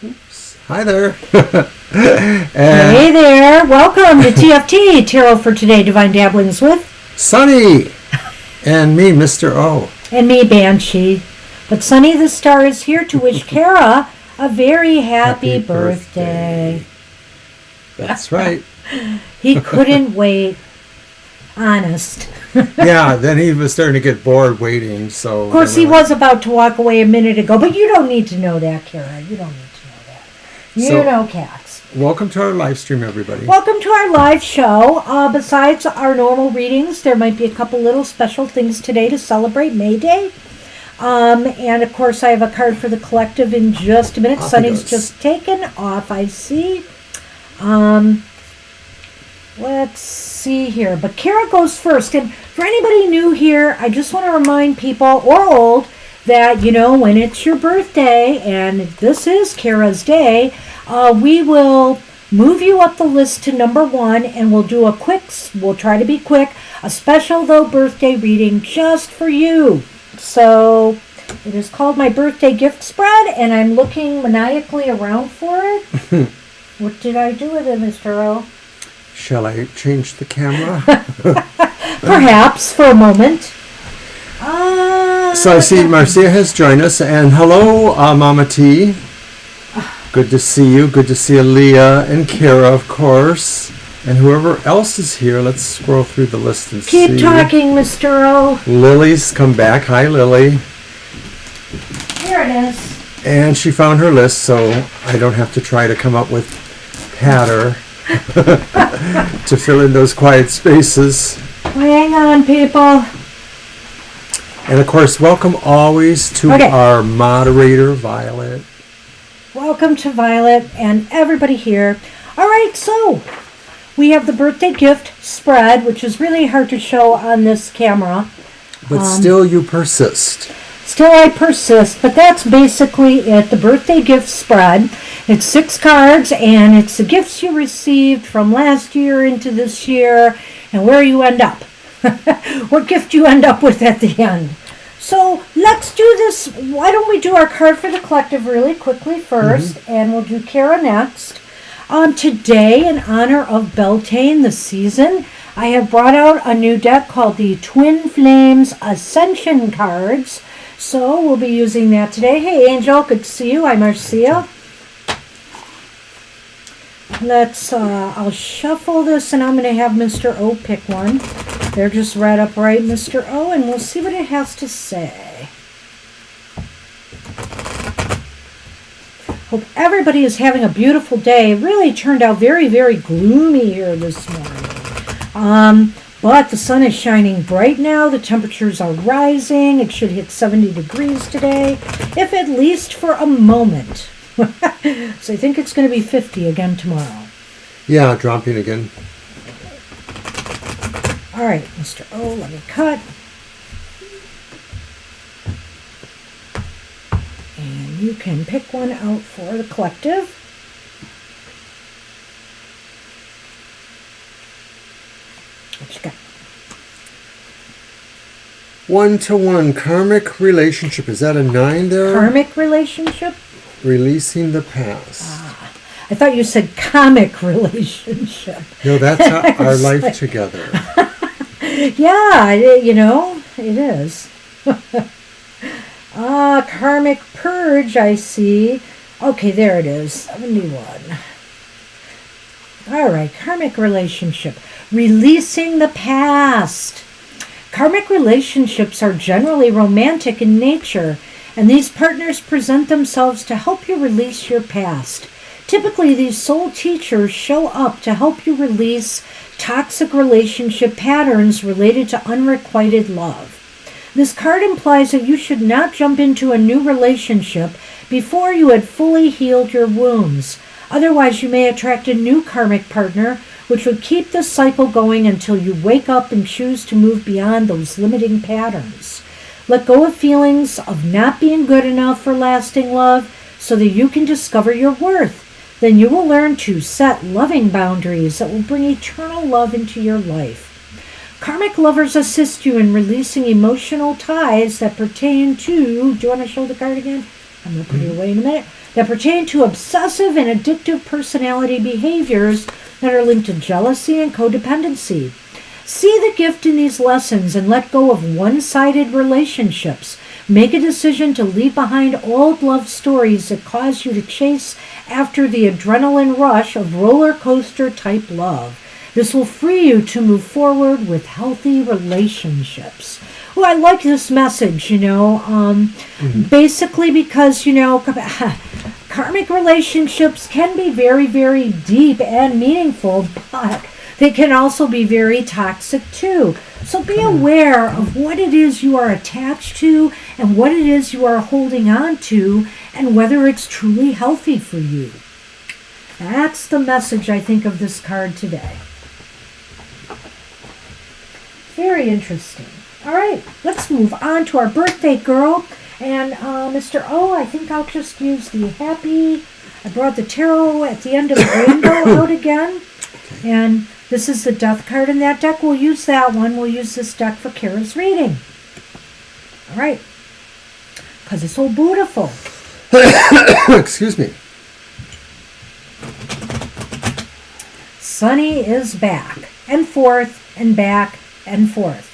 Oops. Hi there. Hey there. Welcome to TFT, Tarot for Today, Divine Dabblings with Sunny and me, Mr. O. And me, Banshee. But Sunny the Star is here to wish Kara a very happy birthday. That's right. He couldn't wait. Honest. Yeah, then he was starting to get bored waiting. So of course, he was about to walk away a minute ago, but you don't need to know that, Kara. You don't need to know that. You know cats. Welcome to our live stream, everybody. Welcome to our live show. Besides our normal readings, there might be a couple little special things today to celebrate May Day. And of course, I have a card for the collective in just a minute. Sunny's just taken off, I see. Let's see here. But Kara goes first. And for anybody new here, I just want to remind people, or old, that, you know, when it's your birthday, and this is Kara's day, we will move you up the list to number 1, and we'll do we'll try to be quick, a special, though, birthday reading just for you. So it is called my birthday gift spread, and I'm looking maniacally around for it. What did I do with it, Mr. O? Shall I change the camera? Perhaps, for a moment. So I see Marcia has joined us, and hello, Mama T. Good to see you. Good to see Aaliyah and Kara, of course. And whoever else is here, let's scroll through the list and see. Keep talking, Mr. O. Lily's come back. Hi, Lily. Here it is. And she found her list, so I don't have to try to come up with patter to fill in those quiet spaces. Hang on, people. And of course, welcome always to our moderator, Violet. Welcome to Violet and everybody here. All right, so we have the birthday gift spread, which is really hard to show on this camera. But still you persist. Still I persist, but that's basically it, the birthday gift spread. It's 6 cards, and it's the gifts you received from last year into this year, and where you end up. What gift you end up with at the end. So let's do this. Why don't we do our card for the collective really quickly first, and we'll do Kara next. Today, in honor of Beltane, the season, I have brought out a new deck called the Twin Flames Ascension cards. So we'll be using that today. Hey, Angel, good to see you. I'm Marcia. I'll shuffle this, and I'm going to have Mr. O pick one. They're just right upright, Mr. O, and we'll see what it has to say. Hope everybody is having a beautiful day. It really turned out very, very gloomy here this morning. But the sun is shining bright now. The temperatures are rising. It should hit 70 degrees today, if at least for a moment. So I think it's going to be 50 again tomorrow. Yeah, dropping again. All right, Mr. O, let me cut. And you can pick one out for the collective. What you got? 1-to-1 karmic relationship. Is that a 9 there? Karmic relationship? Releasing the past. I thought you said comic relationship. No, that's our life together. Yeah, you know, it is. Karmic purge, I see. Okay, there it is, 71. All right, karmic relationship. Releasing the past. Karmic relationships are generally romantic in nature, and these partners present themselves to help you release your past. Typically, these soul teachers show up to help you release toxic relationship patterns related to unrequited love. This card implies that you should not jump into a new relationship before you had fully healed your wounds. Otherwise, you may attract a new karmic partner, which would keep the cycle going until you wake up and choose to move beyond those limiting patterns. Let go of feelings of not being good enough for lasting love so that you can discover your worth. Then you will learn to set loving boundaries that will bring eternal love into your life. Karmic lovers assist you in releasing emotional ties that pertain to... Do you want to show the card again? I'm going to put it away in a minute, that pertain to obsessive and addictive personality behaviors that are linked to jealousy and codependency. See the gift in these lessons and let go of one-sided relationships. Make a decision to leave behind old love stories that cause you to chase after the adrenaline rush of roller coaster type love. This will free you to move forward with healthy relationships. Oh, I like this message, basically because, karmic relationships can be very, very deep and meaningful, but they can also be very toxic too. So be aware of what it is you are attached to and what it is you are holding on to and whether it's truly healthy for you. That's the message, I think, of this card today. Very interesting. All right, let's move on to our birthday girl. And Mr. O, I think I'll just use the happy. I brought the tarot at the end of the rainbow out again. And this is the death card in that deck. We'll use that one. We'll use this deck for Kara's reading. All right. Because it's so beautiful. Excuse me. Sunny is back and forth and back and forth.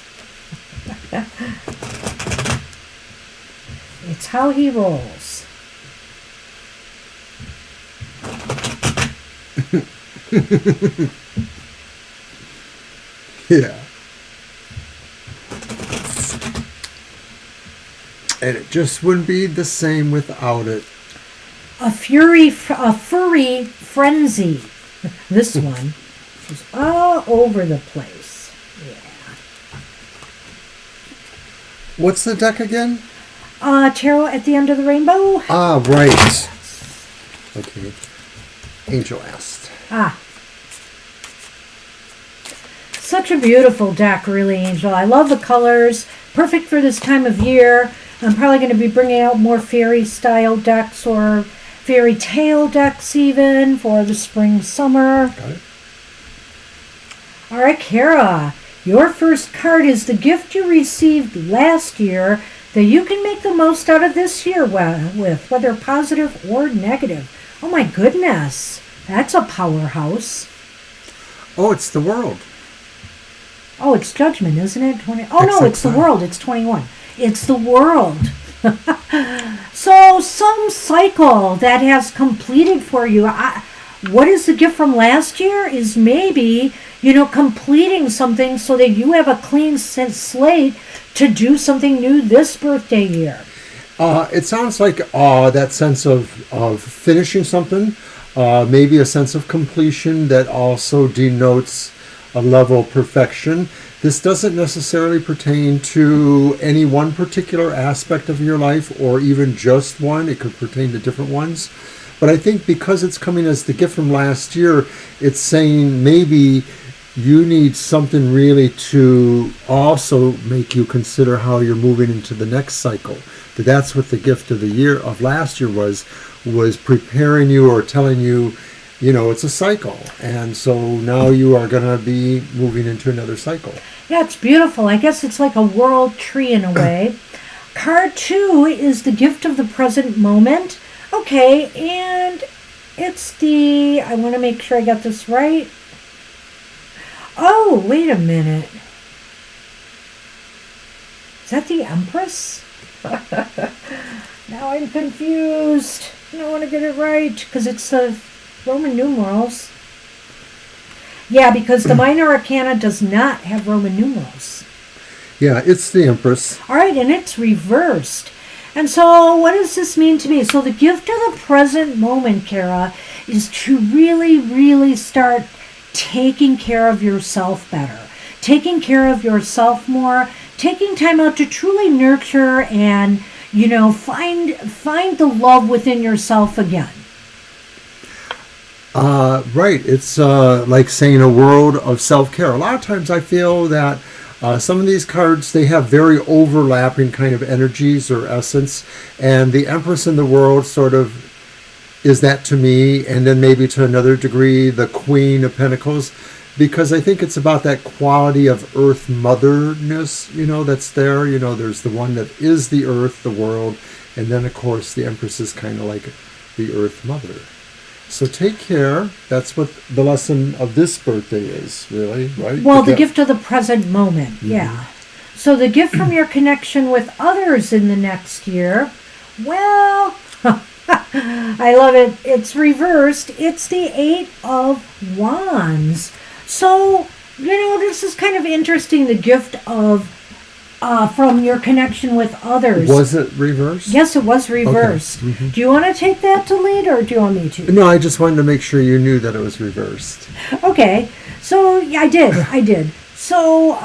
It's how he rolls. Yeah. And it just wouldn't be the same without it. A furry frenzy. This one is all over the place. Yeah. What's the deck again? Tarot at the end of the rainbow. Ah, right. Okay. Angel asked. Such a beautiful deck, really, Angel. I love the colors. Perfect for this time of year. I'm probably going to be bringing out more fairy-style decks or fairy tale decks even for the spring, summer. Got it. All right, Kara. Your first card is the gift you received last year that you can make the most out of this year with, whether positive or negative. Oh my goodness. That's a powerhouse. Oh, it's the world. Oh, it's Judgment, isn't it? No, it's the world. It's 21. It's the world. So some cycle that has completed for you. What is the gift from last year is maybe, completing something so that you have a clean slate to do something new this birthday year. It sounds like that sense of finishing something, maybe a sense of completion that also denotes a level of perfection. This doesn't necessarily pertain to any one particular aspect of your life or even just one. It could pertain to different ones. But I think because it's coming as the gift from last year, it's saying maybe you need something really to also make you consider how you're moving into the next cycle. That's what the gift of the year of last year was preparing you or telling you, it's a cycle. And so now you are going to be moving into another cycle. Yeah, it's beautiful. I guess it's like a world tree in a way. Card 2 is the gift of the present moment. Okay, and it's I want to make sure I got this right. Oh, wait a minute. Is that the Empress? Now I'm confused. I want to get it right because it's the Roman numerals. Yeah, because the Minor Arcana does not have Roman numerals. Yeah, it's the Empress. All right, and it's reversed. And so what does this mean to me? So the gift of the present moment, Kara, is to really, really start taking care of yourself better, taking care of yourself more, taking time out to truly nurture and, find the love within yourself again. Right. It's like saying a world of self-care. A lot of times I feel that some of these cards, they have very overlapping kind of energies or essence. And the Empress in the world sort of is that to me. And then maybe to another degree, the Queen of Pentacles. because I think it's about that quality of Earth motherness, that's there. There's the one that is the Earth, the world, and then, of course, the Empress is kind of like the Earth Mother. So take care. That's what the lesson of this birthday is, really, right? Well, the gift of the present moment, yeah. So the gift from your connection with others in the next year, well, I love it. It's reversed. It's the Eight of Wands. So, this is kind of interesting, the gift of from your connection with others. Was it reversed? Yes, it was reversed. Okay. Mm-hmm. Do you want to take that to lead, or do you want me to? No, I just wanted to make sure you knew that it was reversed. Okay. So, yeah, I did. So,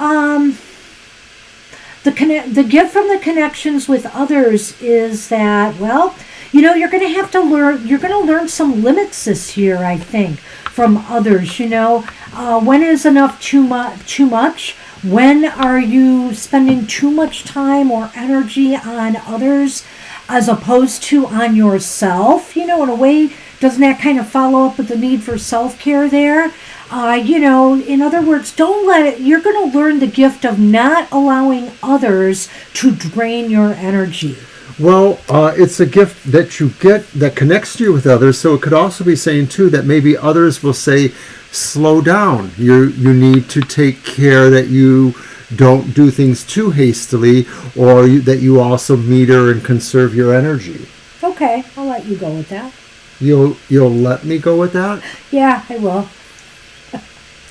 the gift from the connections with others is that, well, you're going to have to learn, you're going to learn some limits this year, I think, from others, when is enough too much? When are you spending too much time or energy on others as opposed to on yourself? In a way, doesn't that kind of follow up with the need for self-care there? In other words, you're going to learn the gift of not allowing others to drain your energy. Well, it's a gift that you get that connects you with others. So it could also be saying, too, that maybe others will say, slow down. You need to take care that you don't do things too hastily, or that you also meter and conserve your energy. Okay, I'll let you go with that. You'll let me go with that? Yeah, I will.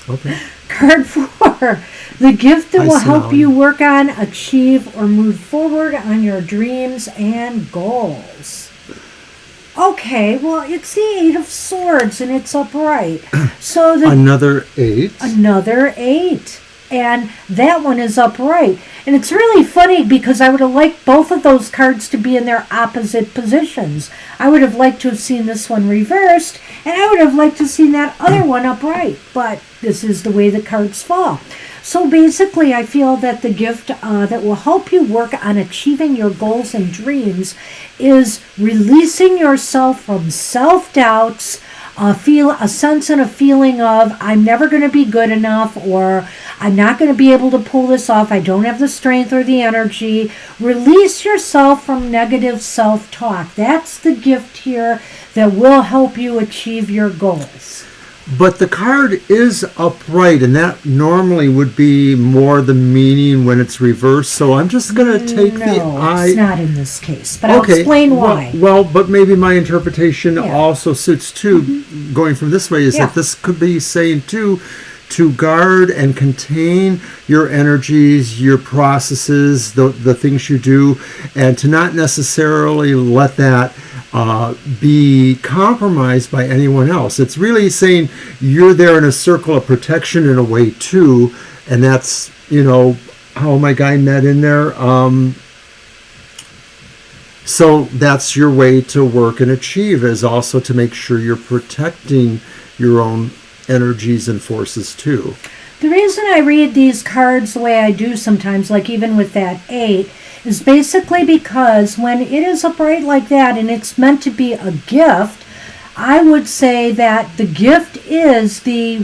Okay. Card 4. The gift that will help you work on, achieve, or move forward on your dreams and goals. Okay, well, it's the Eight of Swords, and it's upright. So another 8. Another 8. And that one is upright. And it's really funny because I would have liked both of those cards to be in their opposite positions. I would have liked to have seen this one reversed, and I would have liked to have seen that other one upright. But this is the way the cards fall. So basically, I feel that the gift that will help you work on achieving your goals and dreams is releasing yourself from self-doubts, feel a sense and a feeling of I'm never going to be good enough, or I'm not going to be able to pull this off. I don't have the strength or the energy. Release yourself from negative self-talk. That's the gift here that will help you achieve your goals. But the card is upright, and that normally would be more the meaning when it's reversed. So I'm just going to take the eye. It's not in this case, but I'll explain why. Well, but maybe my interpretation also suits too. Going from this way is that this could be saying too, to guard and contain your energies, your processes, the things you do, and to not necessarily let that be compromised by anyone else. It's really saying you're there in a circle of protection in a way too, and that's, how am I guiding that in there? So that's your way to work and achieve, is also to make sure you're protecting your own energies and forces too. The reason I read these cards the way I do sometimes, like even with that 8, is basically because when it is upright like that and it's meant to be a gift, I would say that the gift is the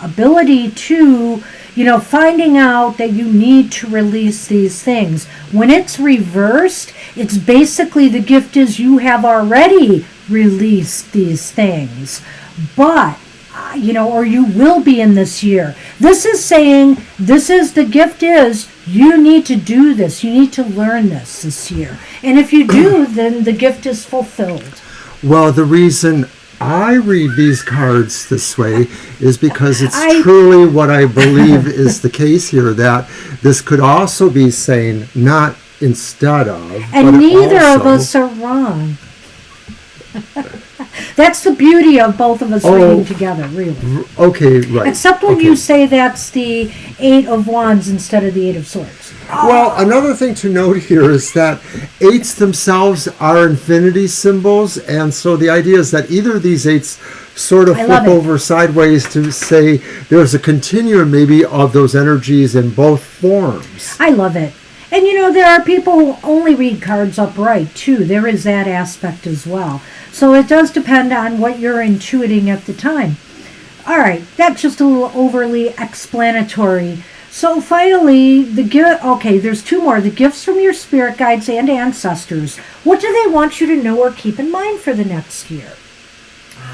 ability to, finding out that you need to release these things. When it's reversed, it's basically the gift is you have already released these things. But or you will be in this year. This is saying, the gift is, you need to do this. You need to learn this year. And if you do, then the gift is fulfilled. Well, the reason I read these cards this way is because it's truly what I believe is the case here, that this could also be saying, not instead of, and but neither also, of us are wrong. That's the beauty of both of us reading together, really. Okay, right. Except when you say that's the 8 of Wands instead of the 8 of Swords. Well, another thing to note here is that 8s themselves are infinity symbols, and so the idea is that either of these 8s sort of flip over sideways to say there's a continuum maybe of those energies in both forms. I love it. And there are people who only read cards upright too. There is that aspect as well. So it does depend on what you're intuiting at the time. All right, that's just a little overly explanatory. So finally, there's two more. The gifts from your spirit guides and ancestors. What do they want you to know or keep in mind for the next year?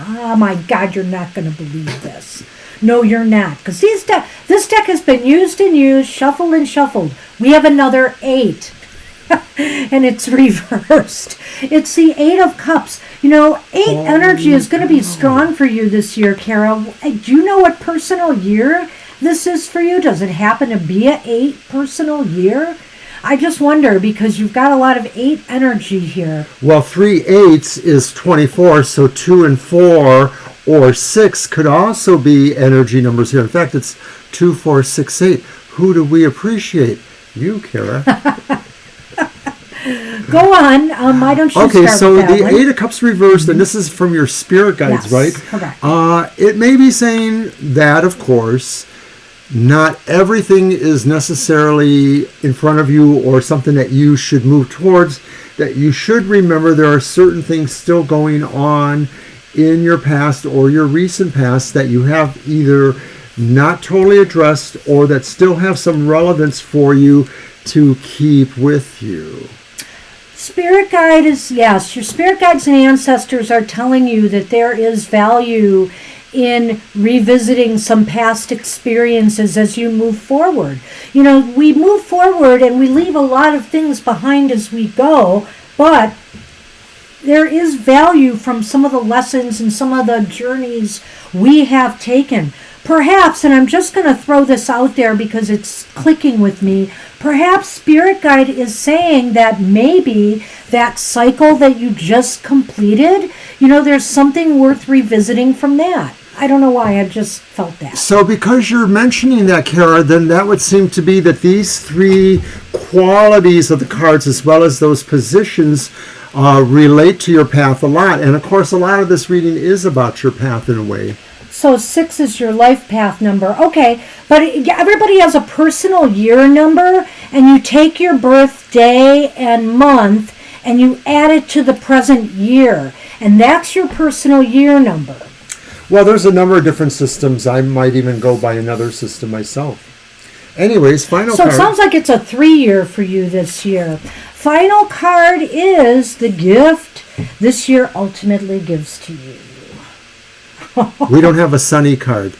Oh my God, you're not going to believe this. No, you're not. Because this deck has been used and used, shuffled and shuffled. We have another 8. And it's reversed. It's the 8 of Cups. 8 energy is going to be strong for you this year, Kara. Do you know what personal year this is for you? Does it happen to be an 8 personal year? I just wonder, because you've got a lot of 8 energy here. Well, 3 8s is 24, so 2 and 4 or 6 could also be energy numbers here. In fact, it's 2, 4, 6, 8. Who do we appreciate? You, Kara. Go on. Why don't you Okay, start so with that the one? 8 of Cups reversed, and this is from your spirit guides, Yes, right? correct. It may be saying that, of course, not everything is necessarily in front of you or something that you should move towards, that you should remember there are certain things still going on in your past or your recent past that you have either not totally addressed or that still have some relevance for you to keep with you. Spirit guide is, yes, your spirit guides and ancestors are telling you that there is value in revisiting some past experiences as you move forward. We move forward and we leave a lot of things behind as we go, but there is value from some of the lessons and some of the journeys we have taken. Perhaps, and I'm just going to throw this out there because it's clicking with me, perhaps Spirit Guide is saying that maybe that cycle that you just completed, there's something worth revisiting from that. I don't know why, I just felt that. So because you're mentioning that, Kara, then that would seem to be that these 3 qualities of the cards as well as those positions relate to your path a lot. And of course, a lot of this reading is about your path in a way. So 6 is your life path number. Okay, but everybody has a personal year number, and you take your birthday and month, and you add it to the present year. And that's your personal year number. Well, there's a number of different systems. I might even go by another system myself. Anyways, final card. So it sounds like it's a 3-year for you this year. Final card is the gift this year ultimately gives to you. We don't have a sunny card.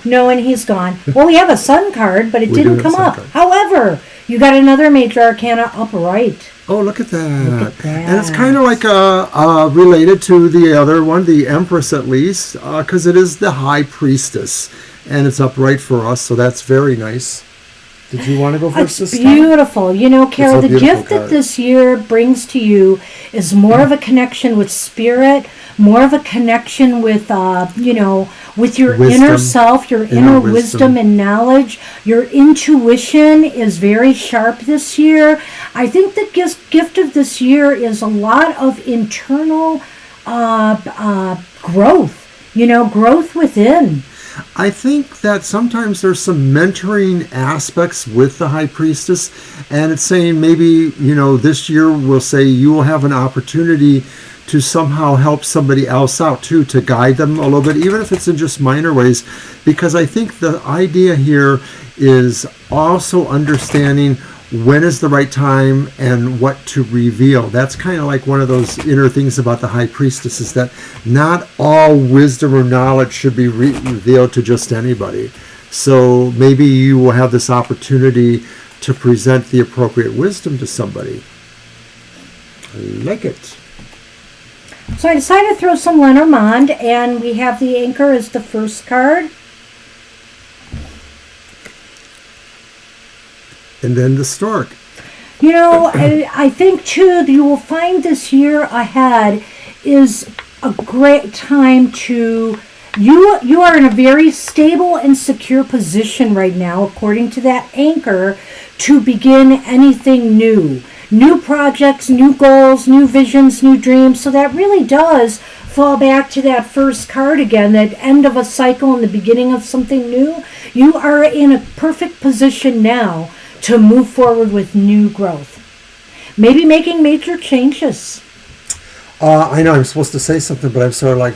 No, and he's gone. Well, we have a sun card, but it We didn't do have come a sun up. card. However, you got another major arcana upright. Oh, look at that. Look at that. And it's kind of like related to the other one, the Empress at least, because it is the High Priestess, and it's upright for us, so that's very nice. Did you want to go first this time? It's beautiful. Carol, the gift that this year brings to you is more of a connection with spirit, more of a connection with, with your Wisdom. inner self, your inner wisdom and knowledge. Your intuition is very sharp this year. I think the gift of this year is a lot of internal growth, growth within. I think that sometimes there's some mentoring aspects with the High Priestess, and it's saying maybe, this year we'll say you will have an opportunity to somehow help somebody else out too, to guide them a little bit, even if it's in just minor ways, because I think the idea here is also understanding when is the right time and what to reveal. That's kind of like one of those inner things about the High Priestess, is that not all wisdom or knowledge should be revealed to just anybody. So maybe you will have this opportunity to present the appropriate wisdom to somebody. I like it. So I decided to throw some Lenormand, and we have the Anchor as the first card. And then the Stork. I think, too, you will find this year ahead is a great time to... You are in a very stable and secure position right now, according to that Anchor, to begin anything new. New projects, new goals, new visions, new dreams. So that really does fall back to that first card again, that end of a cycle and the beginning of something new. You are in a perfect position now to move forward with new growth. Maybe making major changes. I know I'm supposed to say something, but I'm sort of like,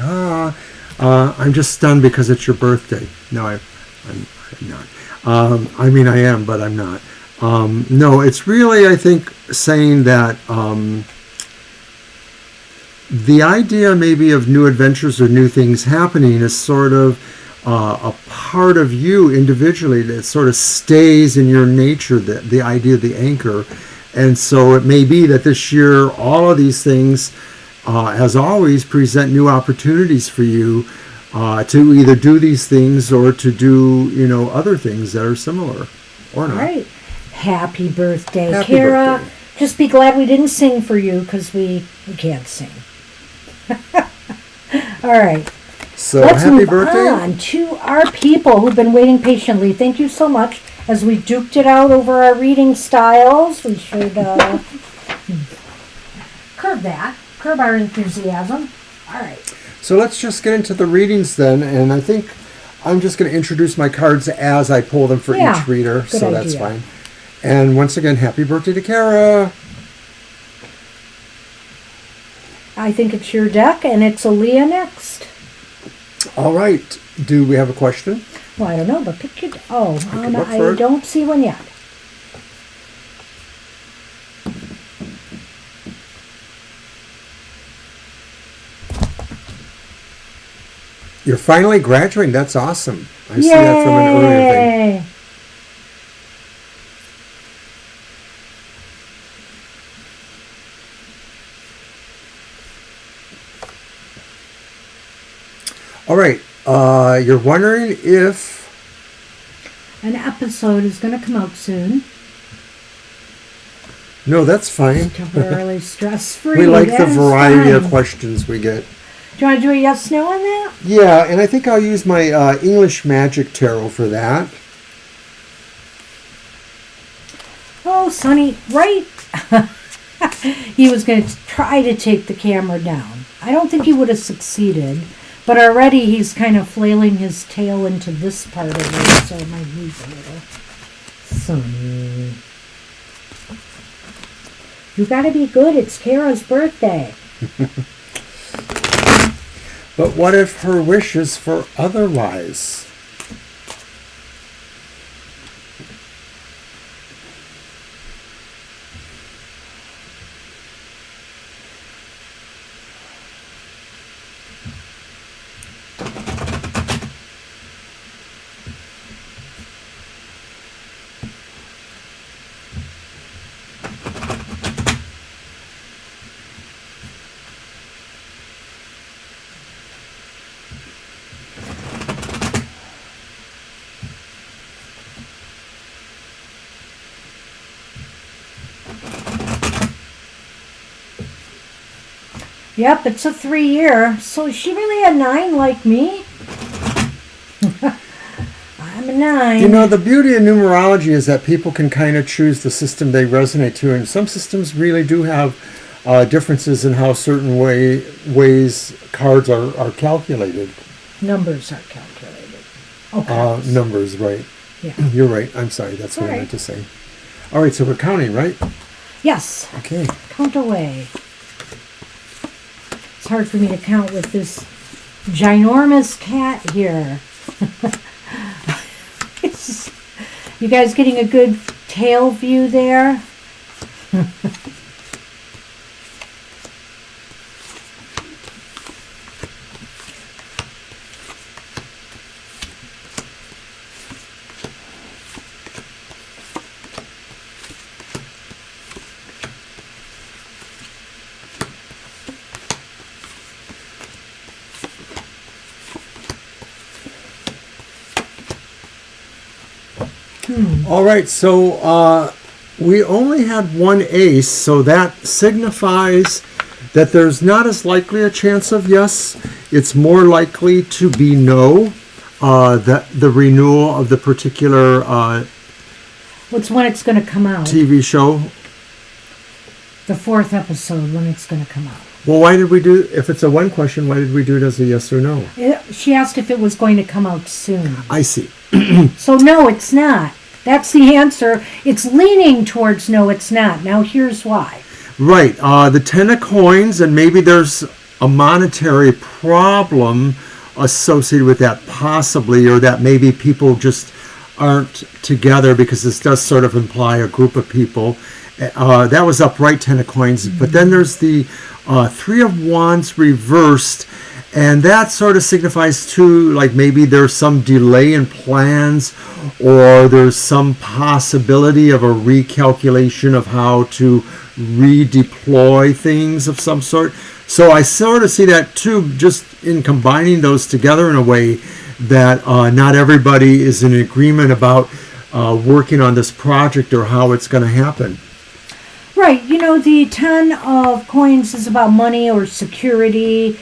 I'm just stunned because it's your birthday. No, I'm not. I mean, I am, but I'm not. No, it's really, I think, saying that the idea maybe of new adventures or new things happening is sort of a part of you individually that sort of stays in your nature, the idea of the anchor. And so it may be that this year, all of these things, as always, present new opportunities for you to either do these things or to do, other things that are similar or not. All right. Happy birthday, Happy Kara. birthday. Just be glad we didn't sing for you because we can't sing. All right. So Let's happy move birthday. on to our people who've been waiting patiently. Thank you so much. As we duked it out over our reading styles, we should curb our enthusiasm. All right. So let's just get into the readings then, and I think I'm just going to introduce my cards as I pull them for each reader, good so that's idea. fine. And once again, happy birthday to Kara. I think it's your deck, and it's Aaliyah next. All right. Do we have a question? Well, I don't know, but pick your... Oh, look I for it. don't see one yet. You're finally graduating. That's awesome. I see that from an earlier thing. Yay! All right. You're wondering if... An episode is going to come out soon. No, that's fine. Temporarily stress-free. We like the That is variety of fine. questions we get. Do you want to do a yes, no on that? Yeah, and I think I'll use my English Magic Tarot for that. Oh, Sonny, right? He was going to try to take the camera down. I don't think he would have succeeded, but already he's kind of flailing his tail into this part of it, so it might move a little. Sonny. You got to be good. It's Kara's birthday. But what if her wish is for otherwise? Yep, it's a 3-year. So is she really a 9 like me? I'm a 9. You know, the beauty of numerology is that people can kind of choose the system they resonate to, and some systems really do have differences in how certain ways cards are calculated. Numbers are calculated. Okay. Numbers, right. Yeah. You're right. I'm sorry. That's what I meant to say. All right, so we're counting, right? Yes. Okay. Count away. It's hard for me to count with this ginormous cat here. You guys getting a good tail view there? All right, so we only had one ace, so that signifies that there's not as likely a chance of yes. It's more likely to be no, that the renewal of the particular What's when it's going to come out? TV show. The 4th episode, when it's going to come out. Well, why did we do, if it's a one question, why did we do it as a yes or no? She asked if it was going to come out soon. I see. So no, it's not. That's the answer. It's leaning towards no, it's not. Now here's why. Right. The 10 of coins, and maybe there's a monetary problem associated with that possibly, or that maybe people just aren't together, because this does sort of imply a group of people. That was upright 10 of coins. But then there's the 3 of wands reversed, and that sort of signifies too, like maybe there's some delay in plans, or there's some possibility of a recalculation of how to redeploy things of some sort. So I sort of see that too, just in combining those together in a way that not everybody is in agreement about working on this project or how it's going to happen. Right. You know, the 10 of coins is about money or security.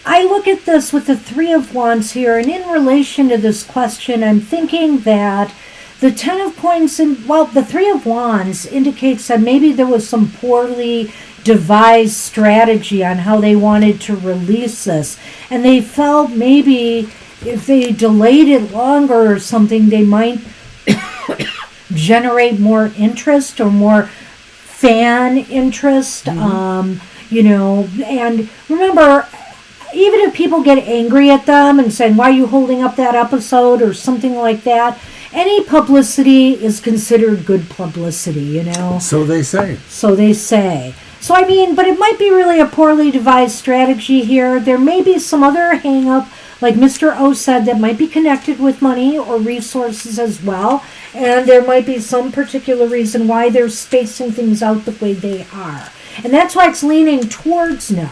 I look at this with the 3 of wands here, and in relation to this question, I'm thinking that the 10 of coins and, well, the 3 of wands indicates that maybe there was some poorly devised strategy on how they wanted to release this. And they felt maybe if they delayed it longer or something, they might generate more interest or more fan interest. You know, and remember, even if people get angry at them and saying, why are you holding up that episode or something like that, any publicity is considered good publicity, you know. So they say. So they say. So, I mean, but it might be really a poorly devised strategy here. There may be some other hang-up, like Mr. O said, that might be connected with money or resources as well. And there might be some particular reason why they're spacing things out the way they are. And that's why it's leaning towards no.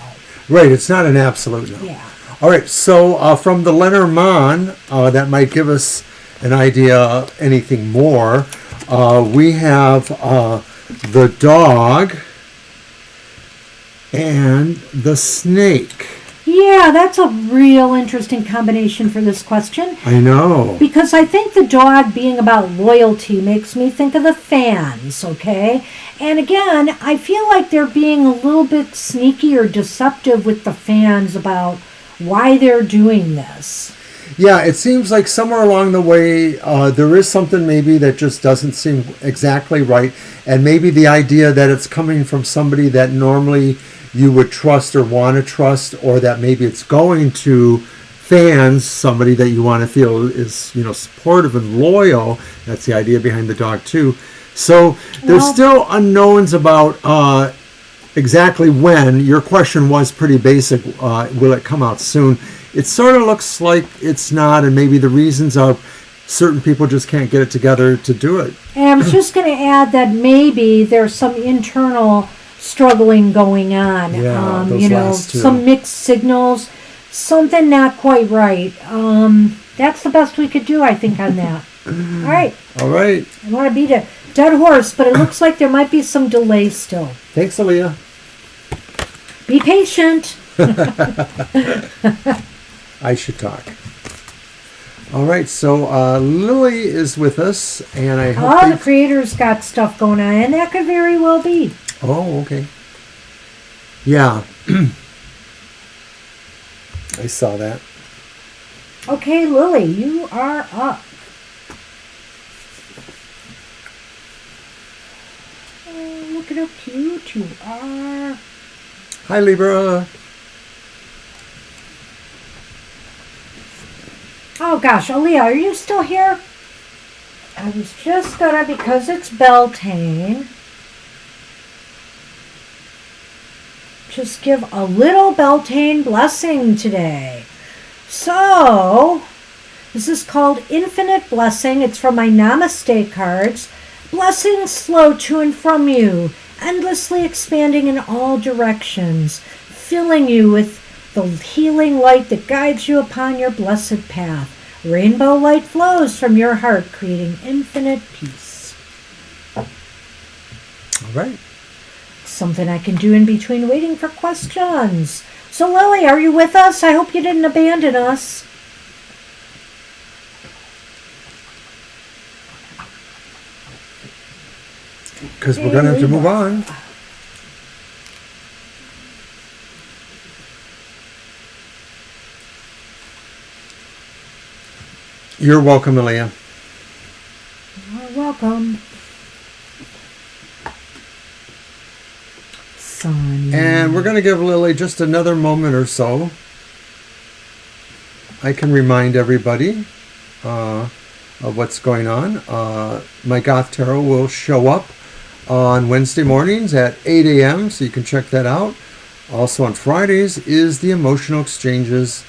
Right, it's not an absolute no. Yeah. All right, so from the Lenormand, that might give us an idea of anything more. We have the dog and the snake. Yeah, that's a real interesting combination for this question. I know. Because I think the dog being about loyalty makes me think of the fans, okay? And again, I feel like they're being a little bit sneaky or deceptive with the fans about why they're doing this. Yeah, it seems like somewhere along the way there is something maybe that just doesn't seem exactly right. And maybe the idea that it's coming from somebody that normally you would trust or want to trust, or that maybe it's going to fans, somebody that you want to feel is, you know, supportive and loyal. That's the idea behind the dog too. So there's still unknowns about exactly when. Your question was pretty basic. Will it come out soon? It sort of looks like it's not, and maybe the reasons are certain people just can't get it together to do it. And I was just going to add that maybe there's some internal struggling going on. Yeah, those you know, last two. some mixed signals, something not quite right. That's the best we could do, I think, on that. All right. All right. I want to beat a dead horse, but it looks like there might be some delay still. Thanks, Aaliyah. Be patient. I should talk. All right, so Lily is with us, and I hope The creator's got stuff going on, and that could very well be. Oh, okay. Yeah. I saw that. Okay, Lily, you are up. Oh, look at how cute you are. Hi, Libra. Oh gosh, Aaliyah, are you still here? I was just gonna, because it's Beltane, just give a little Beltane blessing today. So, this is called Infinite Blessing. It's from my Namaste cards. Blessings flow to and from you, endlessly expanding in all directions, filling you with the healing light that guides you upon your blessed path. Rainbow light flows from your heart, creating infinite peace. All right. Something I can do in between waiting for questions. So, Lily, are you with us? I hope you didn't abandon us. Because we're going to have to move on. You're welcome, Aaliyah. You're welcome. Sun. And we're going to give Lily just another moment or so. I can remind everybody of what's going on. My Goth Tarot will show up on Wednesday mornings at 8 a.m., so you can check that out. Also on Fridays is the Emotional Exchanges.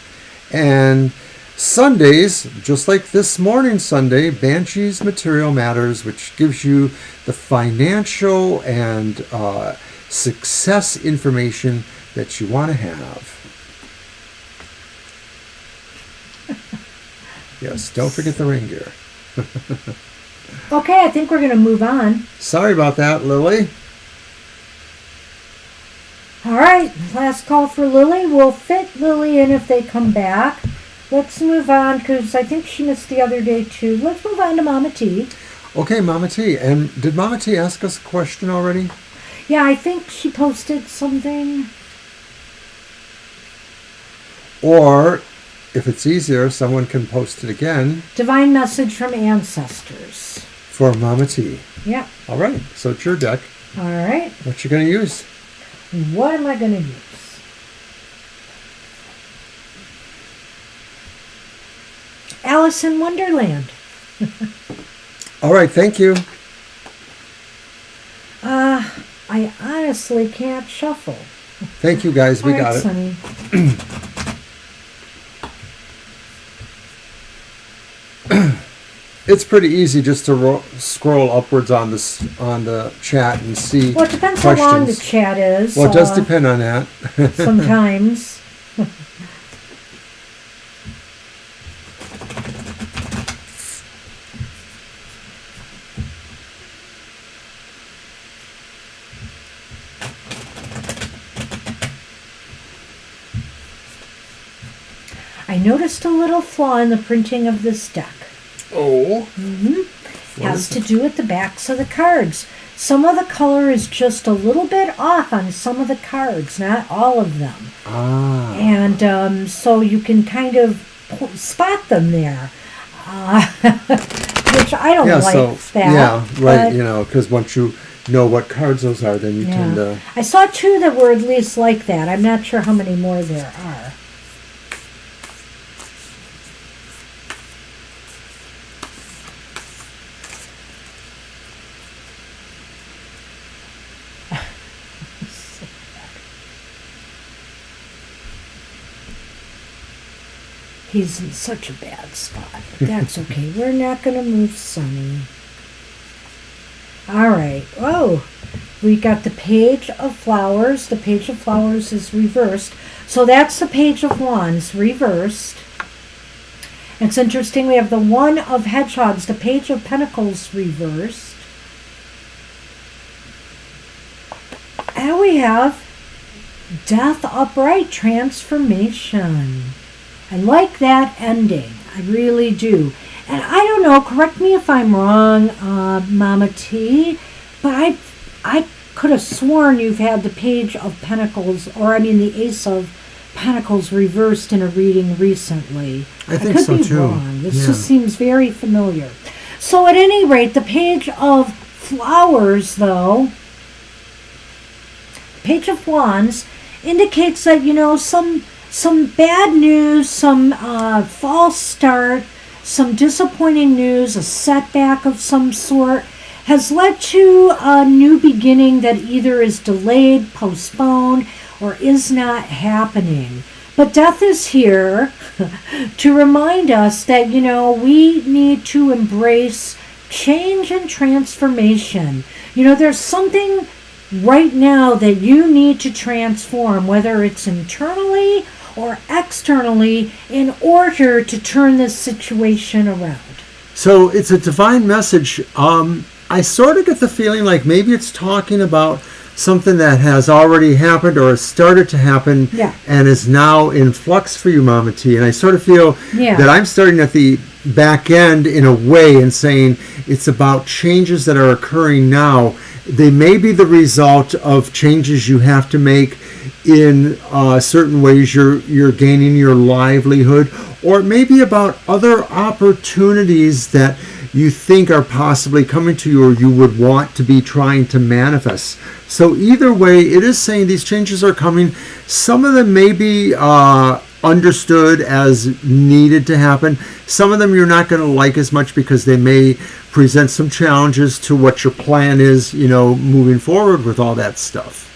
And Sundays, just like this morning Sunday, Banshee's Material Matters, which gives you the financial and success information that you want to have. Yes, don't forget the ring gear. Okay, I think we're going to move on. Sorry about that, Lily. All right, last call for Lily. We'll fit Lily in if they come back. Let's move on, because I think she missed the other day, too. Let's move on to Mama T. Okay, Mama T. And did Mama T ask us a question already? Yeah, I think she posted something. Or, if it's easier, someone can post it again. Divine message from ancestors. For Mama T. Yeah. All right, so it's your deck. All right. What you going to use? What am I going to use? Alice in Wonderland. All right, thank you. I honestly can't shuffle. Thank you, guys. We All got right, it. Sonny. It's pretty easy just to scroll upwards on the chat and see. Well, it depends questions. how long the chat is. Well, it does depend on that. Sometimes. I noticed a little flaw in the printing of this deck. Oh. Has to do with the backs of the cards. Some of the color is just a little bit off on some of the cards, not all of them. Ah. And so you can kind of spot them there, which I don't like that. Yeah, right, because once you know what cards those are, then you tend to... I saw two that were at least like that. I'm not sure how many more there are. He's in such a bad spot. But that's okay. We're not going to move Sonny. All right. Oh, we got the Page of Flowers. The Page of Flowers is reversed. So that's the Page of Wands reversed. It's interesting. We have the One of Hedgehogs, the Page of Pentacles reversed. And we have Death upright, transformation. I like that ending. I really do. And I don't know, correct me if I'm wrong, Mama T, but I could have sworn you've had the Page of Pentacles, or I mean the Ace of Pentacles reversed in a reading recently. I think so could be too. Wrong. This just seems very familiar. So at any rate, the Page of Flowers, though, Page of Wands, indicates that, some bad news, some false start, some disappointing news, a setback of some sort, has led to a new beginning that either is delayed, postponed, or is not happening. But death is here to remind us that, we need to embrace change and transformation. There's something right now that you need to transform, whether it's internally or externally, in order to turn this situation around. So it's a divine message. I sort of get the feeling like maybe it's talking about something that has already happened or has started to happen and is now in flux for you, Mama T. And I sort of feel that I'm starting at the back end in a way and saying it's about changes that are occurring now. They may be the result of changes you have to make in certain ways you're gaining your livelihood, or it may be about other opportunities that you think are possibly coming to you or you would want to be trying to manifest. So either way, it is saying these changes are coming. Some of them may be understood as needed to happen. Some of them you're not going to like as much because they may present some challenges to what your plan is, moving forward with all that stuff.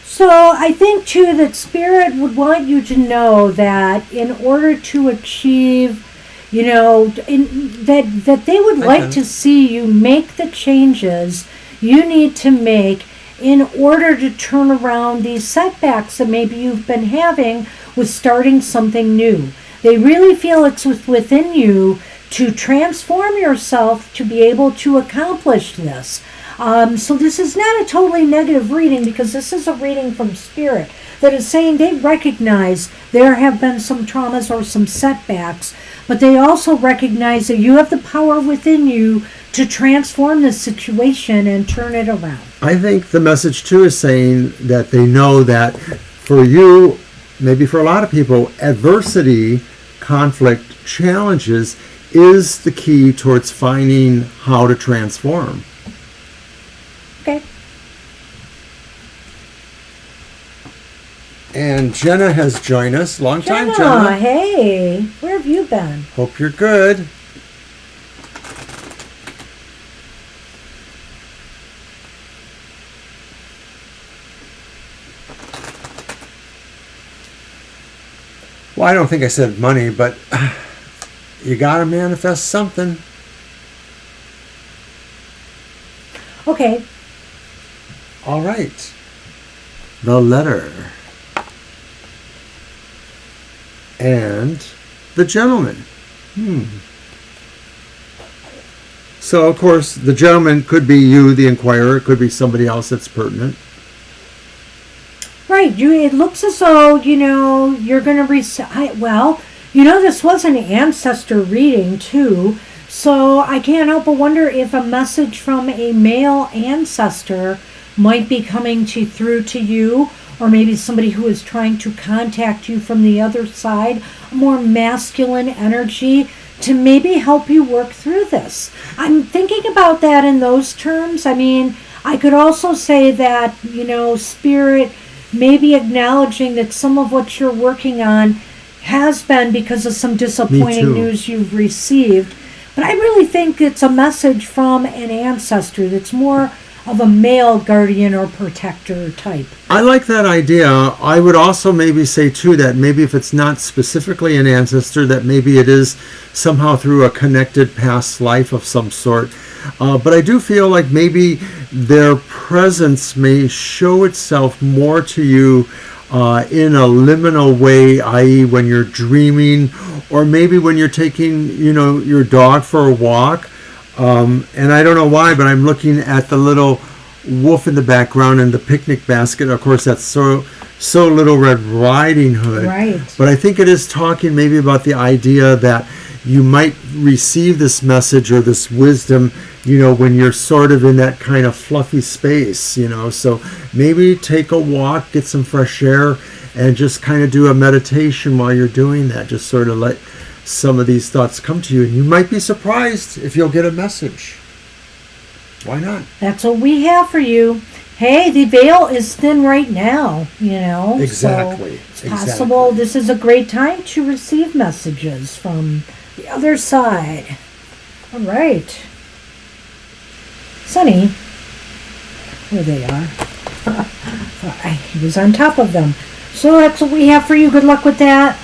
So I think too that Spirit would want you to know that in order to achieve, that they would like to see you make the changes you need to make in order to turn around these setbacks that maybe you've been having with starting something new. They really feel it's within you to transform yourself to be able to accomplish this. So this is not a totally negative reading, because this is a reading from Spirit that is saying they recognize there have been some traumas or some setbacks, but they also recognize that you have the power within you to transform this situation and turn it around. I think the message too is saying that they know that for you, maybe for a lot of people, adversity, conflict, challenges is the key towards finding how to transform. Okay. And Jenna has joined us. Long time, Jenna. Jenna. Hey, where have you been? Hope you're good. Well, I don't think I said money, but you got to manifest something. Okay. All right. The letter. And the gentleman. So, of course, the gentleman could be you, the inquirer. It could be somebody else that's pertinent. Right. It looks as though, you're going to receive... Well, this was an ancestor reading, too. So I can't help but wonder if a message from a male ancestor might be coming through to you, or maybe somebody who is trying to contact you from the other side, a more masculine energy to maybe help you work through this. I'm thinking about that in those terms. I mean, I could also say that, Spirit may be acknowledging that some of what you're working on has been because of some disappointing news you've received. But I really think it's a message from an ancestor that's more of a male guardian or protector type. I like that idea. I would also maybe say, too, that maybe if it's not specifically an ancestor, that maybe it is somehow through a connected past life of some sort. But I do feel like maybe their presence may show itself more to you in a liminal way, i.e. when you're dreaming, or maybe when you're taking, your dog for a walk. And I don't know why, but I'm looking at the little wolf in the background and the picnic basket. Of course, that's so Little Red Riding Hood. Right. But I think it is talking maybe about the idea that you might receive this message or this wisdom, when you're sort of in that kind of fluffy space, So maybe take a walk, get some fresh air, and just kind of do a meditation while you're doing that. Just sort of let some of these thoughts come to you, and you might be surprised if you'll get a message. Why not? That's what we have for you. Hey, the veil is thin right now, Exactly. So it's possible this is a great time to receive messages from the other side. All right. Sunny. There they are. He was on top of them. So that's what we have for you. Good luck with that.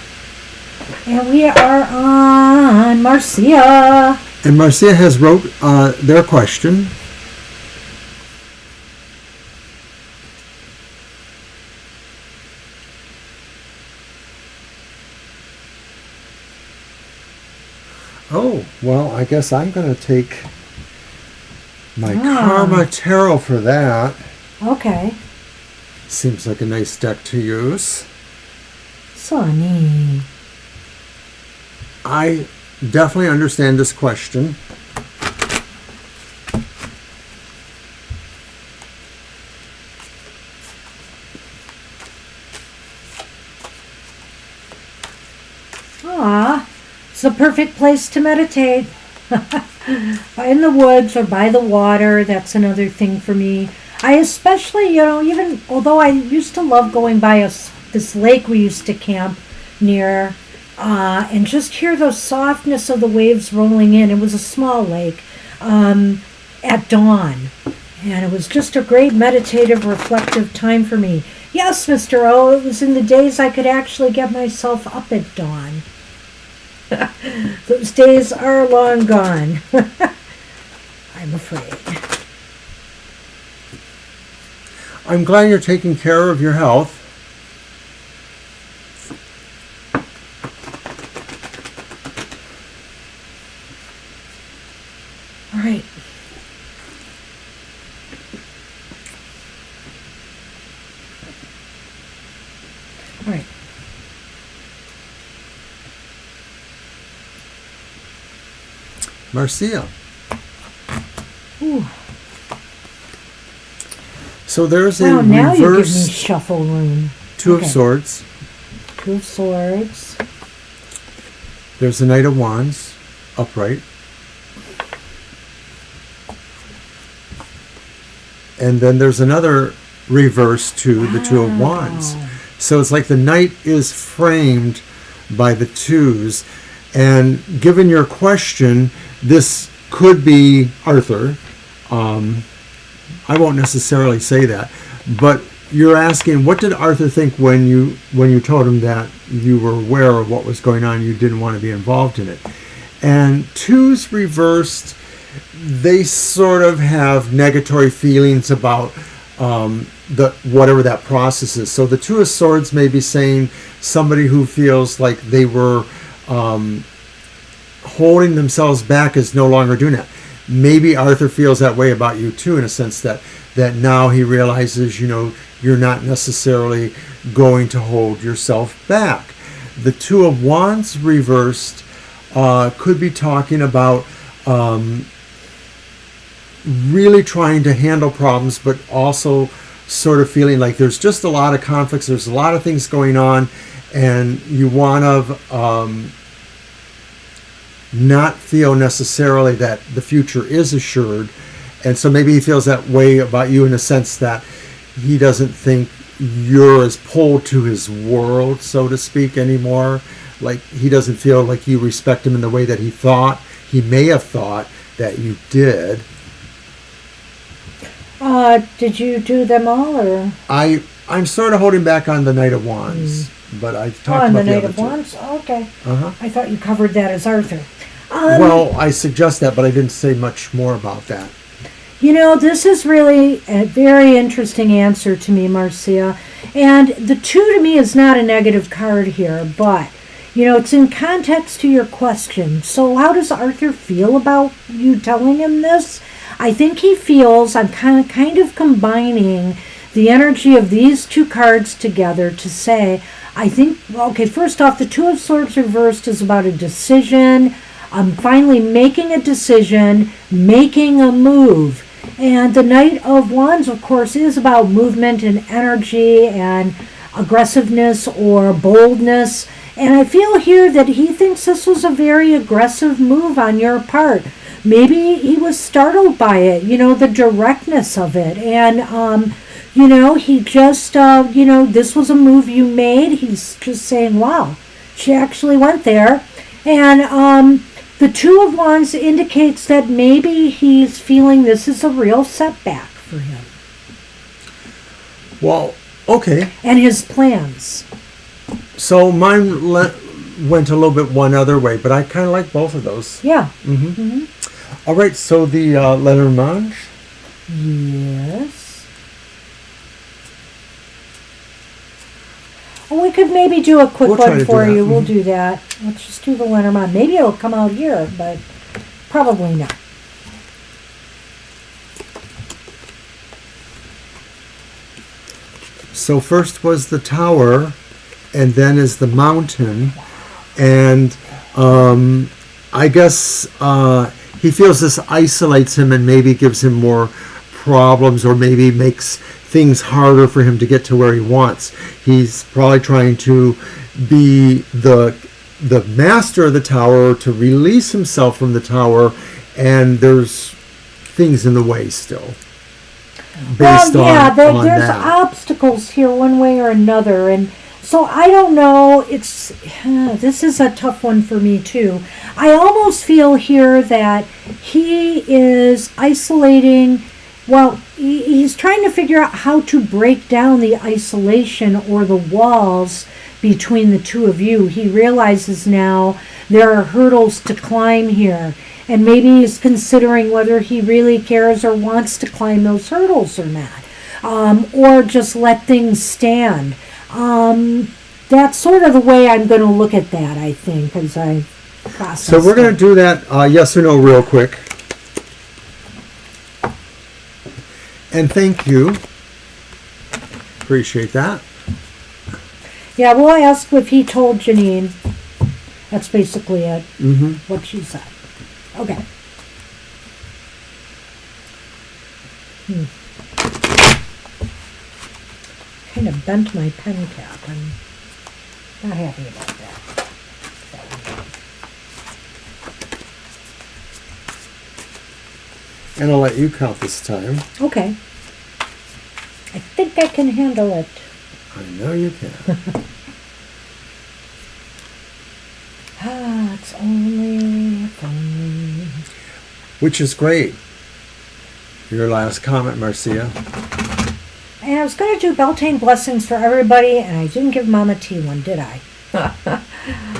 And we are on Marcia. And Marcia has wrote their question. Oh, well, I guess I'm going to take my Karma Tarot for that. Okay. Seems like a nice deck to use. Sunny. I definitely understand this question. It's the perfect place to meditate. In the woods or by the water, that's another thing for me. I especially, even although I used to love going by a this lake we used to camp near, and just hear the softness of the waves rolling in. It was a small lake, at dawn. And it was just a great meditative, reflective time for me. Yes, Mr. O, it was in the days I could actually get myself up at dawn. Those days are long gone, I'm afraid. I'm glad you're taking care of your health. All right. All right. Marcia. Ooh. So there's Wow, a now you give me reversed shuffle room. Two Okay. of Swords. Two of Swords. There's the Knight of Wands, upright. And then there's another reverse to the Two of Wands. Wow. So it's like the Knight is framed by the twos. And given your question, this could be Arthur. I won't necessarily say that, but you're asking, what did Arthur think when you told him that you were aware of what was going on, you didn't want to be involved in it? And twos reversed, they sort of have negatory feelings about the whatever that process is. So the Two of Swords may be saying somebody who feels like they were holding themselves back is no longer doing that. Maybe Arthur feels that way about you too, in a sense that now he realizes, you're not necessarily going to hold yourself back. The Two of Wands reversed could be talking about really trying to handle problems, but also sort of feeling like there's just a lot of conflicts, there's a lot of things going on, and you want to not feel necessarily that the future is assured. And so maybe he feels that way about you in the sense that he doesn't think you're as pulled to his world, so to speak, anymore. Like he doesn't feel like you respect him in the way that he may have thought that you did. Did you do them all, or? I'm sort of holding back on the Knight of Wands, but I've talked about the Knight other of two. Wands? Okay. Uh-huh. I thought you covered that as Arthur. Well, I suggest that, but I didn't say much more about that. This is really a very interesting answer to me, Marcia. And the two to me is not a negative card here, but, it's in context to your question. So how does Arthur feel about you telling him this? I think he feels, I'm kind of combining the energy of these two cards together to say, I think, first off, the Two of Swords reversed is about a decision. I'm finally making a decision, making a move. And the Knight of Wands, of course, is about movement and energy and aggressiveness or boldness. And I feel here that he thinks this was a very aggressive move on your part. Maybe he was startled by it, the directness of it. And, he just, this was a move you made. He's just saying, wow, she actually went there. And the Two of Wands indicates that maybe he's feeling this is a real setback for him. Well, okay. And his plans. So mine went a little bit one other way, but I kind of like both of those. Yeah. Mm-hmm. Mm-hmm. All right, so the Lenormand. Yes. Well, we could maybe do a quick one for you. We'll do that. Let's just do the Lenormand. Maybe it'll come out here, but probably not. So first was the Tower, and then is the Mountain. And I guess he feels this isolates him and maybe gives him more problems, or maybe makes things harder for him to get to where he wants. He's probably trying to be the master of the Tower, to release himself from the Tower, and there's things in the way still. There's obstacles here one way or another, and So I don't know. This is a tough one for me too. I almost feel here that he is isolating. Well, he's trying to figure out how to break down the isolation or the walls between the two of you. He realizes now there are hurdles to climb here. And maybe he's considering whether he really cares or wants to climb those hurdles or not. Or just let things stand. That's sort of the way I'm going to look at that, I think, as I process. So we're going to do that yes or no real quick. And thank you. Appreciate that. Yeah, we'll ask if he told Janine. That's basically it. What she said. Okay. Kind of bent my pen cap. I'm not happy about that. And I'll let you count this time. Okay. I think I can handle it. I know you can. It's only. Which is great. Your last comment, Marcia. And I was going to do Beltane blessings for everybody, and I didn't give Mama T one, did I?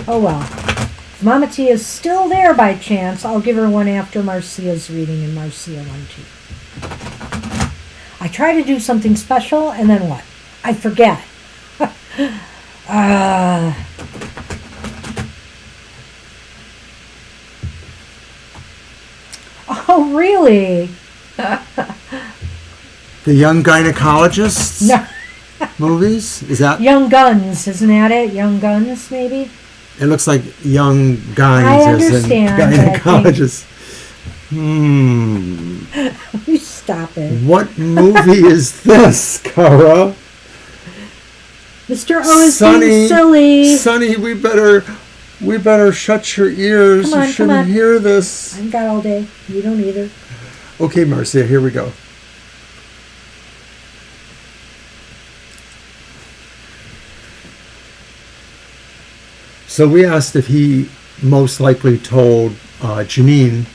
Oh well. If Mama T is still there by chance, I'll give her one after Marcia's reading and Marcia one too. I try to do something special, and then what? I forget. Oh, really? The Young Gynecologists No. movies? Is that? Young Guns, isn't that it? Young Guns, maybe? It looks like Young Gynes I as in understand, but I gynecologists. You stop it. What movie is this, Cara? Mr. O is being silly. Sonny, we better shut your ears. Come on, you shouldn't hear this. I've got all day. You don't either. Okay, Marcia, here we go. So we asked if he most likely told Janine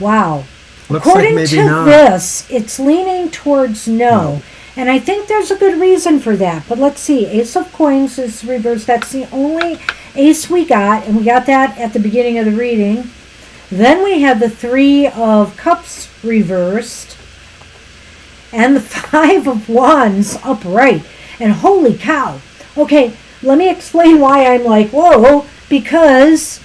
Wow. Looks According like maybe to not. this, it's leaning towards no. And I think there's a good reason for that. But let's see. Ace of Coins is reversed. That's the only ace we got. And we got that at the beginning of the reading. Then we had the Three of Cups reversed. And the Five of Wands upright. And holy cow. Okay, let me explain why I'm like, whoa. Because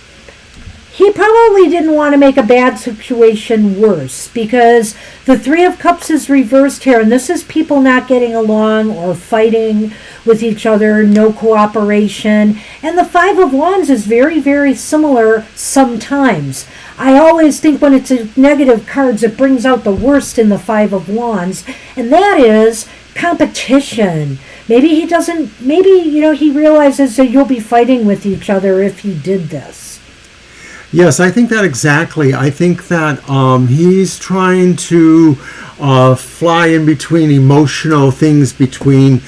he probably didn't want to make a bad situation worse, because the Three of Cups is reversed here, and this is people not getting along or fighting with each other, no cooperation. And the Five of Wands is very, very similar sometimes. I always think when it's a negative cards, it brings out the worst in the Five of Wands, and that is competition. Maybe he realizes that you'll be fighting with each other if he did this. Yes, I think that exactly. I think that he's trying to fly in between emotional things between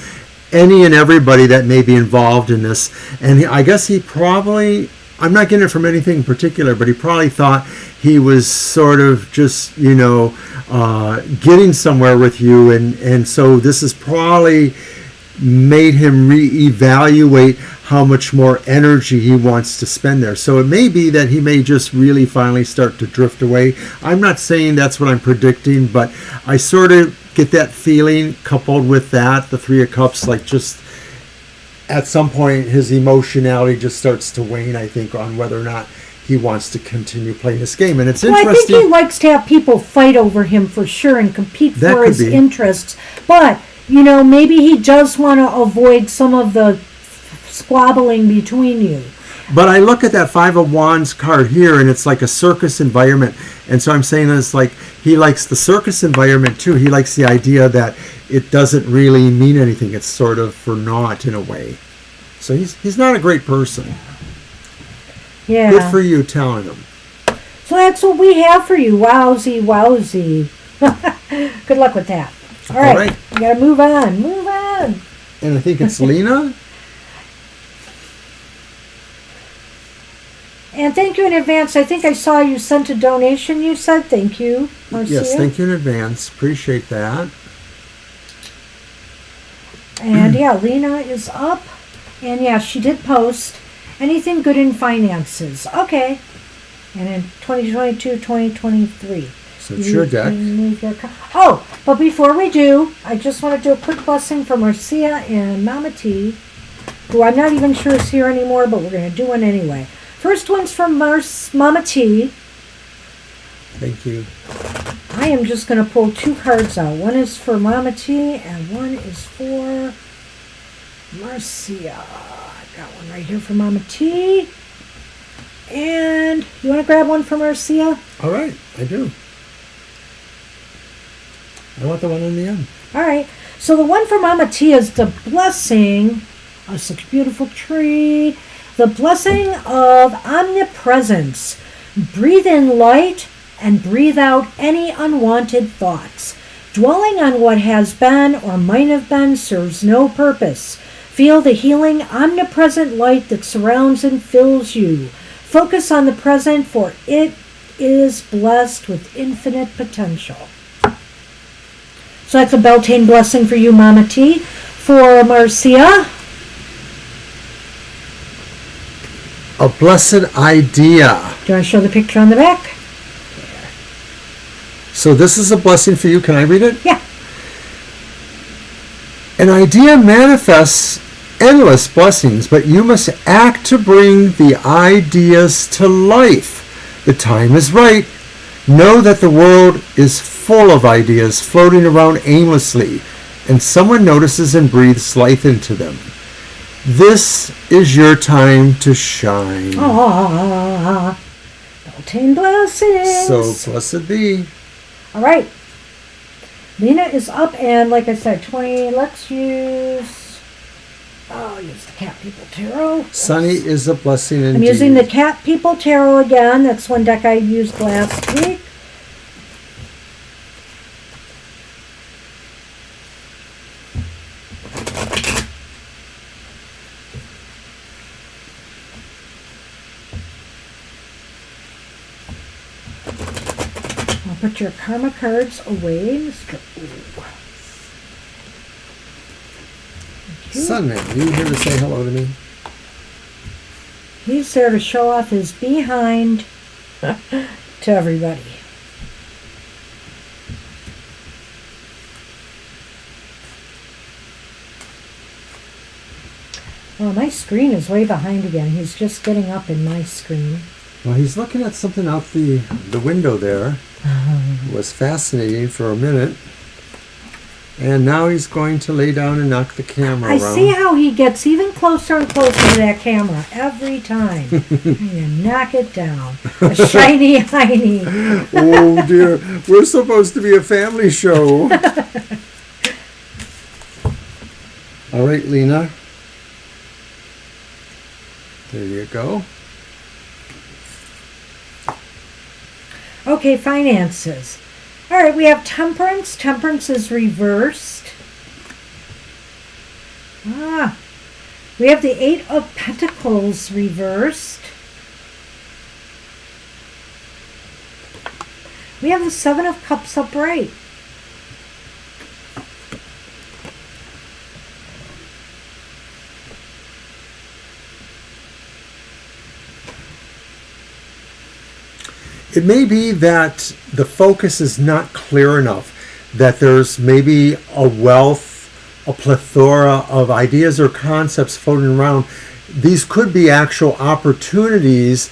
any and everybody that may be involved in this. And I guess he probably, I'm not getting it from anything in particular, but he probably thought he was sort of just, getting somewhere with you. And so this has probably made him reevaluate how much more energy he wants to spend there. So it may be that he may just really finally start to drift away. I'm not saying that's what I'm predicting, but I sort of get that feeling coupled with that, the Three of Cups, like just at some point his emotionality just starts to wane, I think, on whether or not he wants to continue playing this game. And it's interesting. I think he likes to have people fight over him for sure and compete for his interests. But, maybe he does want to avoid some of the squabbling between you. But I look at that Five of Wands card here, and it's like a circus environment. And so I'm saying it's like he likes the circus environment too. He likes the idea that it doesn't really mean anything. It's sort of for naught in a way. So he's not a great person. Yeah. Good for you telling him. So that's what we have for you. Wowsy, wowsy. Good luck with that. All right. We got to move on. Move on. And I think it's Lena. And thank you in advance. I think I saw you sent a donation, you said. Thank you, Marcia. Yes, thank you in advance. Appreciate that. And yeah, Lena is up. And yeah, she did post anything good in finances. Okay. And in 2022, 2023. So it's your deck. Oh, but before we do, I just want to do a quick blessing for Marcia and Mama T, who I'm not even sure is here anymore, but we're going to do one anyway. First one's from Mama T. Thank you. I am just going to pull 2 cards out. One is for Mama T and one is for Marcia. I've got one right here for Mama T. And you want to grab one for Marcia? All right, I do. I want the one in the end. All right. So the one for Mama T is the blessing of such a beautiful tree. The blessing of omnipresence. Breathe in light and breathe out any unwanted thoughts. Dwelling on what has been or might have been serves no purpose. Feel the healing, omnipresent light that surrounds and fills you. Focus on the present, for it is blessed with infinite potential. So that's a Beltane blessing for you, Mama T. For Marcia, a blessed idea. do you want to show the picture on the back? So this is a blessing for you. Can I read it? Yeah. An idea manifests endless blessings, but you must act to bring the ideas to life. The time is right. Know that the world is full of ideas floating around aimlessly, and someone notices and breathes life into them. This is your time to shine. Ah, Beltane blessings. So blessed be. All right. Lena is up, and like I said, 20. Let's use. I'll use the Cat People Tarot. Sunny is a blessing indeed. I'm using the Cat People Tarot again. That's one deck I used last week. I'll put your karma cards away, Mr. Ooh. Sunman, you here to say hello to me? He's there to show off his behind to everybody. Well, my screen is way behind again. He's just getting up in my screen. Well, he's looking at something out the window there. It was fascinating for a minute. And now he's going to lay down and knock the camera around. I see how he gets even closer and closer to that camera every time. And you knock it down. A shiny hiney. Oh, dear. We're supposed to be a family show. All right, Lena. There you go. Okay, finances. All right, we have Temperance. Temperance is reversed. We have the Eight of Pentacles reversed. We have the Seven of Cups upright. It may be that the focus is not clear enough, that there's maybe a wealth, a plethora of ideas or concepts floating around. These could be actual opportunities,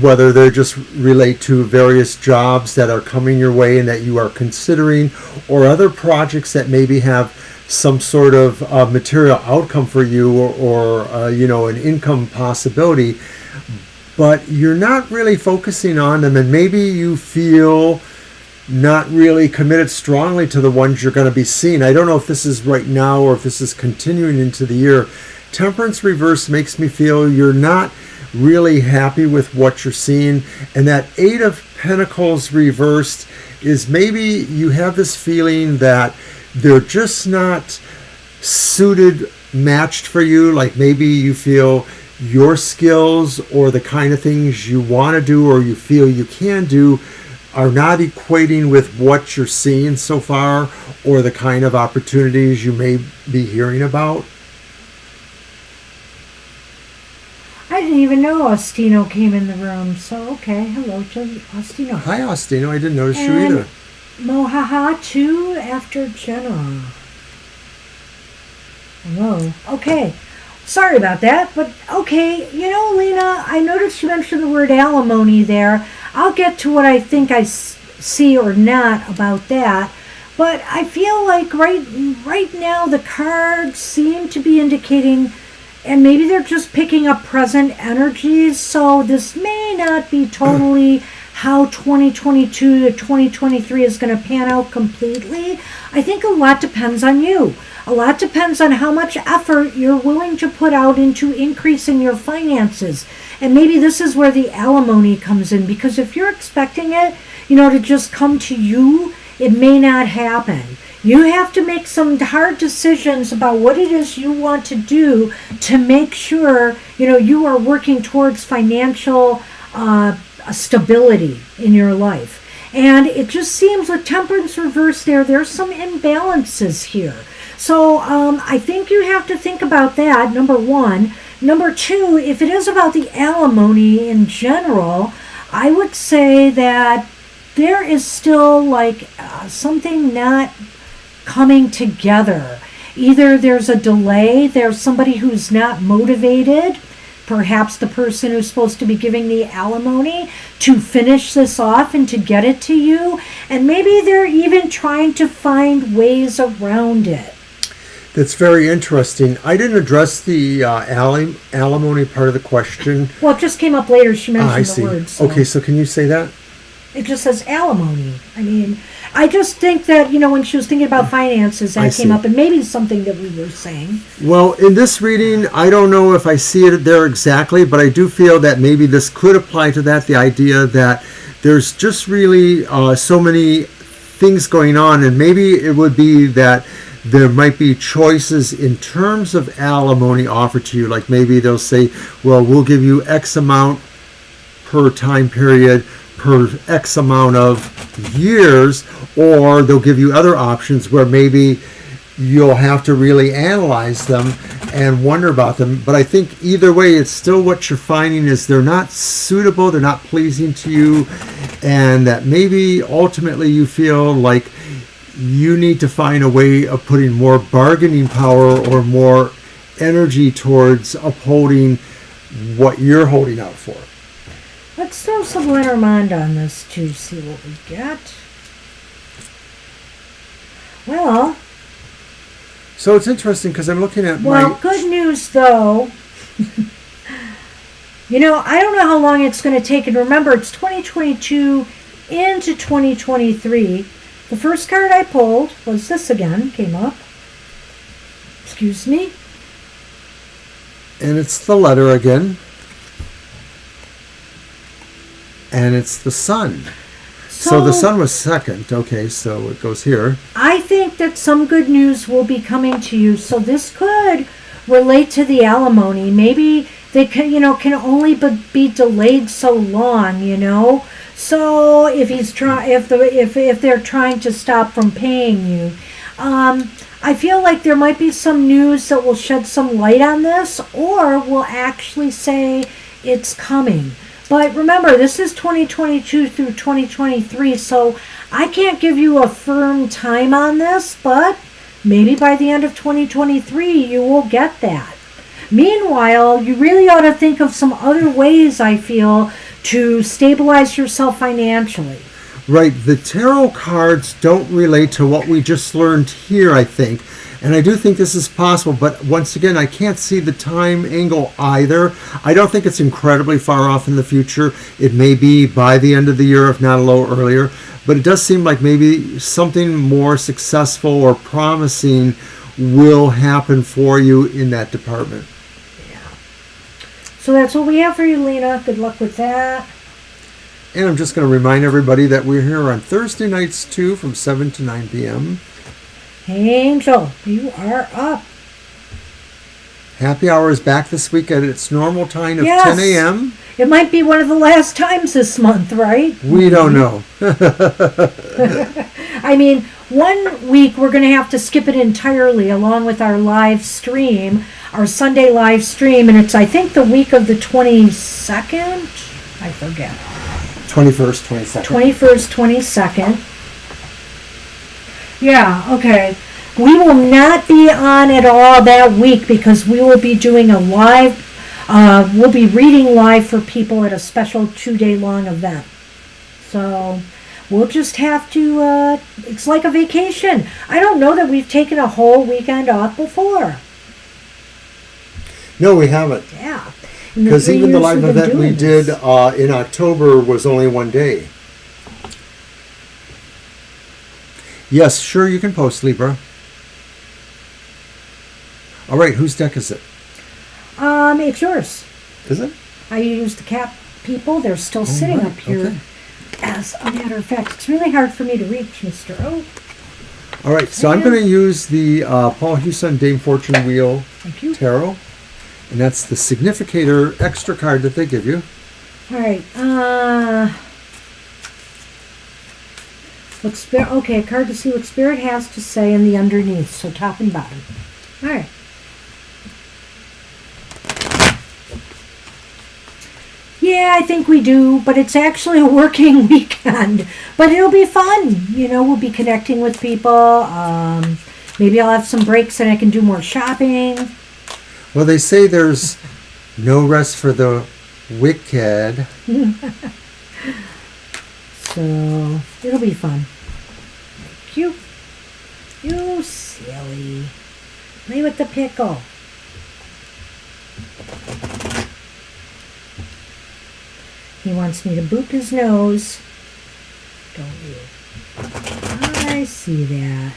whether they just relate to various jobs that are coming your way and that you are considering, or other projects that maybe have some sort of material outcome for you, or an income possibility, but you're not really focusing on them, and maybe you feel not really committed strongly to the ones you're going to be seeing. I don't know if this is right now or if this is continuing into the year. Temperance reverse makes me feel you're not really happy with what you're seeing, and that Eight of Pentacles reversed is maybe you have this feeling that they're just not suited, matched for you. Like maybe you feel your skills or the kind of things you want to do or you feel you can do are not equating with what you're seeing so far or the kind of opportunities you may be hearing about. I didn't even know Ostino came in the room, so okay. Hello to Ostino. Hi, Ostino. I didn't notice you either. Mohaha, too, after Jenna. Hello. Okay. Sorry about that, but okay. Lena, I noticed you mentioned the word alimony there. I'll get to what I think I see or not about that. But I feel like right now the cards seem to be indicating, and maybe they're just picking up present energies, so this may not be totally how 2022 to 2023 is going to pan out completely. I think a lot depends on you. A lot depends on how much effort you're willing to put out into increasing your finances. And maybe this is where the alimony comes in, because if you're expecting it, to just come to you, it may not happen. You have to make some hard decisions about what it is you want to do to make sure, you are working towards financial stability in your life. And it just seems with Temperance reverse there's some imbalances here. So I think you have to think about that, number one. Number two, if it is about the alimony in general, I would say that there is still something not coming together. Either there's a delay, there's somebody who's not motivated, perhaps the person who's supposed to be giving the alimony, to finish this off and to get it to you, and maybe they're even trying to find ways around it. That's very interesting. I didn't address the alimony part of the question. Well, it just came up later. She mentioned the word. So. Okay, so can you say that? It just says alimony. I mean, I just think that, when she was thinking about finances, that came up, and maybe something that we were saying. Well, in this reading, I don't know if I see it there exactly, but I do feel that maybe this could apply to that, the idea that there's just really so many things going on, and maybe it would be that there might be choices in terms of alimony offered to you. Like maybe they'll say, well, we'll give you X amount per time period, per X amount of years, or they'll give you other options where maybe you'll have to really analyze them and wonder about them. But I think either way, it's still what you're finding is they're not suitable, they're not pleasing to you, and that maybe ultimately you feel like you need to find a way of putting more bargaining power or more energy towards upholding what you're holding out for. Let's throw some Lenormand on this to see what we get. Well. So it's interesting because I'm looking at good news though. I don't know how long it's going to take. And remember, it's 2022 into 2023. The first card I pulled was this again, came up. Excuse me. And it's the letter again. And it's the sun. So the sun was second. Okay, so it goes here. I think that some good news will be coming to you. So this could relate to the alimony. Maybe they can only be delayed so long, So if if they're trying to stop from paying you, I feel like there might be some news that will shed some light on this, or will actually say it's coming. But remember, this is 2022 through 2023, so I can't give you a firm time on this, but maybe by the end of 2023 you will get that. Meanwhile, you really ought to think of some other ways, I feel, to stabilize yourself financially. Right. The tarot cards don't relate to what we just learned here, I think. And I do think this is possible, but once again, I can't see the time angle either. I don't think it's incredibly far off in the future. It may be by the end of the year, if not a little earlier. But it does seem like maybe something more successful or promising will happen for you in that department. Yeah. So that's what we have for you, Lena. Good luck with that. And I'm just going to remind everybody that we're here on Thursday nights too, from 7 to 9 p.m. Angel, you are up. Happy Hour is back this week at its normal time of Yes. 10 a.m. It might be one of the last times this month, right? We don't know. I mean, 1 week we're going to have to skip it entirely along with our live stream, our Sunday live stream, and it's, I think, the week of the 22nd? I forget. 21st, 22nd. 21st, 22nd. Yeah, okay. We will not be on at all that week because we will be doing a live, we'll be reading live for people at a special 2-day long event. So we'll just have to, it's like a vacation. I don't know that we've taken a whole weekend off before. No, we haven't. Yeah. Because even the live event we did in October was only 1 day. Yes, sure, you can post, Libra. All right, whose deck is it? It's yours. Is it? I used the cap people. They're still sitting right, up here. okay. As a matter of fact, it's really hard for me to reach, Mr. O. All right, so I'm going to use the Paul Hewson Dame Fortune Wheel Thank you. Tarot. And that's the Significator extra card that they give you. All right. Okay, a card to see what Spirit has to say in the underneath. So top and bottom. All right. Yeah, I think we do, but it's actually a working weekend. But it'll be fun. You know, we'll be connecting with people. Maybe I'll have some breaks and I can do more shopping. Well, they say there's no rest for the wicked. So it'll be fun. Thank you. You silly. Play with the pickle. He wants me to boop his nose. Don't you? I see that.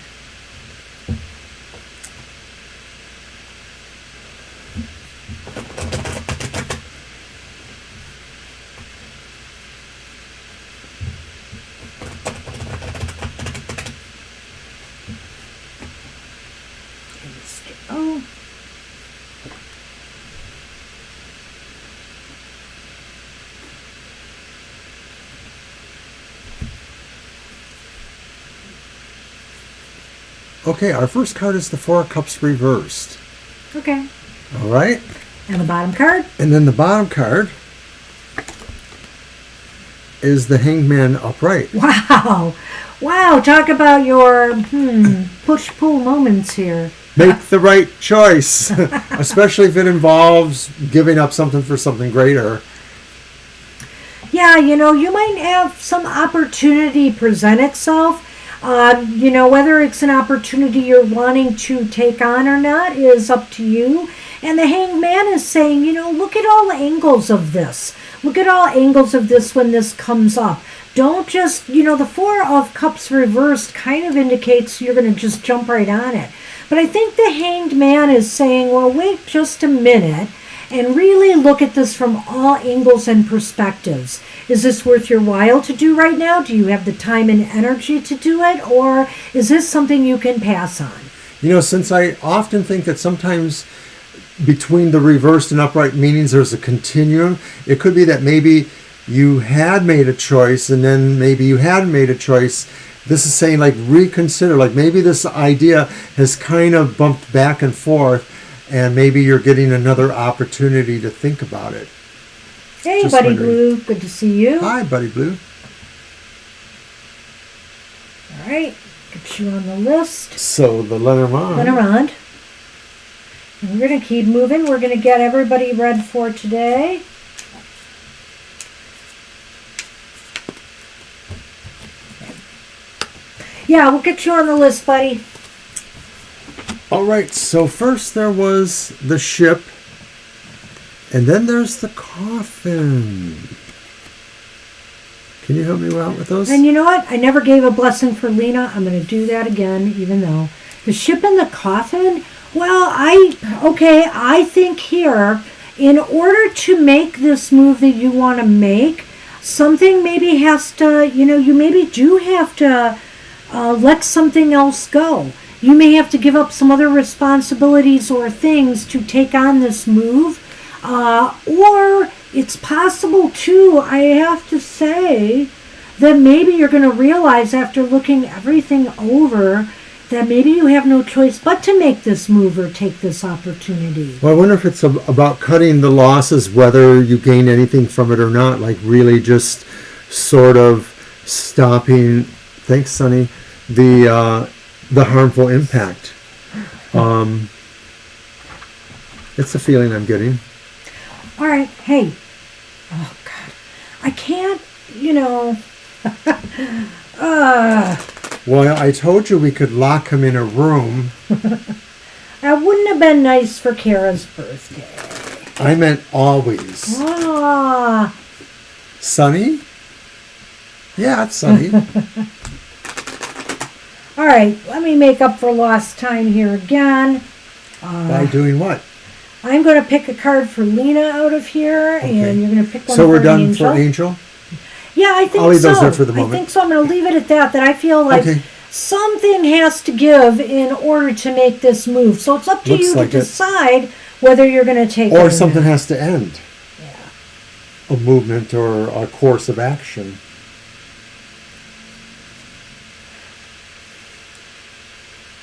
Oh. Okay, our first card is the Four of Cups reversed. Okay. All right. And the bottom card? And then the bottom card is the Hanged Man upright. Wow. Wow, talk about your push-pull moments here. Make the right choice, especially if it involves giving up something for something greater. Yeah, you know, you might have some opportunity present itself. You know, whether it's an opportunity you're wanting to take on or not is up to you. And the Hanged Man is saying, you know, look at all angles of this. Look at all angles of this when this comes up. Don't just, you know, the Four of Cups reversed kind of indicates you're going to just jump right on it. But I think the Hanged Man is saying, well, wait just a minute and really look at this from all angles and perspectives. Is this worth your while to do right now? Do you have the time and energy to do it? Or is this something you can pass on? You know, since I often think that sometimes between the reversed and upright meanings there's a continuum, it could be that maybe you had made a choice and then maybe you hadn't made a choice. This is saying, like, reconsider. Like, maybe this idea has kind of bumped back and forth and maybe you're getting another opportunity to think about it. Hey, Just Buddy wondering. Blue. Good to see you. Hi, Buddy Blue. All right. Get you on the list. So, the Lenormand. Lenormand. And we're going to keep moving. We're going to get everybody read for today. Yeah, we'll get you on the list, buddy. All right, so first there was the ship, and then there's the coffin. Can you help me out with those? And you know what? I never gave a blessing for Lena. I'm going to do that again, even though. The ship and the coffin, well, I think here, in order to make this move that you want to make, something maybe has to, you maybe do have to let something else go. You may have to give up some other responsibilities or things to take on this move. Or it's possible, too, I have to say, that maybe you're going to realize after looking everything over that maybe you have no choice but to make this move or take this opportunity. Well, I wonder if it's about cutting the losses, whether you gain anything from it or not, like really just sort of stopping, thanks, Sonny, the harmful impact. It's a feeling I'm getting. All right, hey. Oh, God. I can't, Well, I told you we could lock him in a room. That wouldn't have been nice for Kara's birthday. I meant always. Ah. Sunny? Yeah, it's sunny. All right, let me make up for lost time here again. By doing what? I'm going to pick a card for Lena out of here, Okay. and you're going to pick one so for we're done Angel. for Angel? Yeah, I think so. I'll leave those there for the moment. I think so. I'm going to leave it at that I feel like Okay. something has to give in order to make this move. So it's up to Looks you like to it. decide whether you're going to take it Or or something not. has to end. Yeah. A movement or a course of action.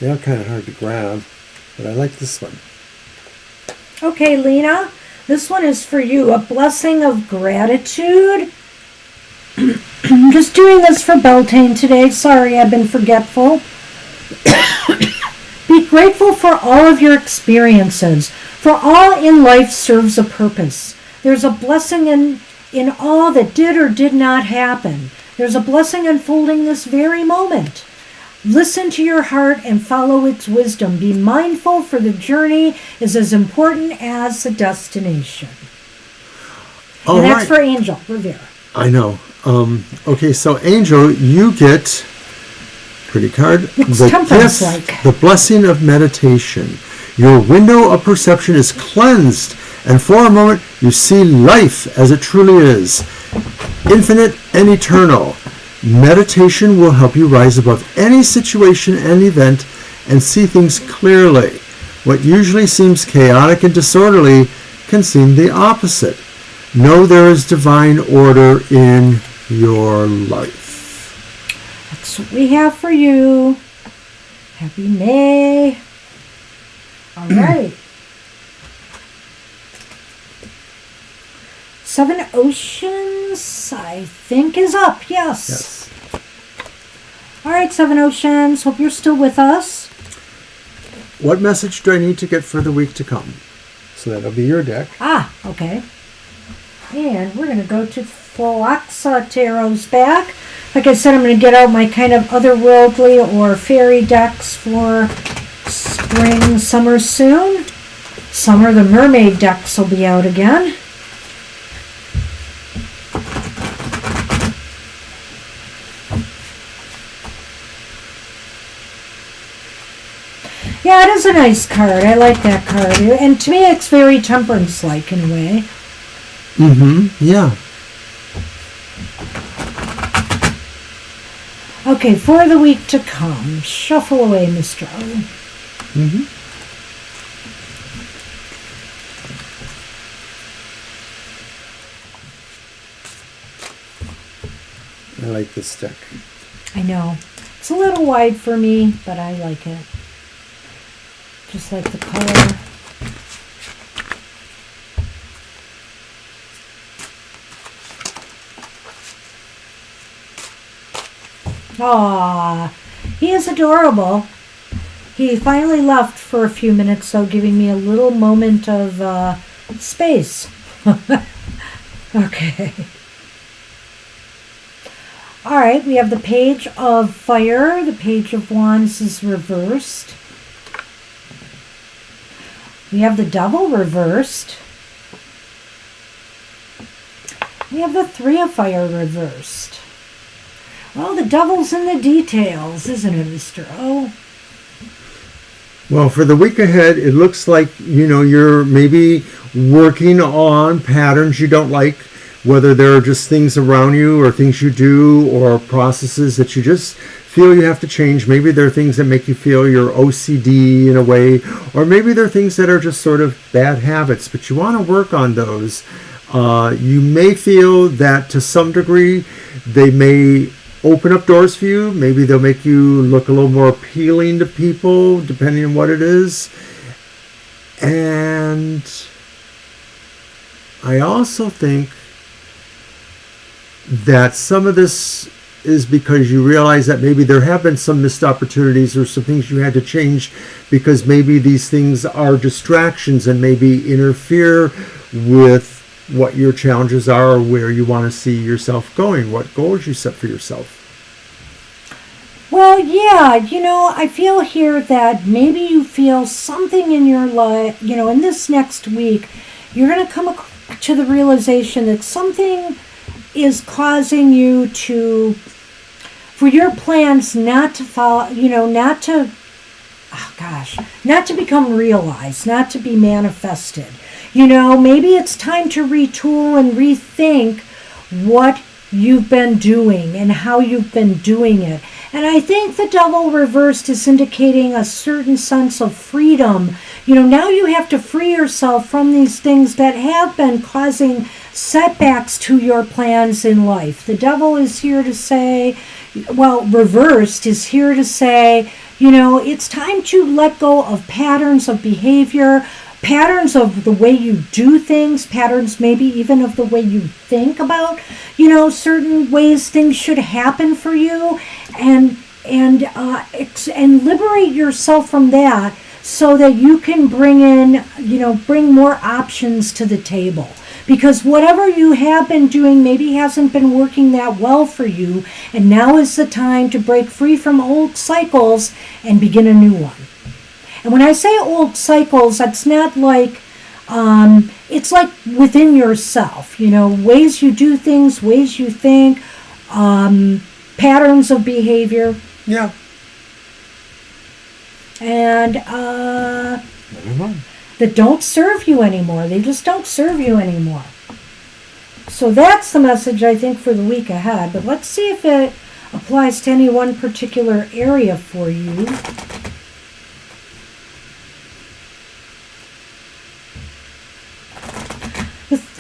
They're kind of hard to grab, but I like this one. Okay, Lena, this one is for you. A blessing of gratitude. I'm just doing this for Beltane today. Sorry, I've been forgetful. Be grateful for all of your experiences, for all in life serves a purpose. There's a blessing in all that did or did not happen. There's a blessing unfolding this very moment. Listen to your heart and follow its wisdom. Be mindful, for the journey is as important as the destination. All And that's right. for Angel Rivera. I know. Okay, so Angel, you get pretty card. What's The temperance gift, like? the blessing of meditation. Your window of perception is cleansed, and for a moment you see life as it truly is, infinite and eternal. Meditation will help you rise above any situation and event and see things clearly. What usually seems chaotic and disorderly can seem the opposite. Know there is divine order in your life. That's what we have for you. Happy May. All right. Seven Oceans, I think, is up. Yes. Yes. All right, Seven Oceans. Hope you're still with us. What message do I need to get for the week to come? So that'll be your deck. Ah, okay. And we're going to go to Phloxa Tarot's back. Like I said, I'm going to get out my kind of otherworldly or fairy decks for spring, summer soon. Summer, the mermaid decks will be out again. Yeah, it is a nice card. I like that card. And to me, it's very temperance-like in a way. Mm-hmm. Yeah. Okay, for the week to come. Shuffle away, Mr. O. Mm-hmm. I like this deck. I know. It's a little wide for me, but I like it. Just like the color. Aww, he is adorable. He finally left for a few minutes, so giving me a little moment of space. Okay. All right, we have the Page of Fire. The Page of Wands is reversed. We have the Devil reversed. We have the Three of Fire reversed. Well, the devil's in the details, isn't it, Mr. O? Well, for the week ahead, it looks like, you're maybe working on patterns you don't like, whether they're just things around you or things you do or processes that you just feel you have to change. Maybe there are things that make you feel you're OCD in a way, or maybe there are things that are just sort of bad habits, but you want to work on those. You may feel that to some degree they may open up doors for you. Maybe they'll make you look a little more appealing to people, depending on what it is. And I also think that some of this is because you realize that maybe there have been some missed opportunities or some things you had to change because maybe these things are distractions and maybe interfere with what your challenges are or where you want to see yourself going, what goals you set for yourself. Well, yeah, I feel here that maybe you feel something in your life, in this next week, you're going to come to the realization that something is causing you for your plans not to follow, not to become realized, not to be manifested. Maybe it's time to retool and rethink what you've been doing and how you've been doing it. And I think the Devil reversed is indicating a certain sense of freedom. Now you have to free yourself from these things that have been causing setbacks to your plans in life. The Devil is here to say, reversed is here to say, it's time to let go of patterns of behavior, patterns of the way you do things, patterns maybe even of the way you think about, certain ways things should happen for you, and liberate yourself from that so that you can bring more options to the table. Because whatever you have been doing maybe hasn't been working that well for you, and now is the time to break free from old cycles and begin a new one. And when I say old cycles, that's not like, it's like within yourself, ways you do things, ways you think, patterns of behavior. Yeah. And that don't serve you anymore. They just don't serve you anymore. So that's the message, I think, for the week ahead. But let's see if it applies to any one particular area for you.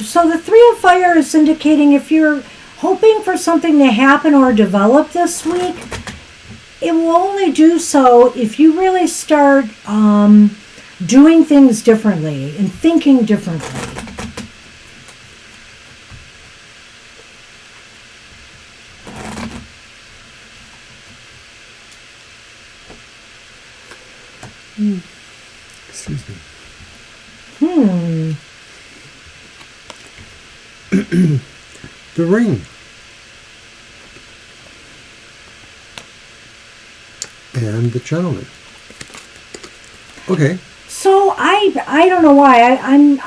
So the Three of Fire is indicating if you're hoping for something to happen or develop this week, it will only do so if you really start doing things differently and thinking differently. Excuse me. The Ring. And the Gentleman. Okay. So I don't know why I'm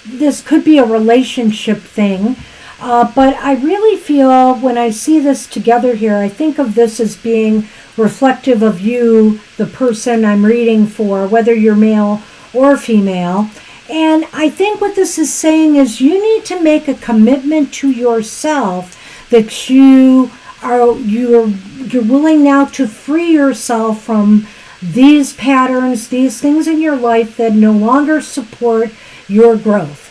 this could be a relationship thing, but I really feel when I see this together here, I think of this as being reflective of you, the person I'm reading for, whether you're male or female. And I think what this is saying is you need to make a commitment to yourself that you're willing now to free yourself from these patterns, these things in your life that no longer support your growth.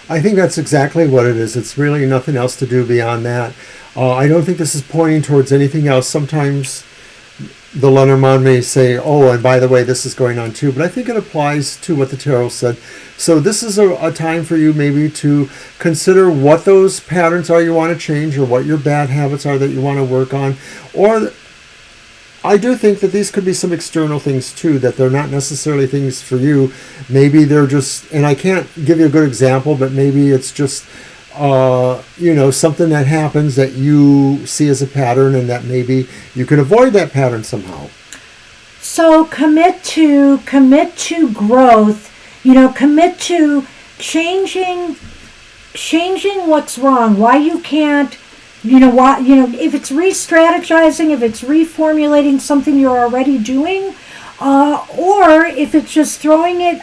I think that's exactly what it is. It's really nothing else to do beyond that. I don't think this is pointing towards anything else. Sometimes the Lenormand may say, oh, and by the way, this is going on too. But I think it applies to what the Tarot said. So this is a time for you maybe to consider what those patterns are you want to change, or what your bad habits are that you want to work on. Or I do think that these could be some external things too, that they're not necessarily things for you. Maybe they're just, and I can't give you a good example, but maybe it's just something that happens that you see as a pattern, and that maybe you can avoid that pattern somehow. So commit to growth, commit to changing what's wrong, why you can't, if it's re-strategizing, if it's reformulating something you're already doing, or if it's just throwing it,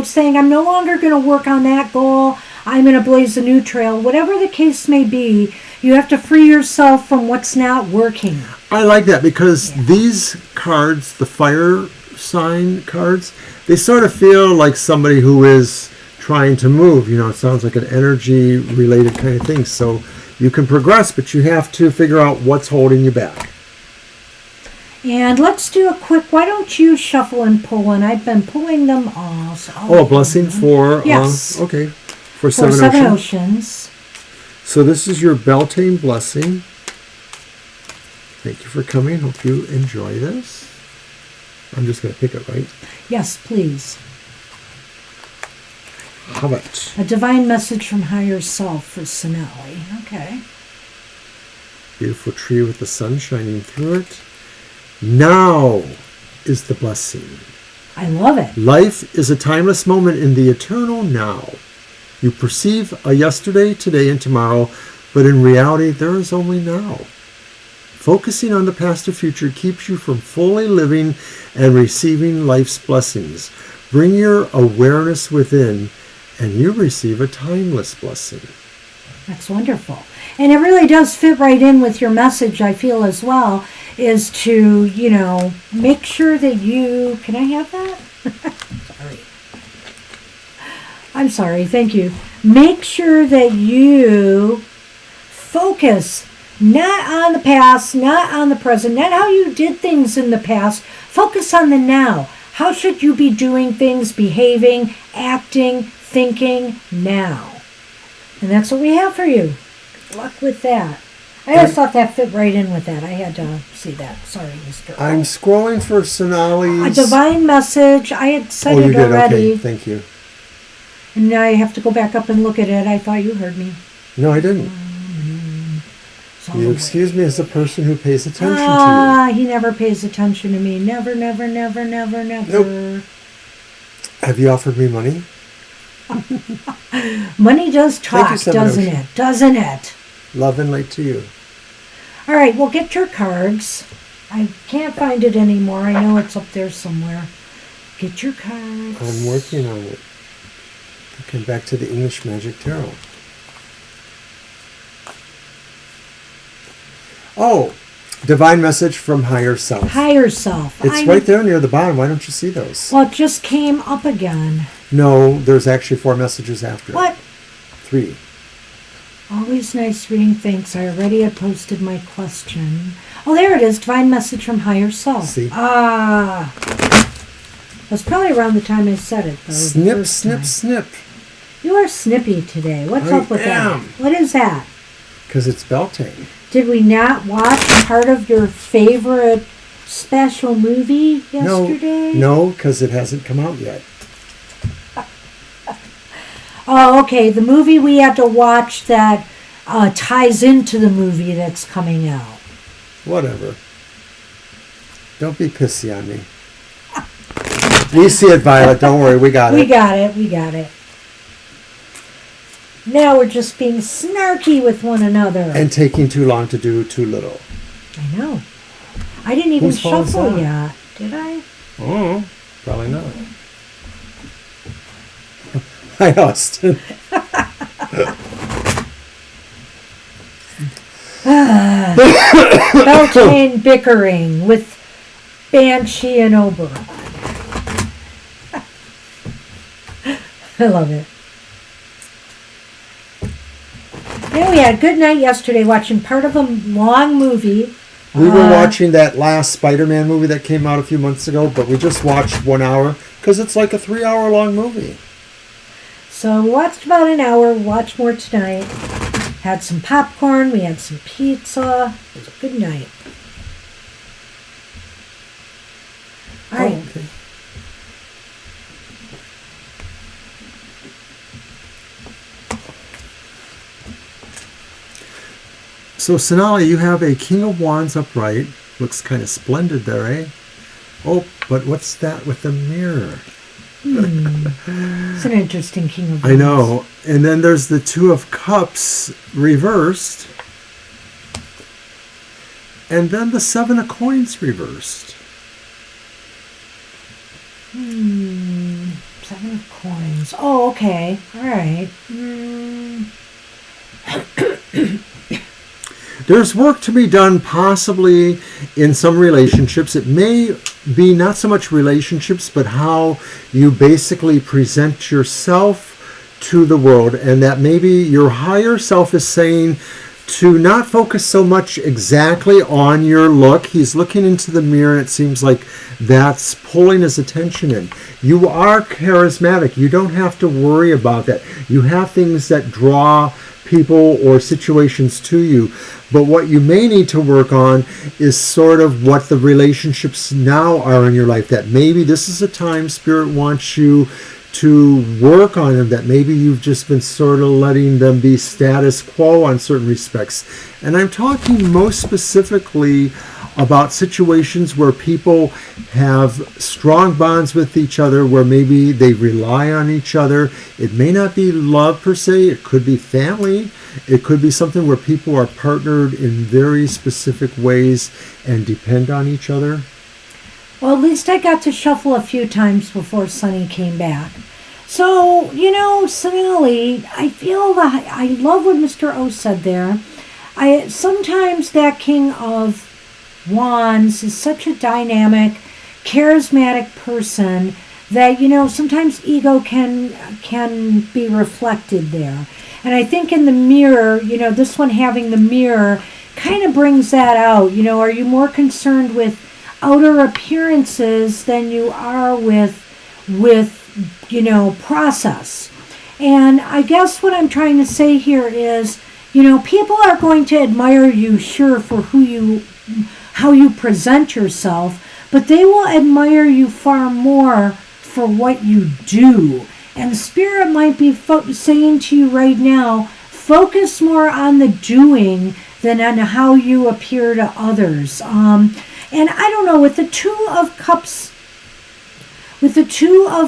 saying, I'm no longer going to work on that goal, I'm going to blaze a new trail. Whatever the case may be, you have to free yourself from what's not working. I like that because these cards, the fire sign cards, they sort of feel like somebody who is trying to move. It sounds like an energy related kind of thing. So you can progress, but you have to figure out what's holding you back. And let's do a quick, why don't you shuffle and pull? And I've been pulling them all. So a blessing for, yes. Okay, for seven Seven Oceans. So this is your Beltane blessing. Thank you for coming. Hope you enjoy this. I'm just going to pick it, right? Yes, please. How about a divine message from higher self for Sonali. Okay. Beautiful tree with the sun shining through it. Now is the blessing. I love it. Life is a timeless moment in the eternal now. You perceive a yesterday, today, and tomorrow, but in reality, there is only now. Focusing on the past or future keeps you from fully living and receiving life's blessings. Bring your awareness within, and you receive a timeless blessing. That's wonderful. And it really does fit right in with your message, I feel, as well, is to, make sure that you... Can I have that? Sorry. I'm sorry. Thank you. Make sure that you focus not on the past, not on the present, not how you did things in the past. Focus on the now. How should you be doing things, behaving, acting, thinking now? And that's what we have for you. Good luck with that. I just thought that fit right in with that. I had to see that. Sorry, Mr. I'm scrolling for Sonali's... A divine message. I had said it already. Okay, thank you. And now I have to go back up and look at it. I thought you heard me. No, I didn't. You excuse me as a person who pays attention to you. He never pays attention to me. Never, never, never, never, never. Nope. Have you offered me money? Money does talk, doesn't it? Doesn't it? Love and light to you. All right, well, get your cards. I can't find it anymore. I know it's up there somewhere. Get your cards. I'm working on it. Okay, back to the English Magic Tarot. Oh, divine message from higher self. Higher self. It's right there near the bottom. Why don't you see those? Well, it just came up again. No, there's actually 4 messages after. What? 3. Always nice reading. Thanks. I already had posted my question. Oh, there it is. Divine message from higher self. See? That's probably around the time I said it, though. Snip, snip, snip. You are snippy today. What's up with that? What is that? Because it's Beltane. Did we not watch part of your favorite special movie yesterday? No, because it hasn't come out yet. Oh, okay. The movie we had to watch that ties into the movie that's coming out. Whatever. Don't be pissy on me. We see it, Violet. Don't worry. We got it. We got it. We got it. Now we're just being snarky with one another. And taking too long to do too little. I know. I didn't even shuffle yet. Did I? Oh, probably not. Hi, Austin. Beltane bickering with Banshee and Oberon. I love it. Yeah, we had a good night yesterday watching part of a long movie. We were watching that last Spider-Man movie that came out a few months ago, but we just watched 1 hour because it's like a 3-hour long movie. So we watched about an hour, watched more tonight. Had some popcorn, we had some pizza. It was a good night. All right. Okay. So, Sonali, you have a King of Wands upright. Looks kind of splendid there, eh? Oh, but what's that with the mirror? It's an interesting King of Wands. I know. And then there's the Two of Cups reversed. And then the Seven of Coins reversed. Seven of Coins. Oh, okay. All right. There's work to be done possibly in some relationships. It may be not so much relationships, but how you basically present yourself to the world. And that maybe your higher self is saying to not focus so much exactly on your look. He's looking into the mirror, and it seems like that's pulling his attention in. You are charismatic. You don't have to worry about that. You have things that draw people or situations to you. But what you may need to work on is sort of what the relationships now are in your life. That maybe this is a time Spirit wants you to work on them, that maybe you've just been sort of letting them be status quo on certain respects. And I'm talking most specifically about situations where people have strong bonds with each other, where maybe they rely on each other. It may not be love per se, it could be family. It could be something where people are partnered in very specific ways and depend on each other. Well, at least I got to shuffle a few times before Sunny came back. So, Sally, I feel that I love what Mr. O said there. Sometimes that King of Wands is such a dynamic, charismatic person that, sometimes ego can be reflected there. And I think in the mirror, this one having the mirror kind of brings that out. Are you more concerned with outer appearances than you are with process? And I guess what I'm trying to say here is, people are going to admire you, sure, for how you present yourself, but they will admire you far more for what you do. And Spirit might be saying to you right now, focus more on the doing than on how you appear to others. And I don't know, with the Two of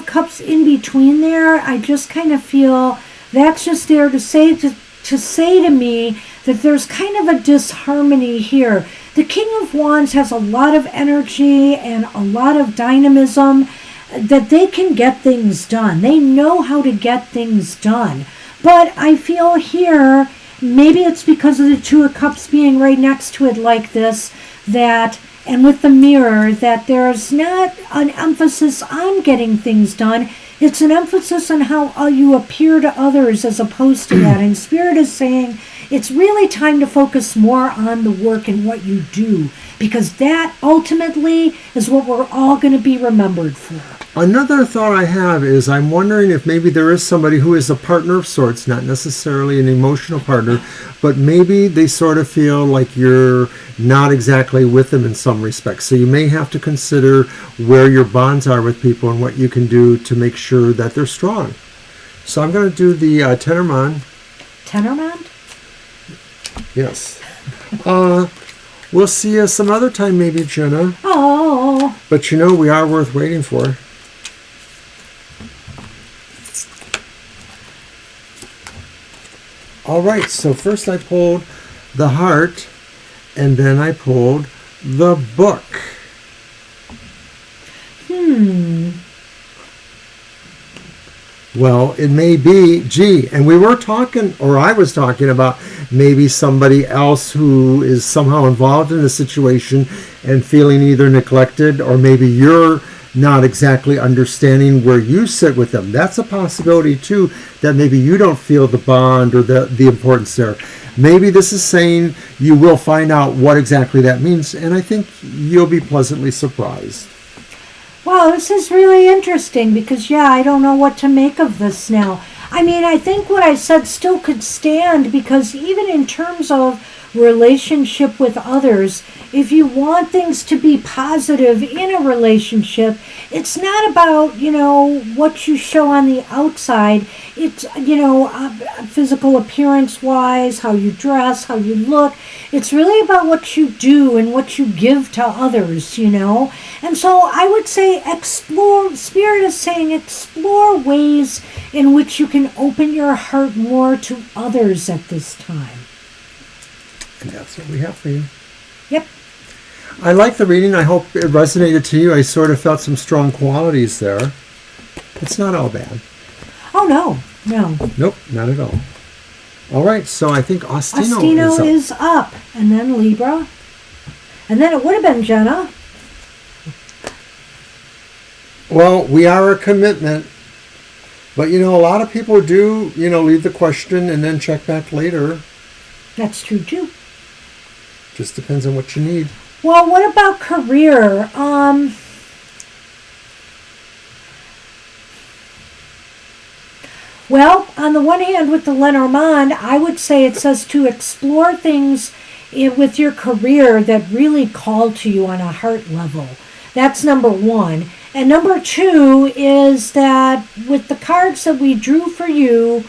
Cups in between there, I just kind of feel that's just there to say to me that there's kind of a disharmony here. The King of Wands has a lot of energy and a lot of dynamism, that they can get things done. They know how to get things done. But I feel here, maybe it's because of the Two of Cups being right next to it like this, and with the mirror, that there's not an emphasis on getting things done. It's an emphasis on how you appear to others as opposed to that. And Spirit is saying it's really time to focus more on the work and what you do, because that ultimately is what we're all going to be remembered for. Another thought I have is I'm wondering if maybe there is somebody who is a partner of sorts, not necessarily an emotional partner, but maybe they sort of feel like you're not exactly with them in some respects. So you may have to consider where your bonds are with people and what you can do to make sure that they're strong. So I'm going to do the Lenormand. Lenormand? Yes. We'll see you some other time, maybe, Jenna. Oh. But we are worth waiting for. All right, so first I pulled the heart, and then I pulled the book. Well, it may be, and we were talking, or I was talking about maybe somebody else who is somehow involved in the situation and feeling either neglected, or maybe you're not exactly understanding where you sit with them. That's a possibility too, that maybe you don't feel the bond or the importance there. Maybe this is saying you will find out what exactly that means, and I think you'll be pleasantly surprised. Wow, this is really interesting because, I don't know what to make of this now. I mean, I think what I said still could stand, because even in terms of relationship with others, if you want things to be positive in a relationship, it's not about, what you show on the outside. It's, physical appearance wise, how you dress, how you look. It's really about what you do and what you give to others, And so I would say explore, Spirit is saying explore ways in which you can open your heart more to others at this time. And that's what we have for you. Yep. I like the reading. I hope it resonated to you. I sort of felt some strong qualities there. It's not all bad. Oh, no. Nope, not at all. All right, so I think Ostino is up. And then Libra. And then it would have been Jenna. Well, we are a commitment. But, a lot of people do, leave the question and then check back later. That's true, too. Just depends on what you need. Well, what about career? Well, on the one hand, with the Lenormand, I would say it says to explore things with your career that really call to you on a heart level. That's number one. And number two is that with the cards that we drew for you,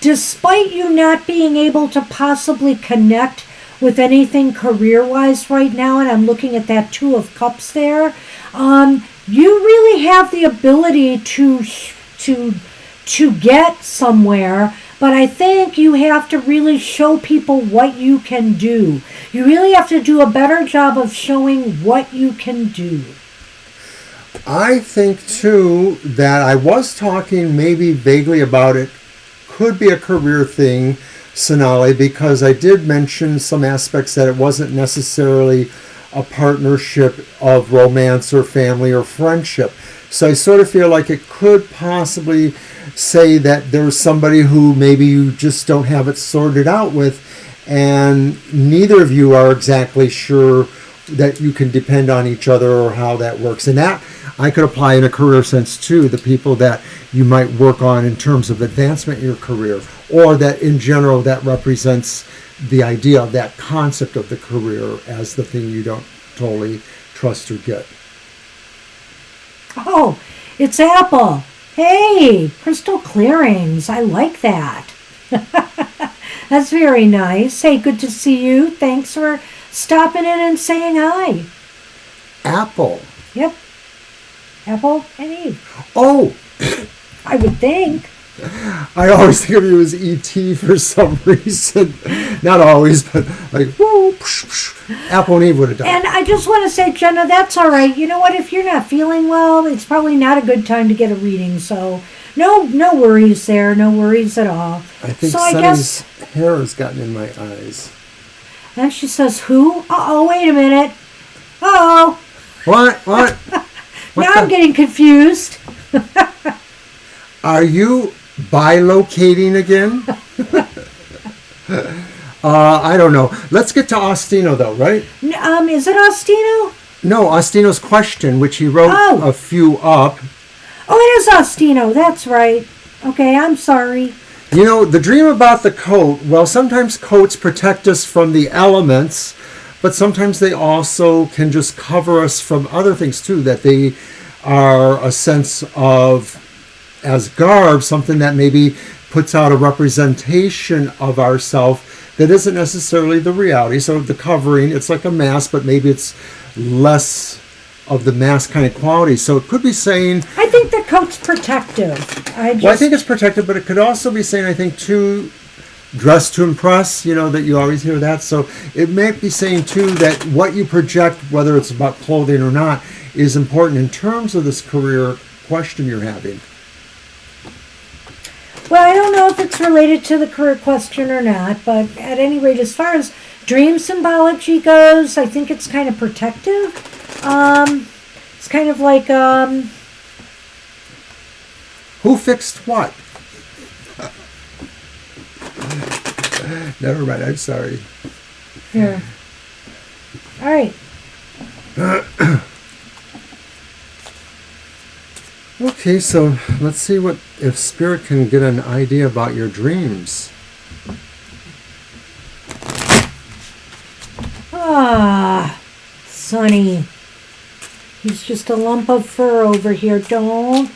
despite you not being able to possibly connect with anything career-wise right now, and I'm looking at that Two of Cups there, you really have the ability to get somewhere, but I think you have to really show people what you can do. You really have to do a better job of showing what you can do. I think, too, that I was talking maybe vaguely about it. Could be a career thing, Sonali, because I did mention some aspects that it wasn't necessarily a partnership of romance or family or friendship. So I sort of feel like it could possibly say that there's somebody who maybe you just don't have it sorted out with, and neither of you are exactly sure that you can depend on each other or how that works. And that I could apply in a career sense too, the people that you might work on in terms of advancement in your career, or that in general that represents the idea of that concept of the career as the thing you don't totally trust or get. Oh, it's Apple. Hey, crystal clearings. I like that. That's very nice. Hey, good to see you. Thanks for stopping in and saying hi. Apple. Yep. Apple and Eve. Oh! I would think. I always think of you as E.T. for some reason. Not always, but like, whoo, psh, psh. Apple and Eve would have done. And I just want to say, Jenna, that's all right. You know what? If you're not feeling well, it's probably not a good time to get a reading. So no worries there. No worries at all. I think so Sunny's hair has gotten in my eyes. And she says, who? Uh-oh, wait a minute. Uh-oh. What Now I'm getting confused. Are you bilocating again? I don't know. Let's get to Ostino, though, right? Is it Ostino? No, Ostino's question, which he wrote a few up. Oh, it is Ostino. That's right. Okay, I'm sorry. The dream about the coat, well, sometimes coats protect us from the elements, but sometimes they also can just cover us from other things, too, that they are a sense of, as garb, something that maybe puts out a representation of ourself that isn't necessarily the reality. So the covering, it's like a mask, but maybe it's less of the mask kind of quality. So it could be saying... I think the coat's protective. I think it's protective, but it could also be saying, I think, too, dress to impress, that you always hear that. So it may be saying, too, that what you project, whether it's about clothing or not, is important in terms of this career question you're having. Well, I don't know if it's related to the career question or not, but at any rate, as far as dream symbology goes, I think it's kind of protective. It's kind of like... Who fixed what? Never mind, I'm sorry. Here. All right. Okay, so let's see if Spirit can get an idea about your dreams. Sonny. He's just a lump of fur over here. Don't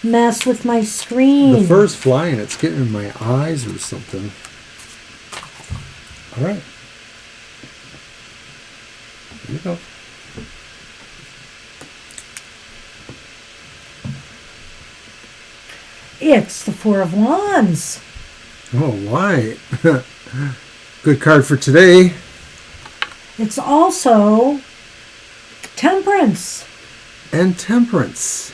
mess with my screen. The fur's flying. It's getting in my eyes or something. All right. Here you go. It's the Four of Wands. Oh, why? Good card for today. It's also Temperance. And Temperance.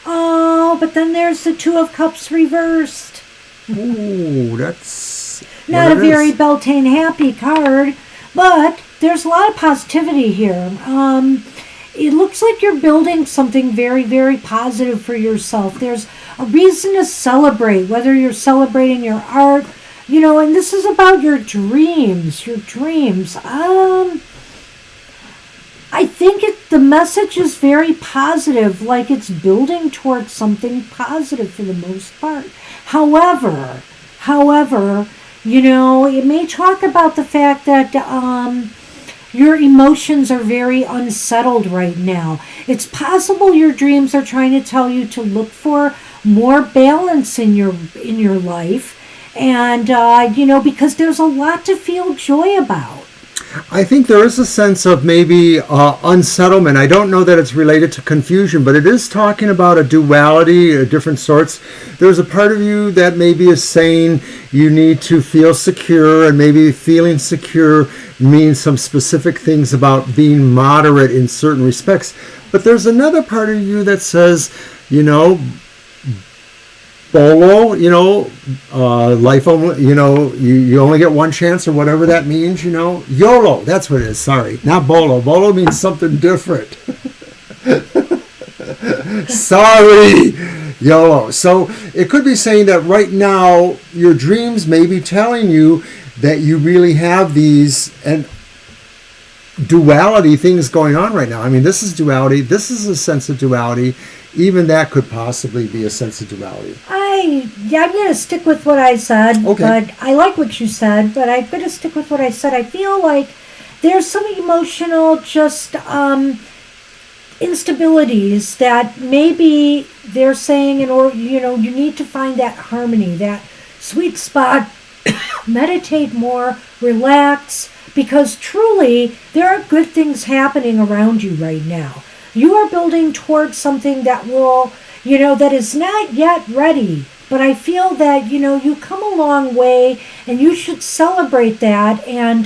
Oh, but then there's the Two of Cups reversed. Ooh, that's not a very Beltane happy card, but there's a lot of positivity here. It looks like you're building something very, very positive for yourself. There's a reason to celebrate, whether you're celebrating your art, you know, and this is about your dreams, I think the message is very positive, like it's building towards something positive for the most part. However, you know, it may talk about the fact that your emotions are very unsettled right now. It's possible your dreams are trying to tell you to look for more balance in your life, and you know, because there's a lot to feel joy about. I think there is a sense of maybe unsettlement. I don't know that it's related to confusion, but it is talking about a duality of different sorts. There's a part of you that maybe is saying you need to feel secure, and maybe feeling secure means some specific things about being moderate in certain respects. But there's another part of you that says, you know, Bolo, you know, life only, you know, you only get one chance, or whatever that means, you know. YOLO, that's what it is, sorry. Not Bolo. Bolo means something different. Sorry. YOLO. So it could be saying that right now your dreams may be telling you that you really have these and duality things going on right now. I mean, this is duality. This is a sense of duality. Even that could possibly be a sense of duality. I'm going to stick with what I said. Okay. But I like what you said, but I'm going to stick with what I said. I feel like there's some emotional just instabilities that maybe they're saying, you know, you need to find that harmony, that sweet spot, meditate more, relax, because truly there are good things happening around you right now. You are building towards something that will, you know, that is not yet ready. But I feel that, you know, you come a long way and you should celebrate that. And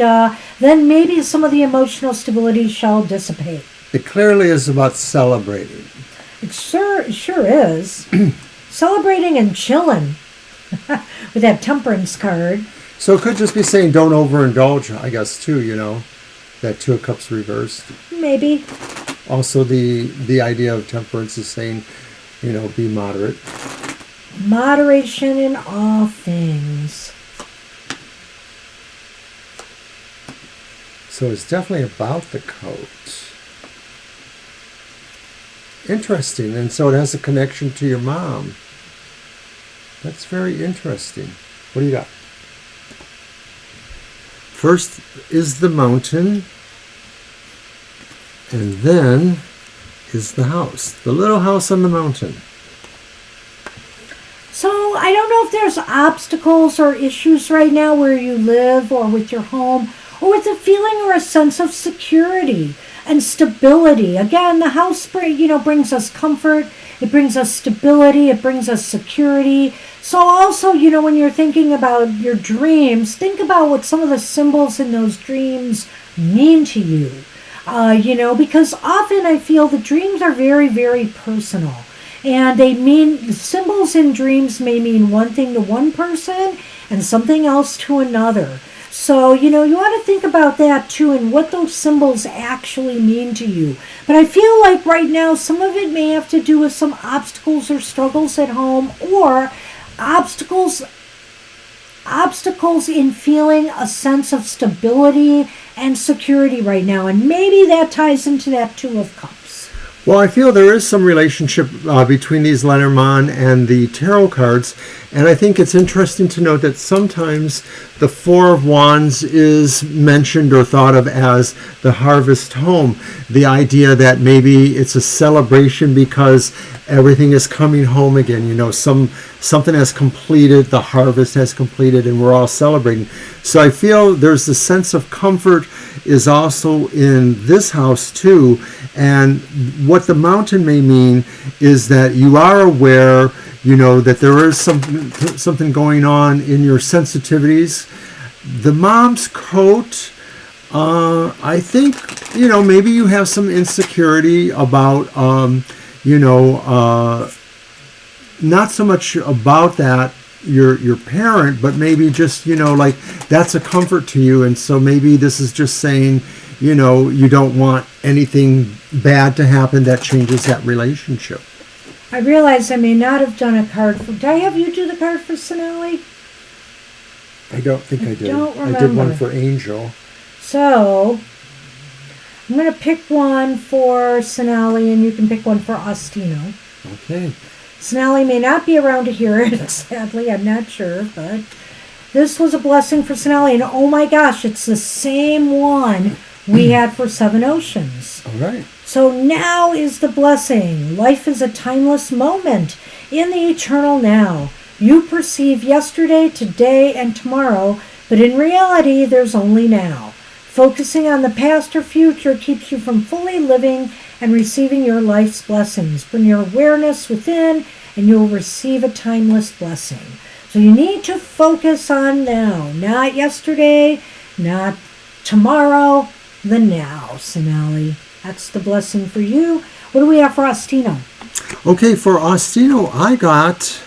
then maybe some of the emotional stability shall dissipate. It clearly is about celebrating. It sure is. Celebrating and chilling with that Temperance card. So it could just be saying don't overindulge, I guess, too, you know, that Two of Cups reversed. Maybe. Also, the idea of Temperance is saying, you know, be moderate. Moderation in all things. So it's definitely about the coat. Interesting. And so it has a connection to your mom. That's very interesting. What do you got? First is the mountain. And then is the house. The little house on the mountain. So I don't know if there's obstacles or issues right now where you live or with your home, or with a feeling or a sense of security and stability. Again, the house brings us comfort. It brings us stability. It brings us security. So also, you know, when you're thinking about your dreams, think about what some of the symbols in those dreams mean to you. You know, because often I feel the dreams are very, very personal. And they mean, symbols in dreams may mean one thing to one person and something else to another. So, you know, you ought to think about that too, and what those symbols actually mean to you. But I feel like right now some of it may have to do with some obstacles or struggles at home, or obstacles in feeling a sense of stability and security right now. And maybe that ties into that Two of Cups. Well, I feel there is some relationship between these Lenormand and the tarot cards, and I think it's interesting to note that sometimes the Four of Wands is mentioned or thought of as the harvest home. The idea that maybe it's a celebration because everything is coming home again. You know, something has completed, the harvest has completed, and we're all celebrating. So I feel there's a sense of comfort is also in this house too. And what the mountain may mean is that you are aware, you know, that there is something going on in your sensitivities. The mom's coat, I think, you know, maybe you have some insecurity about, not so much about that, your parent, but maybe just, you know, like that's a comfort to you. And so maybe this is just saying, you know, you don't want anything bad to happen that changes that relationship. I realize I may not have done a card for... Did I have you do the card for Sonali? I don't think I did. Don't remember. I did one for Angel. So, I'm going to pick one for Sonali, and you can pick one for Ostino. Okay. Sonali may not be around to hear it, sadly. I'm not sure, but this was a blessing for Sonali. And oh my gosh, it's the same one we had for Seven Oceans. All right. So now is the blessing. Life is a timeless moment in the eternal now. You perceive yesterday, today, and tomorrow, but in reality, there's only now. Focusing on the past or future keeps you from fully living and receiving your life's blessings. Bring your awareness within, and you'll receive a timeless blessing. So you need to focus on now, not yesterday, not tomorrow, the now, Sonali. That's the blessing for you. What do we have for Ostino? Okay, for Ostino, I got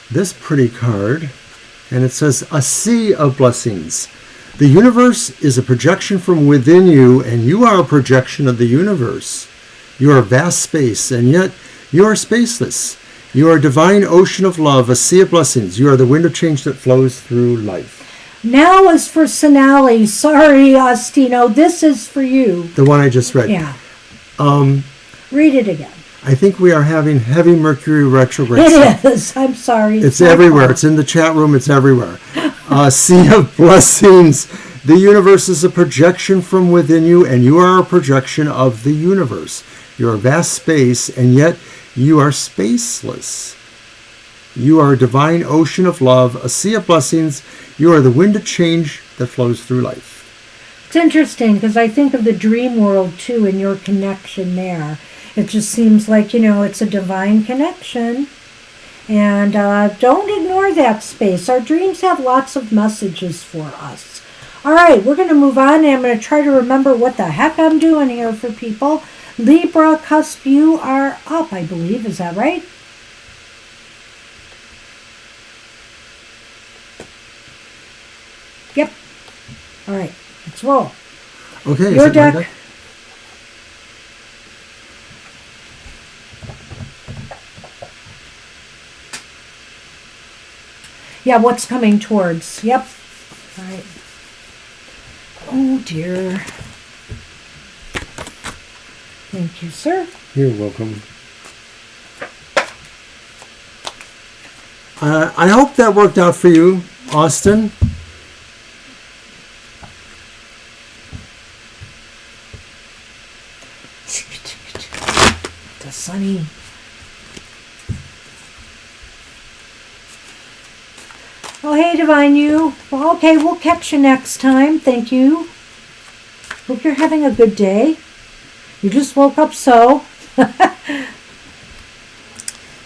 this pretty card, and it says, A Sea of Blessings. The universe is a projection from within you, and you are a projection of the universe. You are vast space, and yet you are spaceless. You are a divine ocean of love, a sea of blessings. You are the wind of change that flows through life. Now is for Sonali. Sorry, Ostino. This is for you. The one I just read. Yeah. Read it again. I think we are having heavy Mercury retrograde. It is. I'm sorry. It's everywhere. It's in the chat room. It's everywhere. Sea of blessings. The universe is a projection from within you, and you are a projection of the universe. You are vast space, and yet you are spaceless. You are a divine ocean of love, a sea of blessings. You are the wind of change that flows through life. It's interesting because I think of the dream world too and your connection there. It just seems like, you know, it's a divine connection. And don't ignore that space. Our dreams have lots of messages for us. All right, we're going to move on, and I'm going to try to remember what the heck I'm doing here for people. Libra Cusp, you are up, I believe. Is that right? Yep. All right, let's roll. Okay. Your deck. Yeah, what's coming towards? Yep. All right. Oh, dear. Thank you, sir. You're welcome. I hope that worked out for you, Austin. The sunny. Oh, hey, Divine You. Well, okay, we'll catch you next time. Thank you. Hope you're having a good day. You just woke up, so.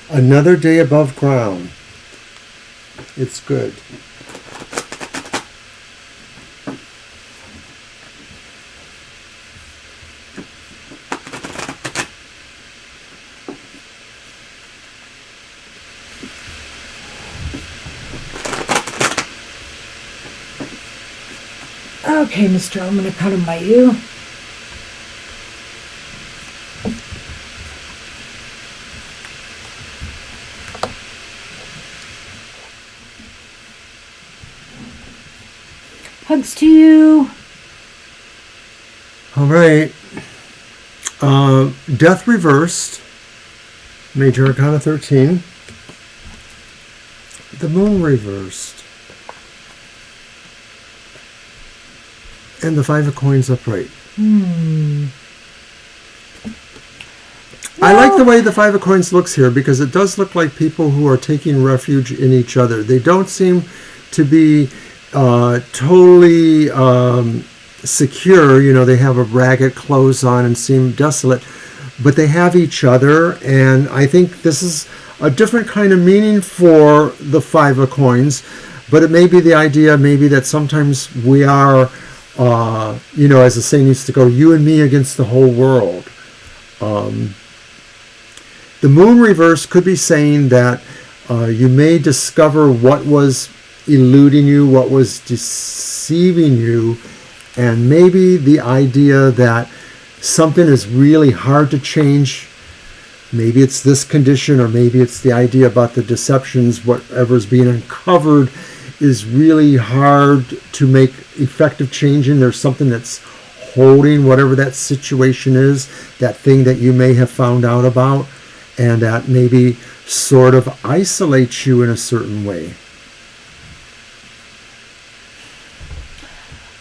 Another day above ground. It's good. Okay, mister, I'm going to cut him by you. Hugs to you. All right. Death reversed. Major Arcana 13. The Moon reversed. And the Five of Coins upright. I like the way the Five of Coins looks here because it does look like people who are taking refuge in each other. They don't seem to be totally secure. You know, they have a ragged clothes on and seem desolate, but they have each other. And I think this is a different kind of meaning for the Five of Coins, but it may be the idea maybe that sometimes we are, you know, as the saying used to go, you and me against the whole world. The Moon reverse could be saying that you may discover what was eluding you, what was deceiving you, and maybe the idea that something is really hard to change. Maybe it's this condition, or maybe it's the idea about the deceptions, whatever's being uncovered is really hard to make effective change in. There's something that's holding whatever that situation is, that thing that you may have found out about, and that maybe sort of isolates you in a certain way.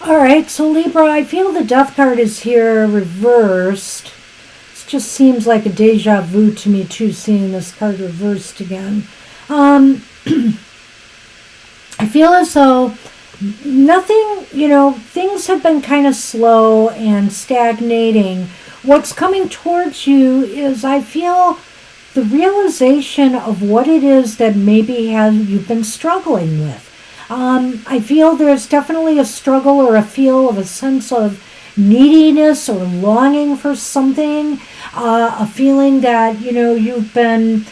All right, so Libra, I feel the Death card is here reversed. It just seems like a deja vu to me, too, seeing this card reversed again. I feel as though nothing, you know, things have been kind of slow and stagnating. What's coming towards you is, I feel, the realization of what it is that maybe you've been struggling with. I feel there's definitely a struggle or a feel of a sense of neediness or longing for something, a feeling that, you know, you've been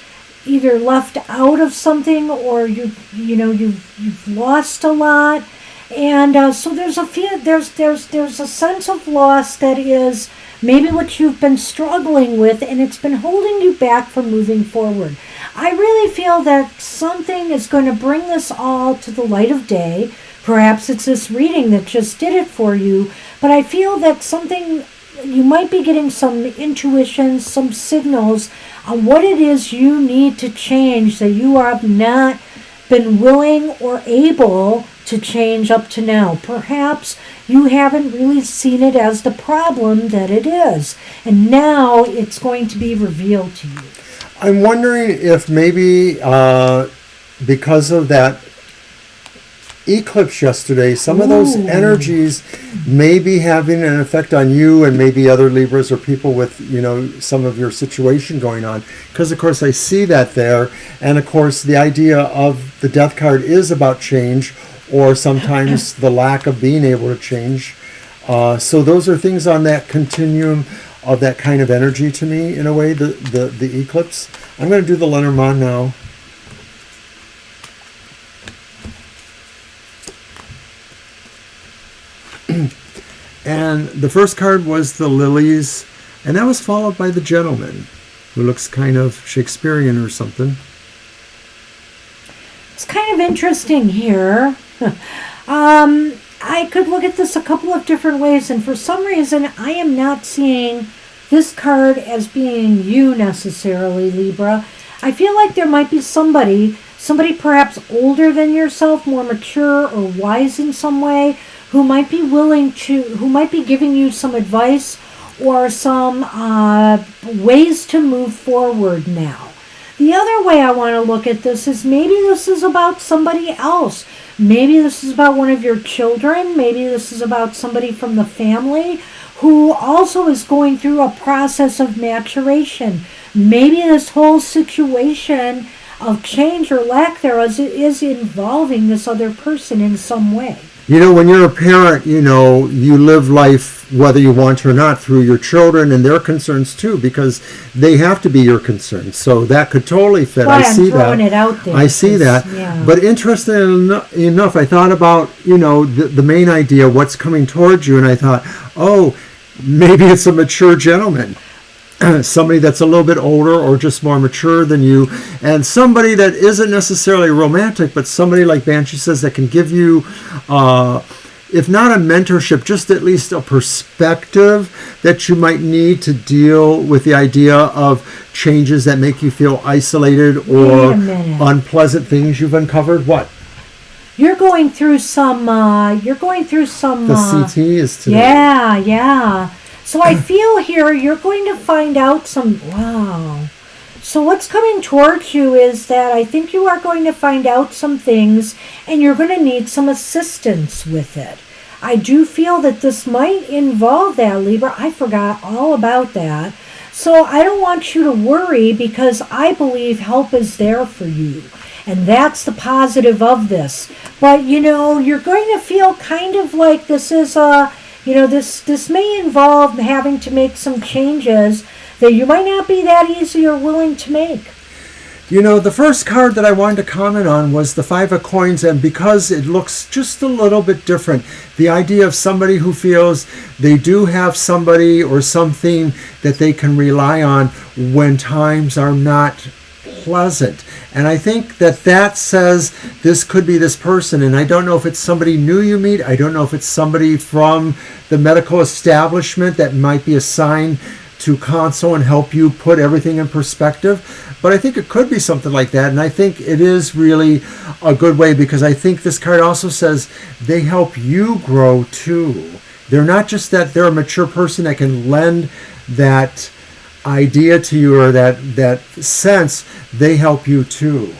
either left out of something or you've lost a lot, and so there's a there's a sense of loss that is maybe what you've been struggling with, and it's been holding you back from moving forward. I really feel that something is going to bring this all to the light of day. Perhaps it's this reading that just did it for you, but I feel that something, you might be getting some intuition, some signals on what it is you need to change that you have not been willing or able to change up to now. Perhaps you haven't really seen it as the problem that it is, and now it's going to be revealed to you. I'm wondering if maybe because of that eclipse yesterday, some of those energies may be having an effect on you and maybe other Libras or people with, you know, some of your situation going on. Because, of course, I see that there. And, of course, the idea of the Death card is about change, or sometimes the lack of being able to change. So those are things on that continuum of that kind of energy to me, in a way, the eclipse. I'm going to do the Lenormand now. And the first card was the Lilies, and that was followed by the Gentleman, who looks kind of Shakespearean or something. It's kind of interesting here. I could look at this a couple of different ways, and for some reason I am not seeing this card as being you necessarily, Libra. I feel like there might be somebody perhaps older than yourself, more mature or wise in some way, who might be who might be giving you some advice or some ways to move forward now. The other way I want to look at this is maybe this is about somebody else. Maybe this is about one of your children. Maybe this is about somebody from the family who also is going through a process of maturation. Maybe this whole situation of change or lack thereof is involving this other person in some way. You know, when you're a parent, you know, you live life, whether you want to or not, through your children and their concerns too, because they have to be your concerns. So that could totally fit. Well, I see that. I'm throwing it out there. I see that. Yeah. But interesting enough, I thought about, you know, the main idea, what's coming towards you, and I thought, oh, maybe it's a mature gentleman. Somebody that's a little bit older or just more mature than you, and somebody that isn't necessarily romantic, but somebody, like Banshee says, that can give you if not a mentorship, just at least a perspective that you might need to deal with the idea of changes that make you feel isolated or unpleasant things you've uncovered. What? You're going through some. The CT is today. Yeah. So I feel here you're going to find out some. Wow. So what's coming towards you is that I think you are going to find out some things and you're going to need some assistance with it. I do feel that this might involve that, Libra. I forgot all about that. So I don't want you to worry because I believe help is there for you. And that's the positive of this. But, you're going to feel kind of like this is this may involve having to make some changes that you might not be that easy or willing to make. The first card that I wanted to comment on was the Five of Coins, and because it looks just a little bit different, the idea of somebody who feels they do have somebody or something that they can rely on when times are not pleasant. And I think that says this could be this person, and I don't know if it's somebody new you meet. I don't know if it's somebody from the medical establishment that might be assigned to console and help you put everything in perspective. But I think it could be something like that. And I think it is really a good way because I think this card also says they help you grow too. They're not just that they're a mature person that can lend that idea to you or that sense. They help you too.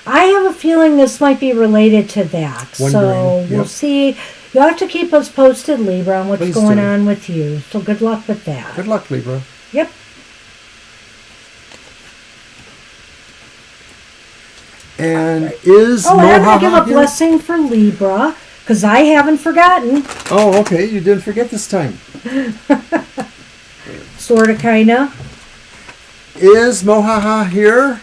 I have a feeling this might be related to that. So we'll see. You'll have to keep us posted, Libra, on what's going on with you. So good luck with that. Good luck, Libra. Yep. And is I'm going to give a here? blessing for Libra, because I haven't forgotten. Oh, okay. You didn't forget this time. Sort of, kind of. Is Mohaha here?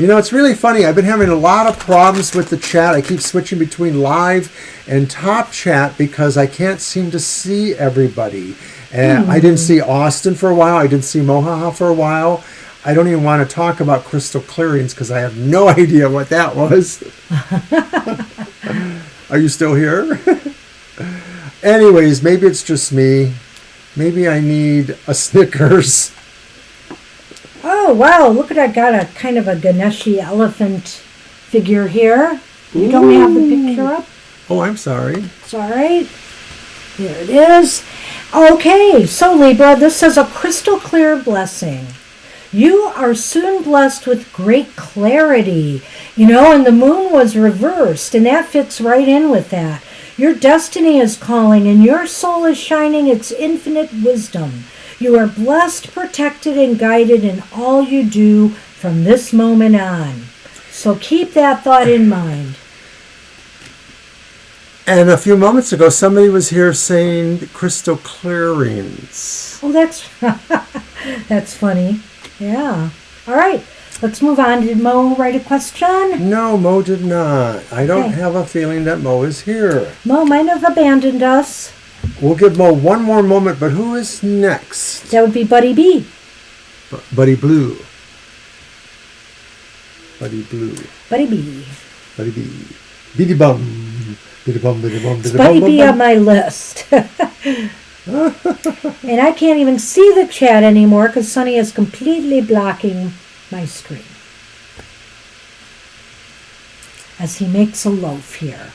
It's really funny. I've been having a lot of problems with the chat. I keep switching between live and top chat because I can't seem to see everybody. And I didn't see Austin for a while. I didn't see Mohaha for a while. I don't even want to talk about crystal clearings because I have no idea what that was. Are you still here? Anyways, maybe it's just me. Maybe I need a Snickers. Oh, wow. Look at I got a kind of a Ganeshi elephant figure here. You don't have the picture up? Oh, I'm sorry. It's all right. There it is. Okay, so Libra, this says a crystal clear blessing. You are soon blessed with great clarity. And the moon was reversed, and that fits right in with that. Your destiny is calling, and your soul is shining its infinite wisdom. You are blessed, protected, and guided in all you do from this moment on. So keep that thought in mind. And a few moments ago, somebody was here saying crystal clearings. Oh, that's funny. Yeah. All right. Let's move on. Did Mo write a question? No, Mo did not. I don't have a feeling that Mo is here. Mo might have abandoned us. We'll give Mo one more moment, but who is next? That would be Buddy B. Buddy Blue. Buddy Blue. Buddy B. Buddy B. Biddy bum. Biddy bum, biddy bum, biddy bum. Buddy bum, B bum. on my list. And I can't even see the chat anymore because Sunny is completely blocking my screen. As he makes a loaf here.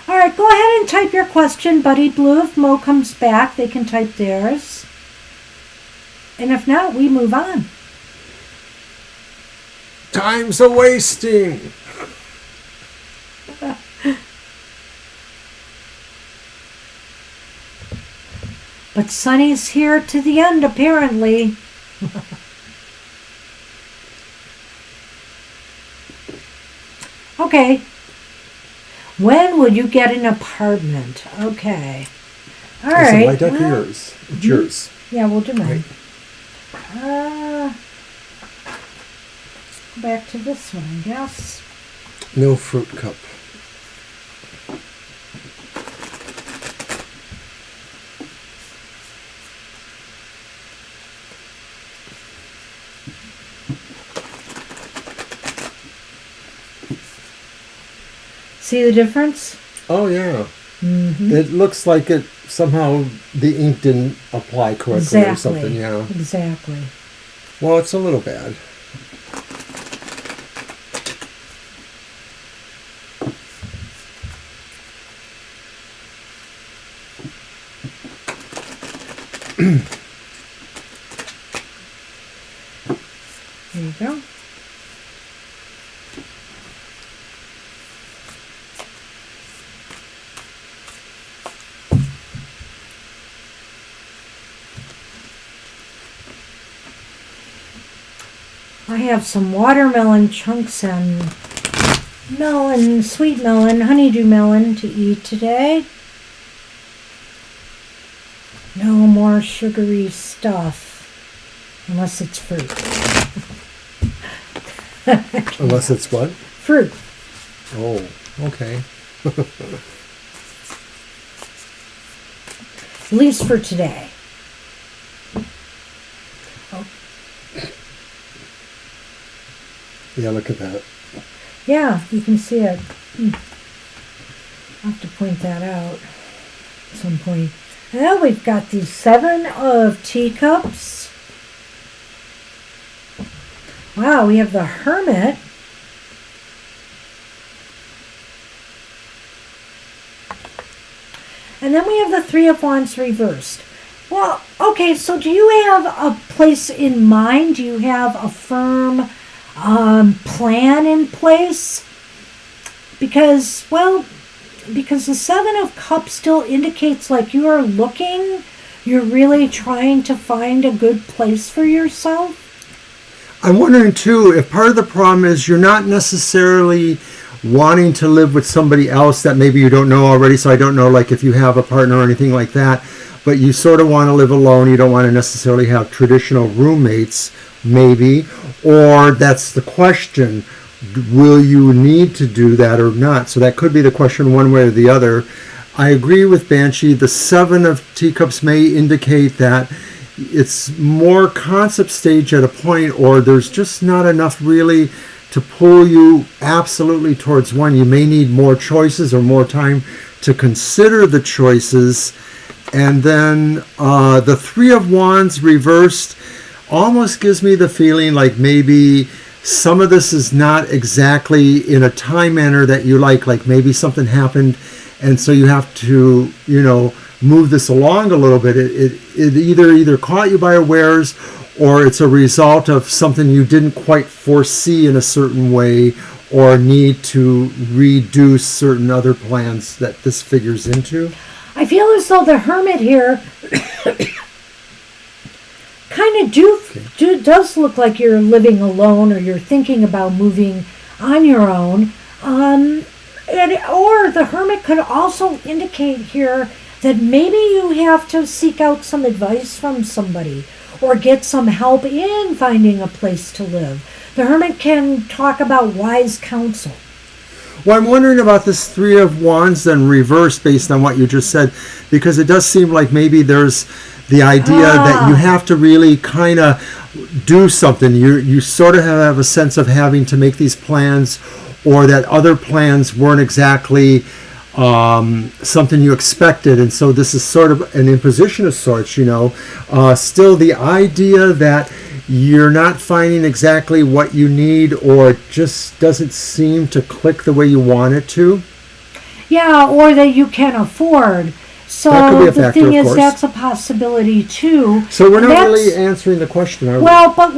All right, go ahead and type your question, Buddy Blue. If Mo comes back, they can type theirs. And if not, we move on. Time's a wasting. But Sunny's here to the end, apparently. Okay. When will you get an apartment? Okay. All right. My deck yours. It's yours. Yeah, we'll do mine. Right. Go back to this one, I guess. No fruit cup. See the difference? Oh, yeah. Mm-hmm. It looks like it somehow the ink didn't apply correctly or something, yeah. Exactly. Well, it's a little bad. There you go. I have some watermelon chunks and melon, sweet melon, honeydew melon to eat today. No more sugary stuff, unless it's fruit. Unless it's what? Fruit. Oh, okay. At least for today. Oh. Yeah, look at that. Yeah, you can see it. I'll have to point that out at some point. Now we've got the 7 of Teacups. Wow, we have the Hermit. And then we have the 3 of Wands reversed. Well, okay, so do you have a place in mind? Do you have a firm plan in place? Because the 7 of Cups still indicates like you are looking, you're really trying to find a good place for yourself. I'm wondering too if part of the problem is you're not necessarily wanting to live with somebody else that maybe you don't know already. So I don't know like if you have a partner or anything like that, but you sort of want to live alone. You don't want to necessarily have traditional roommates maybe, or that's the question. Will you need to do that or not? So that could be the question one way or the other. I agree with Banshee. The 7 of Teacups may indicate that it's more concept stage at a point, or there's just not enough really to pull you absolutely towards one. You may need more choices or more time to consider the choices. And then the 3 of Wands reversed almost gives me the feeling like maybe some of this is not exactly in a time manner that you like maybe something happened and so you have to, move this along a little bit. It either caught you by unawares or it's a result of something you didn't quite foresee in a certain way or need to redo certain other plans that this figures into. I feel as though the Hermit here kind of does look like you're living alone or you're thinking about moving on your own. Or the Hermit could also indicate here that maybe you have to seek out some advice from somebody or get some help in finding a place to live. The Hermit can talk about wise counsel. Well, I'm wondering about this 3 of Wands then reversed based on what you just said, because it does seem like maybe there's the idea that you have to really kind of do something. You sort of have a sense of having to make these plans, or that other plans weren't exactly something you expected, and so this is sort of an imposition of sorts. Still the idea that you're not finding exactly what you need, or it just doesn't seem to click the way you want it to. Yeah, or that you can afford. So that could be a factor, the thing of is, course. that's a possibility too. So we're not really answering the question, are we? Well, but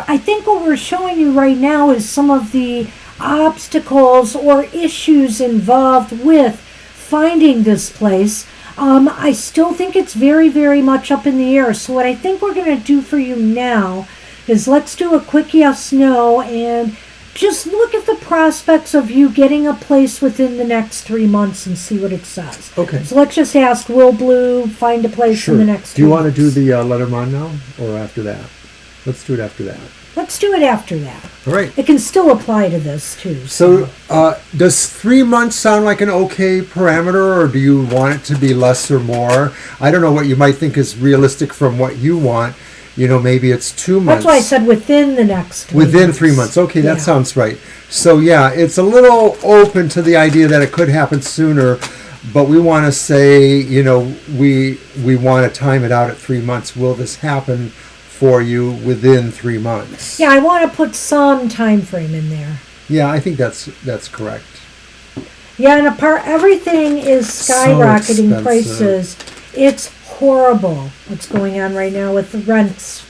I think what we're showing you right now is some of the obstacles or issues involved with finding this place. I still think it's very, very much up in the air. So what I think we're going to do for you now is let's do a quick yes/no and just look at the prospects of you getting a place within the next 3 months and see what it says. Okay. So let's just ask, will Blue find a place in the next 3 months? Do you want to do the Lenormand now or after that? Let's do it after that. Let's do it after that. All right. It can still apply to this too. So does 3 months sound like an okay parameter, or do you want it to be less or more? I don't know what you might think is realistic from what you want. maybe it's 2 months. That's why I said within the next 3 Within months. 3 months. Okay, that Yeah. sounds right. So yeah, it's a little open to the idea that it could happen sooner, but we want to say, we want to time it out at 3 months. Will this happen for you within 3 months? Yeah, I want to put some time frame in there. Yeah, I think that's correct. Yeah, and everything is skyrocketing expensive. prices. It's horrible what's going on right now with the rents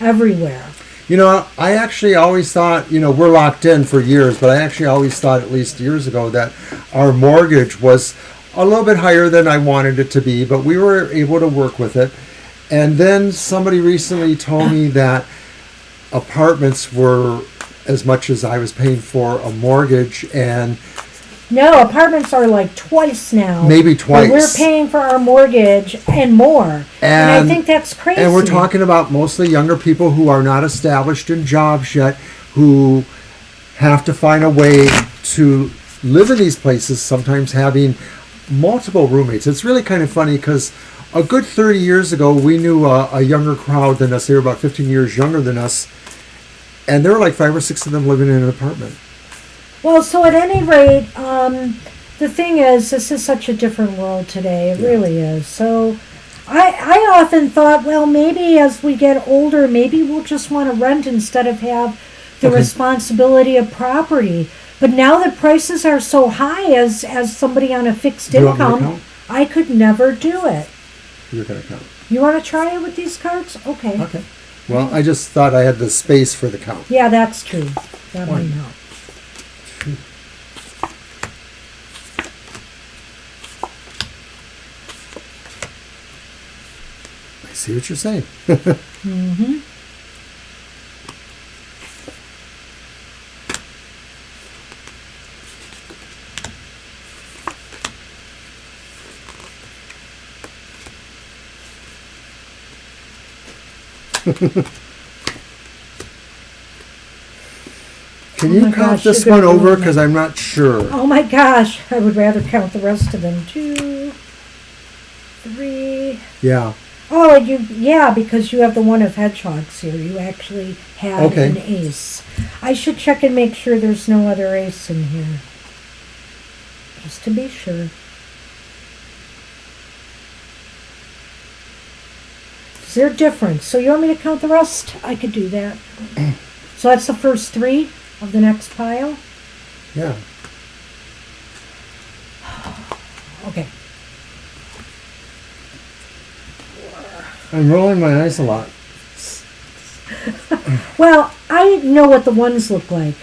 everywhere. I actually always thought, we're locked in for years, but I actually always thought, at least years ago, that our mortgage was a little bit higher than I wanted it to be, but we were able to work with it. And then somebody recently told me that apartments were as much as I was paying for a mortgage, and No, apartments are like twice now. maybe twice. But we're paying for our mortgage and more. And I think that's crazy. And we're talking about mostly younger people who are not established in jobs yet, who have to find a way to live in these places, sometimes having multiple roommates. It's really kind of funny because a good 30 years ago, we knew a younger crowd than us. They were about 15 years younger than us. And there were like 5 or 6 of them living in an apartment. Well, so at any rate, the thing is, this is such a different world today. It really is. So I often thought, well, maybe as we get older, maybe we'll just want to rent instead of have the responsibility of property. But now that prices are so high, as somebody on a fixed Do you want me to income, count? I could never do it. You're going to count. You want to try it with these cards? Okay. Okay. Well, I just thought I had the space for the count. Yeah, that's true. That might One. help. 2. I see what you're saying. Mm-hmm. Can Oh you my count gosh, this you're one gonna over? ruin Because I'm not sure. Oh my gosh, I would rather count the rest of them. 2, 3. Yeah. Oh, yeah, because you have the one of hedgehogs here. You actually had an ace. I should check and make sure there's no other ace in here. Just to be sure. Is there a difference? So you want me to count the rest? I could do that. So that's the first 3 of the next pile? Yeah. Okay. I'm rolling my eyes a lot. Well, I know what the ones look like.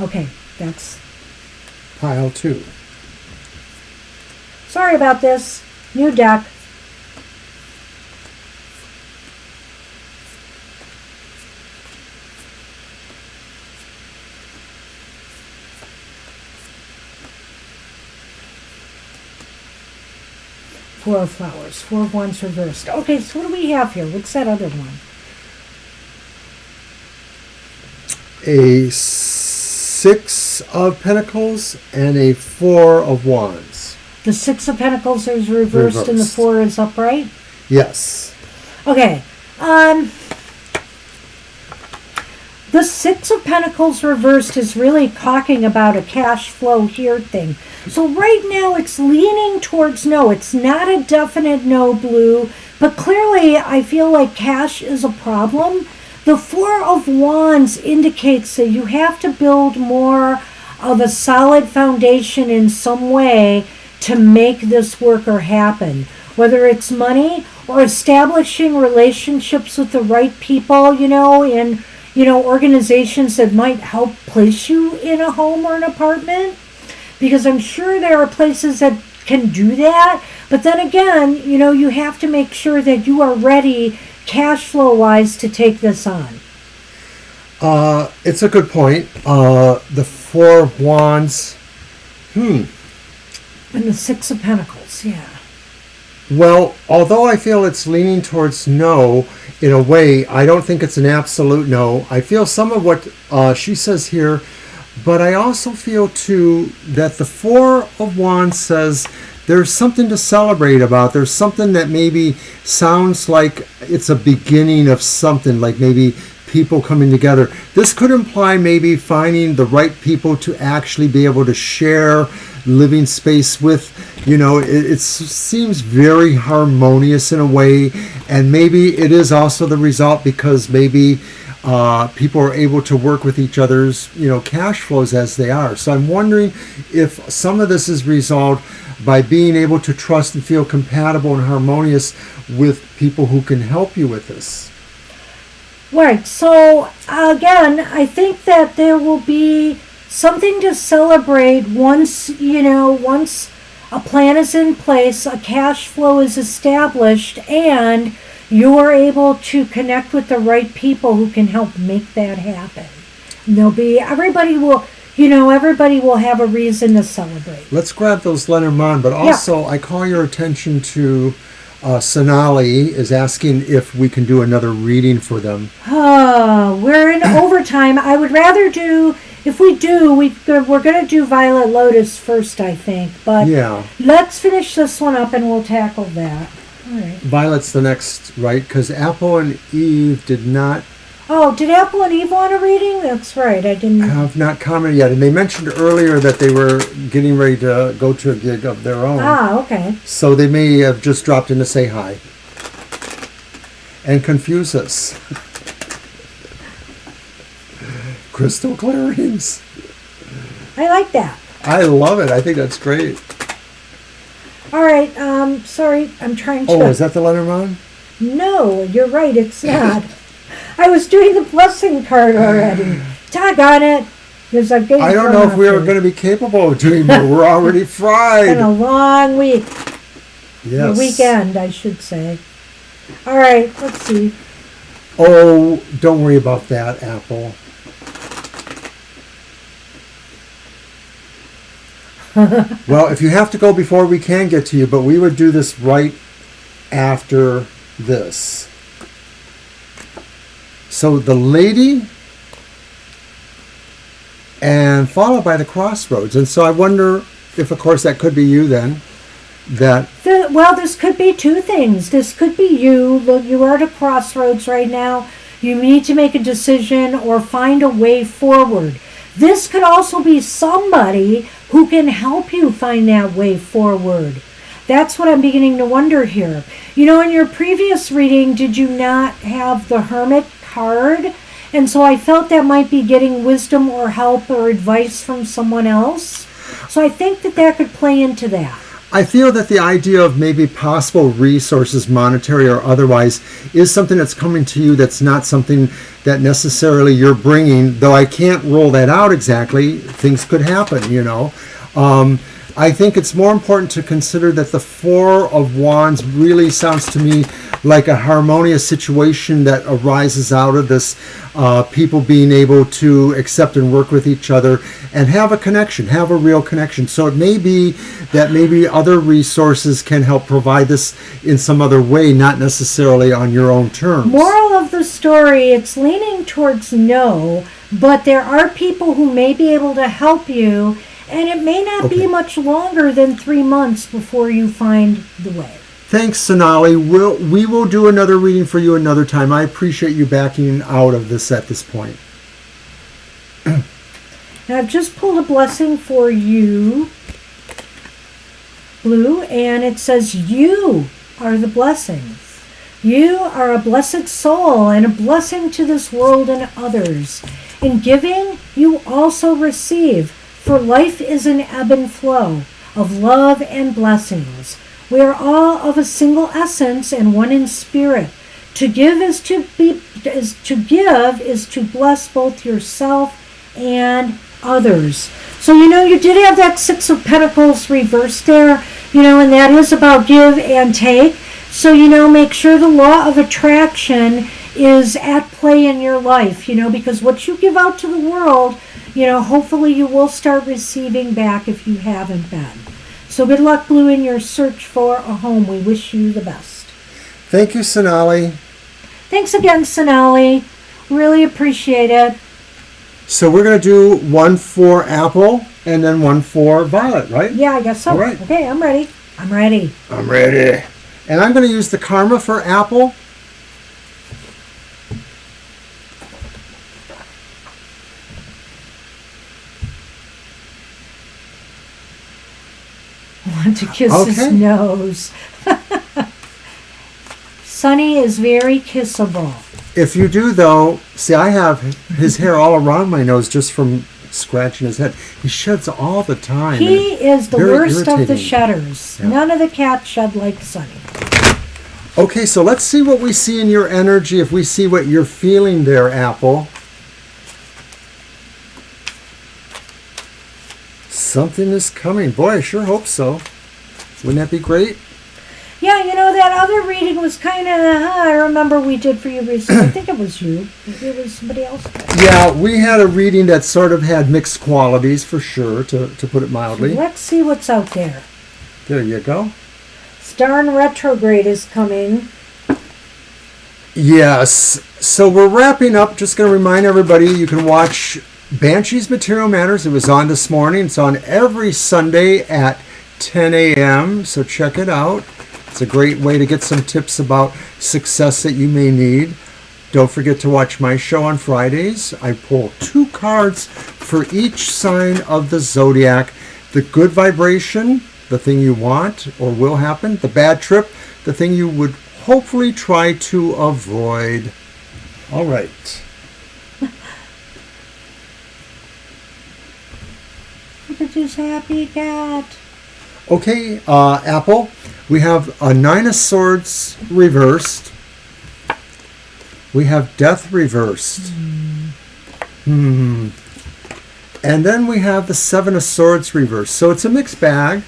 Okay, that's... Pile 2. Sorry about this. New deck. Four of flowers. 4 of wands reversed. Okay, so what do we have here? What's that other one? A 6 of pentacles and a 4 of wands. The 6 of pentacles is reversed and the 4 is upright? Yes. Okay. The 6 of pentacles reversed is really talking about a cash flow here thing. So right now it's leaning towards no. It's not a definite no, Blue, but clearly I feel like cash is a problem. The 4 of wands indicates that you have to build more of a solid foundation in some way to make this work or happen. Whether it's money or establishing relationships with the right people, in organizations that might help place you in a home or an apartment. Because I'm sure there are places that can do that. But then again, you have to make sure that you are ready cash flow wise to take this on. It's a good point. The 4 of wands. And the 6 of pentacles, yeah. Well, although I feel it's leaning towards no, in a way, I don't think it's an absolute no. I feel some of what she says here, But I also feel, too, that the Four of Wands says there's something to celebrate about. There's something that maybe sounds like it's a beginning of something, like maybe people coming together. This could imply maybe finding the right people to actually be able to share living space with. It seems very harmonious in a way, and maybe it is also the result because maybe people are able to work with each other's cash flows as they are. So I'm wondering if some of this is resolved by being able to trust and feel compatible and harmonious with people who can help you with this. Right. So again, I think that there will be something to celebrate once a plan is in place, a cash flow is established, and you are able to connect with the right people who can help make that happen. And everybody will have a reason to celebrate. Let's grab those Lenormand, but also I call your attention to Sonali is asking if we can do another reading for them. We're in overtime. I would rather if we do, we're going to do Violet Lotus first, I think. But let's finish this one up and we'll tackle that. All right. Violet's the next, right? Because Apple and Eve did not... Oh, did Apple and Eve want a reading? That's right. I didn't... have not commented yet. And they mentioned earlier that they were getting ready to go to a gig of their own. Okay. So they may have just dropped in to say hi. And confuse us. Crystal clearings. I like that. I love it. I think that's great. All right. Sorry. I'm trying to... Oh, is that the Lenormand? No, you're right. It's not. I was doing the blessing card already. Doggone it. I don't know if we are going to be capable of doing more. We're already fried. It's been a long week. Yes. A weekend, I should say. All right, let's see. Oh, don't worry about that, Apple. Well, if you have to go before, we can get to you, but we would do this right after this. So the Lady, and followed by the Crossroads. And so I wonder if, of course, that could be you then. Well, this could be two things. This could be you. Look, you are at a crossroads right now. You need to make a decision or find a way forward. This could also be somebody who can help you find that way forward. That's what I'm beginning to wonder here. In your previous reading, did you not have the Hermit card? And so I felt that might be getting wisdom or help or advice from someone else. So I think that could play into that. I feel that the idea of maybe possible resources, monetary or otherwise, is something that's coming to you that's not something that necessarily you're bringing, though I can't roll that out exactly. Things could happen, I think it's more important to consider that the Four of Wands really sounds to me like a harmonious situation that arises out of this, people being able to accept and work with each other and have a connection, have a real connection. So it may be that maybe other resources can help provide this in some other way, not necessarily on your own terms. Moral of the story, it's leaning towards no, but there are people who may be able to help you. And it may not be much longer than 3 months before you find the way. Thanks, Sonali. We will do another reading for you another time. I appreciate you backing out of this at this point. Now, I've just pulled a blessing for you, Blue, and it says you are the blessing. You are a blessed soul and a blessing to this world and others. In giving, you also receive. For life is an ebb and flow of love and blessings. We are all of a single essence and one in spirit. To give is to bless both yourself and others. So you did have that Six of Pentacles reversed there, and that is about give and take. So make sure the law of attraction is at play in your life, because what you give out to the world, hopefully you will start receiving back if you haven't been. So good luck, Blue, in your search for a home. We wish you the best. Thank you, Sonali. Thanks again, Sonali. Really appreciate it. So we're going to do one for Apple and then one for Violet, right? Yeah, I guess so. All right. Okay, I'm ready. I'm ready. I'm ready. And I'm going to use the Karma for Apple. I want to kiss his nose. Sonny is very kissable. If you do, though, see, I have his hair all around my nose just from scratching his head. He sheds all the time. He is the worst of the shedders. Yeah. None of the cats shed like Sonny. Okay, so let's see what we see in your energy, if we see what you're feeling there, Apple. Something is coming. Boy, I sure hope so. Wouldn't that be great? Yeah, you know, that other reading was kind of, I remember we did for you recently. I think it was you. Maybe it was somebody else. Yeah, we had a reading that sort of had mixed qualities, for sure, to put it mildly. So let's see what's out there. There you go. Starn retrograde is coming. Yes. So we're wrapping up. Just going to remind everybody, you can watch Banshee's Material Matters. It was on this morning. It's on every Sunday at 10 a.m. So check it out. It's a great way to get some tips about success that you may need. Don't forget to watch my show on Fridays. I pull 2 cards for each sign of the zodiac. The good vibration, the thing you want or will happen. The bad trip, the thing you would hopefully try to avoid. All right. Look at this happy cat. Okay, Apple, we have a 9 of Swords reversed. We have Death reversed. And then we have the 7 of Swords reversed. So it's a mixed bag.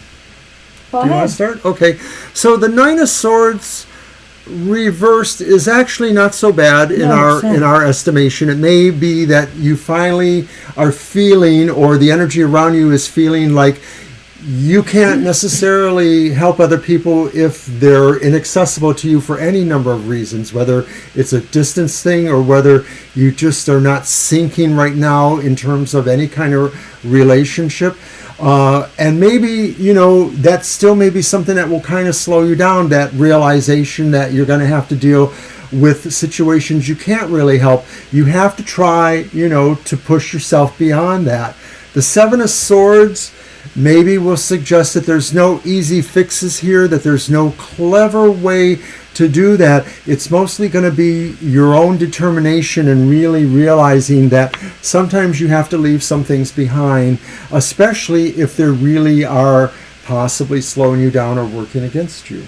Go Do you want ahead. to start? Okay. So the 9 of Swords reversed is actually not so bad in our estimation. It may be that you finally are feeling, or the energy around you is feeling like you can't necessarily help other people if they're inaccessible to you for any number of reasons, whether it's a distance thing or whether you just are not syncing right now in terms of any kind of relationship. And maybe, you know, that still may be something that will kind of slow you down, that realization that you're going to have to deal with situations you can't really help. You have to try, you know, to push yourself beyond that. The 7 of Swords maybe will suggest that there's no easy fixes here, that there's no clever way to do that. It's mostly going to be your own determination and really realizing that sometimes you have to leave some things behind, especially if they really are possibly slowing you down or working against you.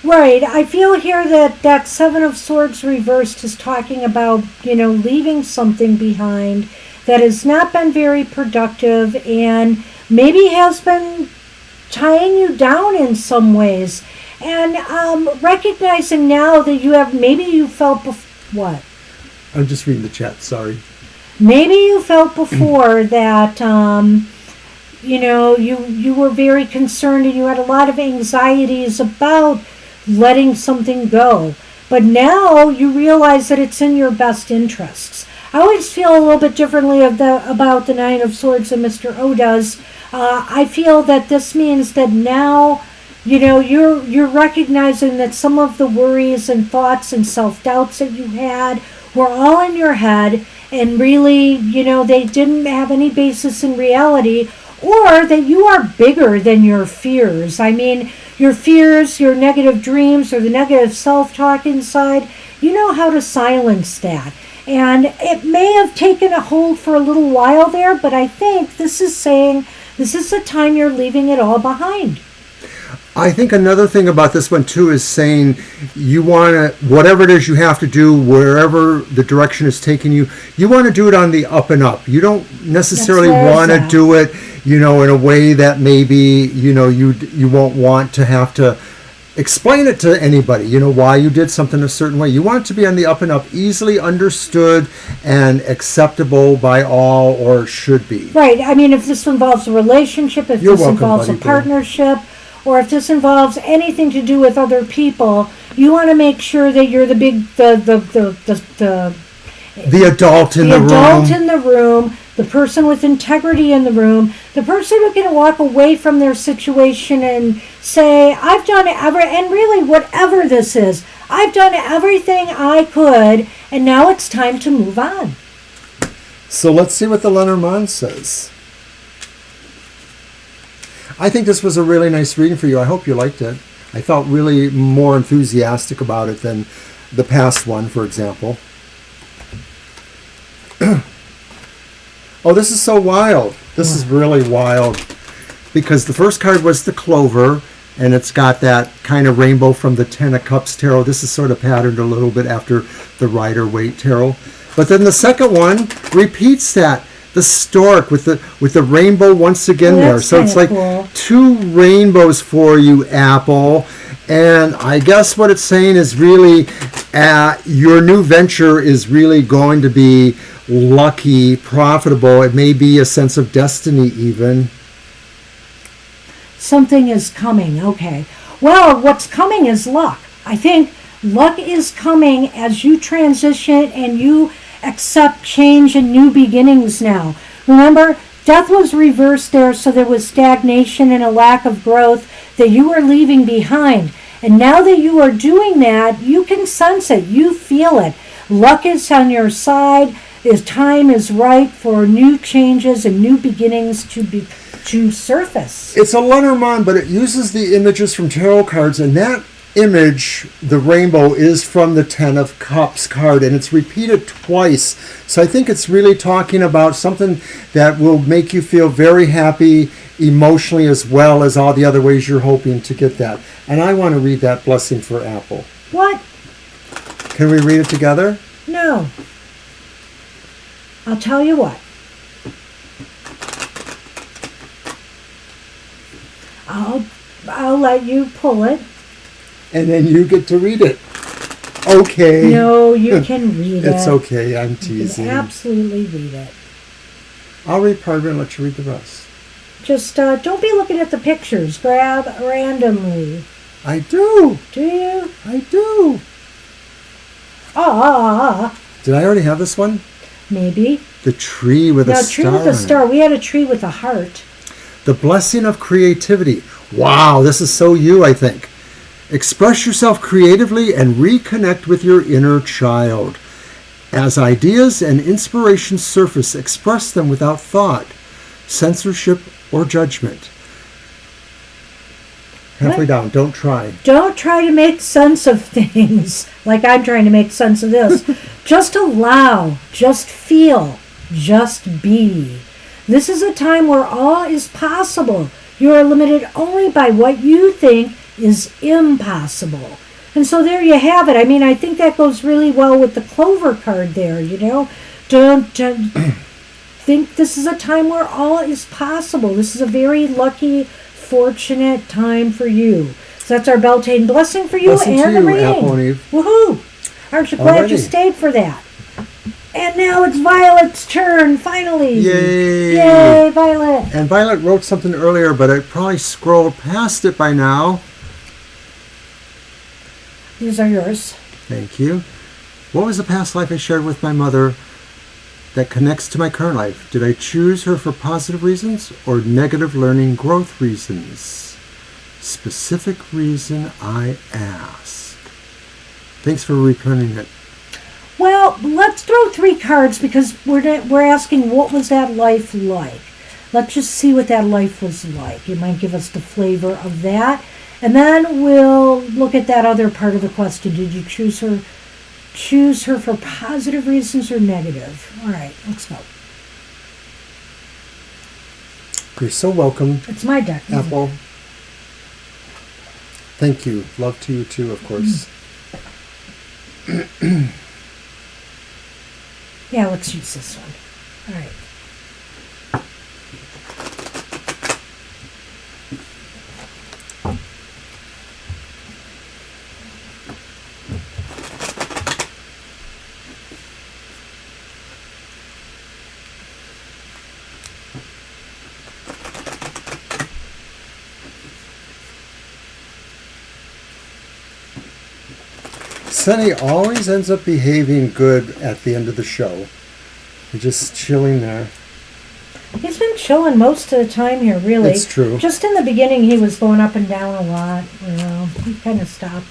Right. I feel here that 7 of Swords reversed is talking about, you know, leaving something behind that has not been very productive and maybe has been tying you down in some ways. And recognizing now that you have, maybe you felt, what? I'm just reading the chat, sorry. Maybe you felt before that, you know, you were very concerned and you had a lot of anxieties about letting something go. But now you realize that it's in your best interests. I always feel a little bit differently about the 9 of Swords than Mr. O does. I feel that this means that now, you know, you're recognizing that some of the worries and thoughts and self-doubts that you had were all in your head and really, you know, they didn't have any basis in reality, or that you are bigger than your fears. I mean, your fears, your negative dreams, or the negative self-talk inside, you know how to silence that. And it may have taken a hold for a little while there, but I think this is saying this is the time you're leaving it all behind. I think another thing about this one too is saying you want to, whatever it is you have to do, wherever the direction is taking you, you want to do it on the up and up. You don't necessarily want to do it, you know, in a way that maybe, you know, you won't want to have to explain it to anybody, you know, why you did something a certain way. You want it to be on the up and up, easily understood and acceptable by all, or should be. Right. I mean, if this involves a relationship, if this involves a partnership, or if this involves anything to do with other people, you want to make sure that you're the The adult in the room. The adult in the room, the person with integrity in the room, the person who's going to walk away from their situation and say, I've done and really whatever this is, I've done everything I could, and now it's time to move on. So let's see what the Lenormand says. I think this was a really nice reading for you. I hope you liked it. I felt really more enthusiastic about it than the past one, for example. Oh, this is so wild. This is really wild. Because the first card was the Clover, and it's got that kind of rainbow from the Ten of Cups tarot. This is sort of patterned a little bit after the Rider-Waite tarot. But then the second one repeats that. The stork with the rainbow once again there. So it's like cool. 2 rainbows for you, Apple. And I guess what it's saying is really your new venture is really going to be lucky, profitable. It may be a sense of destiny even. Something is coming. Okay. Well, what's coming is luck. I think luck is coming as you transition and you accept change and new beginnings now. Remember, death was reversed there, so there was stagnation and a lack of growth that you were leaving behind. And now that you are doing that, you can sense it. You feel it. Luck is on your side. Time is right for new changes and new beginnings to surface. It's a Lenormand, but it uses the images from tarot cards, and that image, the rainbow, is from the Ten of Cups card, and it's repeated twice. So I think it's really talking about something that will make you feel very happy emotionally, as well as all the other ways you're hoping to get that. And I want to read that blessing for Apple. What? Can we read it together? No. I'll tell you what. I'll let you pull it. And then you get to read it. Okay. No, you can read it. It's okay. I'm teasing. You can absolutely read it. I'll read part of it and let you read the rest. Just don't be looking at the pictures. Grab randomly. I do. Do you? I do. Ah. Did I already have this one? Maybe. The tree with a star. No, tree with a star. We had a tree with a heart. The blessing of creativity. Wow, this is so you, I think. Express yourself creatively and reconnect with your inner child. As ideas and inspiration surface, express them without thought, censorship, or judgment. Halfway down, don't try. Don't try to make sense of things like I'm trying to make sense of this. Just allow, just feel, just be. This is a time where all is possible. You are limited only by what you think is impossible. And so there you have it. I mean, I think that goes really well with the Clover card there, you know. Don't think this is a time where all is possible. This is a very lucky, fortunate time for you. So that's our Beltane blessing for you. Blessing and to the you, reading. Apple and Eve. Woohoo! Aren't you glad you stayed for that? And now it's Violet's turn, finally. Yay! Yay, Violet. And Violet wrote something earlier, but I probably scrolled past it by now. These are yours. Thank you. What was the past life I shared with my mother that connects to my current life? Did I choose her for positive reasons or negative learning growth reasons? Specific reason, I ask. Thanks for reprinting it. Well, let's throw 3 cards because we're asking what was that life like. Let's just see what that life was like. You might give us the flavor of that. And then we'll look at that other part of the question. Did you choose her for positive reasons or negative? All right, let's go. You're so welcome. It's my deck. Apple. Thank you. Love to you too, of course. Yeah, let's use this one. All right. Sunny always ends up behaving good at the end of the show. He's just chilling there. He's been chilling most of the time here, really. It's true. Just in the beginning, he was going up and down a lot. He kind of stopped.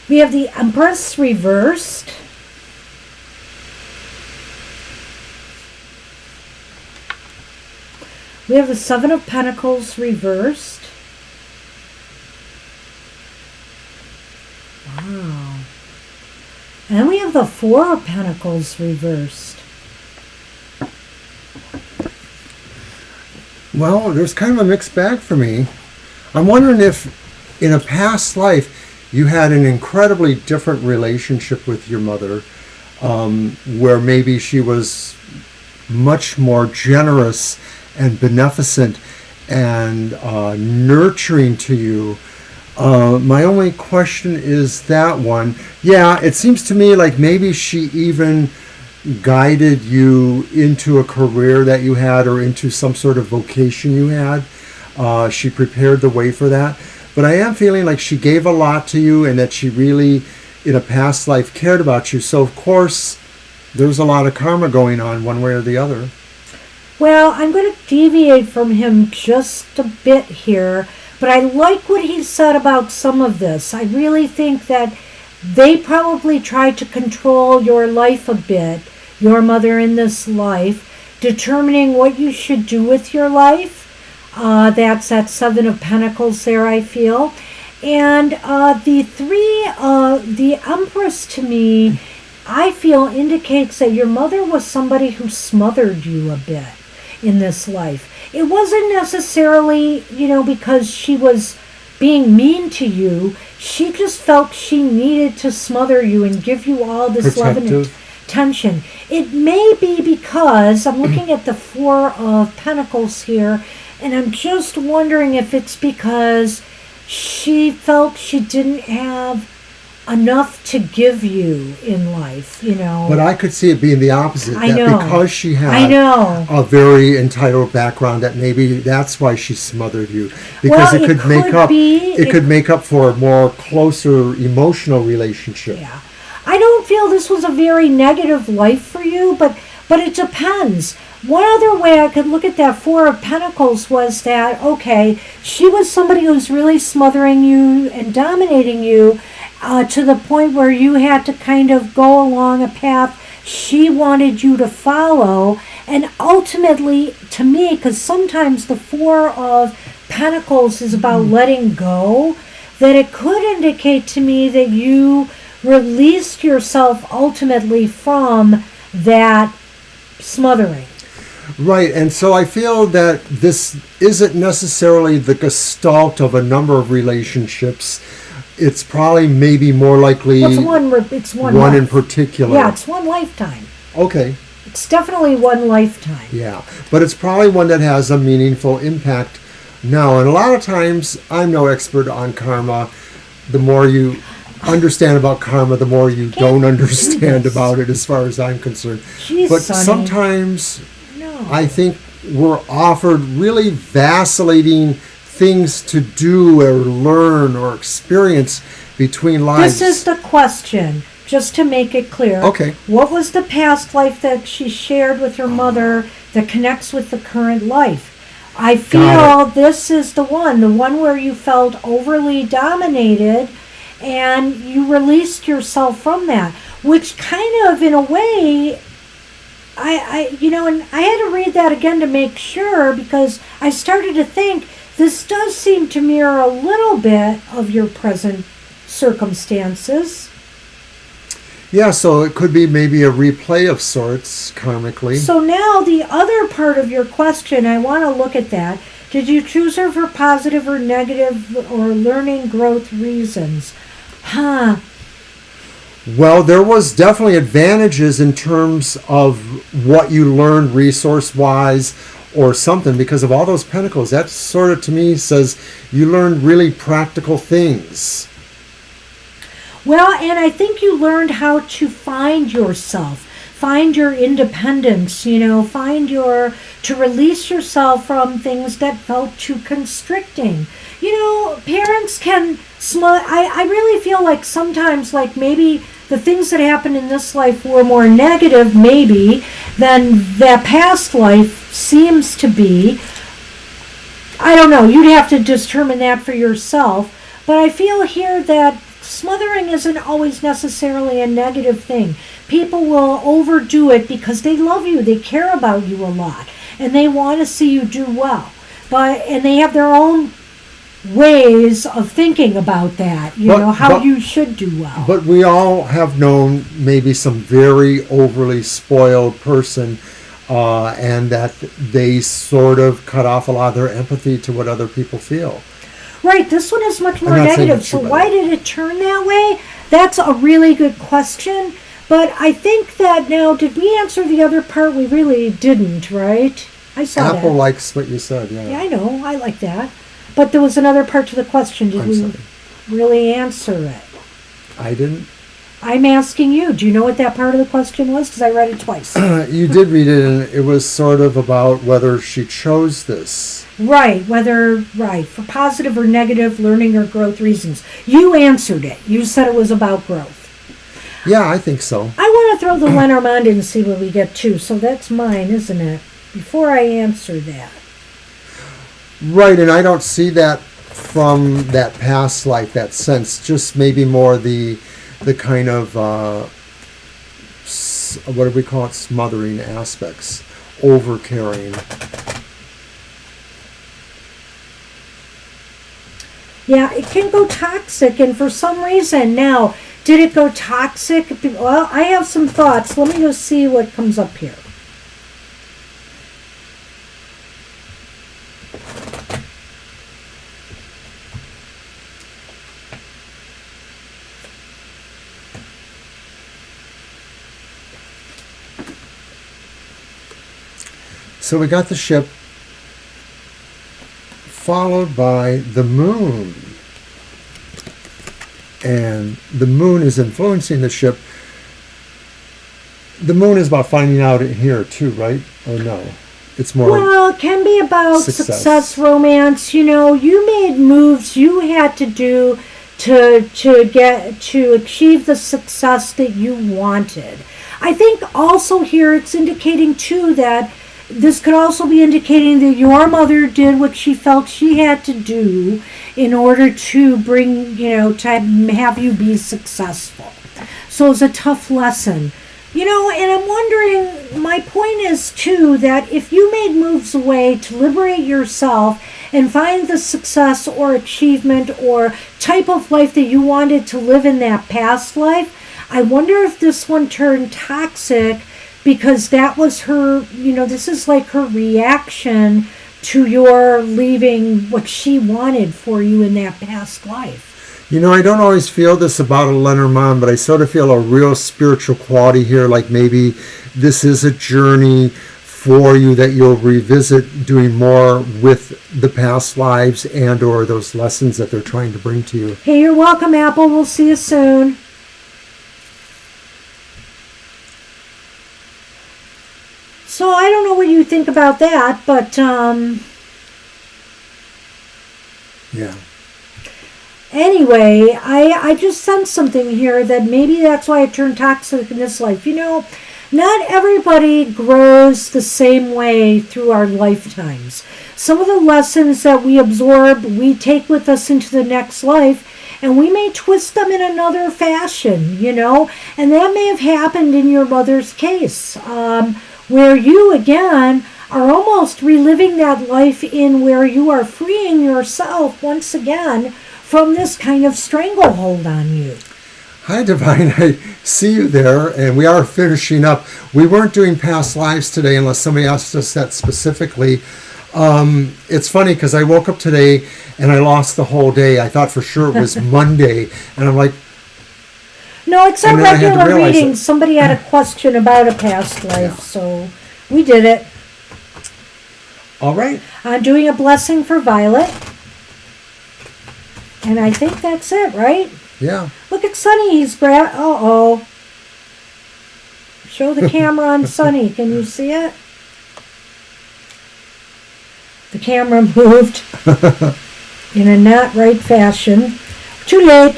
We have the Empress reversed. We have the Seven of Pentacles reversed. Wow. And we have the Four of Pentacles reversed. Well, there's kind of a mixed bag for me. I'm wondering if in a past life you had an incredibly different relationship with your mother, where maybe she was much more generous and beneficent and nurturing to you. My only question is that one. Yeah, it seems to me like maybe she even guided you into a career that you had or into some sort of vocation you had. She prepared the way for that. But I am feeling like she gave a lot to you and that she really, in a past life, cared about you. So, of course, there's a lot of karma going on one way or the other. Well, I'm going to deviate from him just a bit here, but I like what he said about some of this. I really think that they probably tried to control your life a bit, your mother in this life, determining what you should do with your life. That's that Seven of Pentacles there, I feel. And the Empress to me, I feel indicates that your mother was somebody who smothered you a bit in this life. It wasn't necessarily, because she was being mean to you. She just felt she needed to smother you and give you all this love and attention. It may be because, I'm looking at the Four of Pentacles here, and I'm just wondering if it's because she felt she didn't have enough to give you in life, But I could see it being the opposite. I know. Because she had a very entitled background, that maybe that's why she smothered you. Because it could make up for a more closer emotional relationship. Yeah. I don't feel this was a very negative life for you, but it depends. One other way I could look at that Four of Pentacles was that, okay, she was somebody who was really smothering you and dominating you to the point where you had to kind of go along a path she wanted you to follow. And ultimately, to me, because sometimes the Four of Pentacles is about letting go, that it could indicate to me that you released yourself ultimately from that smothering. Right, and so I feel that this isn't necessarily the gestalt of a number of relationships. It's probably maybe more likely it's one in particular. Yeah, it's one lifetime. Okay. It's definitely one lifetime. Yeah, but it's probably one that has a meaningful impact now. And a lot of times, I'm no expert on karma. The more you understand about karma, the more you don't understand about it, as far as I'm concerned. Jeez, but Sonny. Sometimes I think we're offered really vacillating things to do or learn or experience between lives. This is the question, just to make it clear. Okay. What was the past life that she shared with her mother that connects with the current life? I feel this is the one where you felt overly dominated and you released yourself from that, which kind of, in a way, and I had to read that again to make sure, because I started to think this does seem to mirror a little bit of your present circumstances. Yeah, so it could be maybe a replay of sorts, karmically. So now the other part of your question, I want to look at that. Did you choose her for positive or negative or learning growth reasons? Huh. Well, there was definitely advantages in terms of what you learned resource-wise or something because of all those pentacles. That sort of, to me, says you learned really practical things. Well, and I think you learned how to find yourself, find your independence, to release yourself from things that felt too constricting. Parents can, I really feel like sometimes, like maybe the things that happened in this life were more negative, maybe, than that past life seems to be. I don't know. You'd have to determine that for yourself. But I feel here that smothering isn't always necessarily a negative thing. People will overdo it because they love you, they care about you a lot, and they want to see you do well. And they have their own ways of thinking about that, how you should do well. But we all have known maybe some very overly spoiled person, and that they sort of cut off a lot of their empathy to what other people feel. Right, this one is much more negative. So why did it turn that way? That's a really good question. But I think that now, did we answer the other part? We really didn't, right? I saw Apple that. likes what you said, yeah. Yeah, I know. I like that. But there was another part to the question. Did we really answer it? I didn't. I'm asking you. Do you know what that part of the question was? Because I read it twice. You did read it, and it was sort of about whether she chose this. Right, for positive or negative learning or growth reasons. You answered it. You said it was about growth. Yeah, I think so. I want to throw the Lenormand in and see what we get too. So that's mine, isn't it? Before I answer that. Right, and I don't see that from that past life, that sense. Just maybe more the kind of, what do we call it, smothering aspects, over-caring. Yeah, it can go toxic, and for some reason, now, did it go toxic? Well, I have some thoughts. Let me just see what comes up here. So we got the ship, followed by the moon. And the moon is influencing the ship. The moon is about finding out in here too, right? Or no? It's more... Well, it can be about success, romance. You made moves you had to do to achieve the success that you wanted. I think also here it's indicating too that this could also be indicating that your mother did what she felt she had to do in order to bring, to have you be successful. So it's a tough lesson. And I'm wondering, my point is too, that if you made moves away to liberate yourself and find the success or achievement or type of life that you wanted to live in that past life, I wonder if this one turned toxic because that was her, this is like her reaction to your leaving what she wanted for you in that past life. I don't always feel this about a Lenormand, but I sort of feel a real spiritual quality here, like maybe this is a journey for you that you'll revisit doing more with the past lives and or those lessons that they're trying to bring to you. Hey, you're welcome, Apple. We'll see you soon. So I don't know what you think about that, but yeah. Anyway, I just sense something here that maybe that's why it turned toxic in this life. Not everybody grows the same way through our lifetimes. Some of the lessons that we absorb, we take with us into the next life, and we may twist them in another fashion, and that may have happened in your mother's case. Where you, again, are almost reliving that life in where you are freeing yourself once again from this kind of stranglehold on you. Hi, Divine. I see you there, and we are finishing up. We weren't doing past lives today unless somebody asked us that specifically. It's funny because I woke up today and I lost the whole day. I thought for sure it was Monday, and I'm like, No, it's a And then I had to regular realize reading. it. Somebody had a question about a past life, Yeah. so we did it. all right. I'm doing a blessing for Violet. And I think that's it, right? Yeah. Look at Sonny. He's uh-oh. Show the camera on Sonny. Can you see it? The camera moved in a not right fashion. Too late.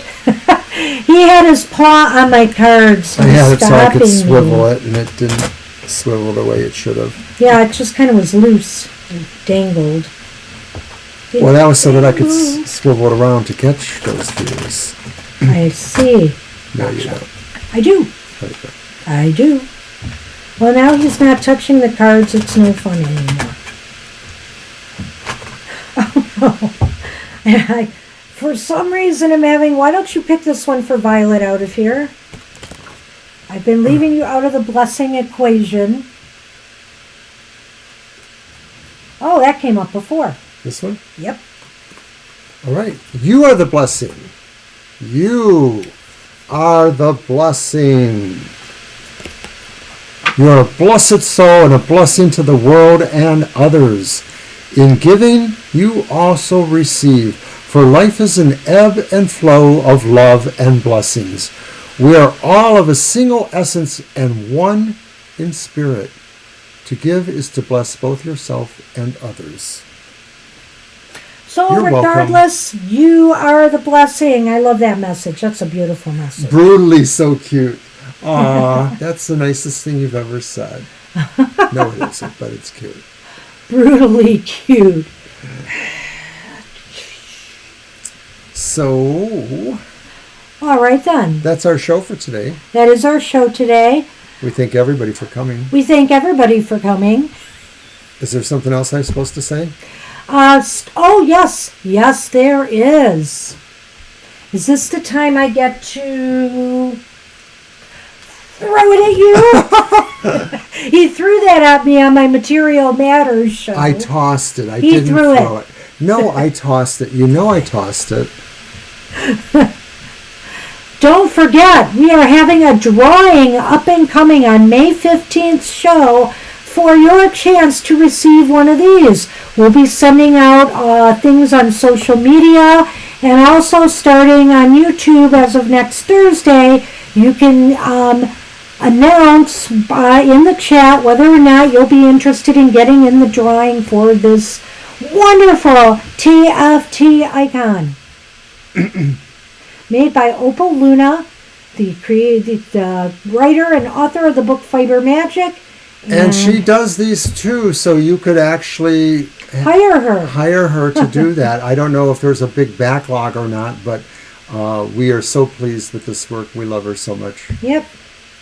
He had his paw on my cards. I had it so I could stopping swivel me. it, and it didn't swivel the way it should have. Yeah, it just kind of was loose. It dangled. Well, that was so that I could swivel it around to catch those views. I see. No, you don't. I do. Okay. I do. Well, now he's not touching the cards. It's no fun anymore. Oh, no. For some reason, I'm having... Why don't you pick this one for Violet out of here? I've been leaving you out of the blessing equation. Oh, that came up before. This one? Yep. All right. You are the blessing. You are the blessing. You are a blessed soul and a blessing to the world and others. In giving, you also receive. For life is an ebb and flow of love and blessings. We are all of a single essence and one in spirit. To give is to bless both yourself and others. So You're regardless, you are the blessing. I love that message. That's a beautiful message. Brutally so cute. Aw, that's the nicest thing you've ever said. No, it isn't, but it's cute. Brutally cute. So, All right, then. that's our show for today. That is our show today. We thank everybody for coming. We thank everybody for coming. Is there something else I'm supposed to say? Oh, yes. Yes, there is. Is this the time I get to throw it at you? He threw that at me on my Material Matters show. I tossed it. I He didn't threw throw it. No, I tossed it. You know I tossed it. Don't forget, we are having a drawing up and coming on May 15th show for your chance to receive one of these. We'll be sending out things on social media and also starting on YouTube as of next Thursday. You can announce in the chat whether or not you'll be interested in getting in the drawing for this wonderful TFT icon. Made by Opal Luna, the writer and author of the book Fiber Magic. And she does these too, so you could actually hire her to do that. I don't know if there's a big backlog or not, but we are so pleased with this work. We love her so much. Yep.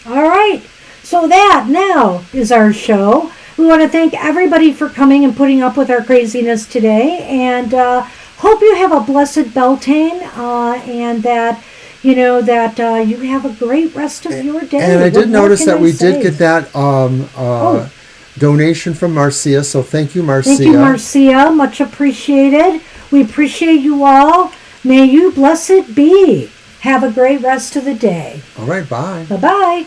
All right. So that now is our show. We want to thank everybody for coming and putting up with our craziness today. And hope you have a blessed Beltane and that you have a great rest of your day. And I did notice that we did get that Oh. donation from Marcia, so thank you, Marcia. Thank you, Marcia. Much appreciated. We appreciate you all. May you blessed be. Have a great rest of the day. All right, bye. Bye-bye.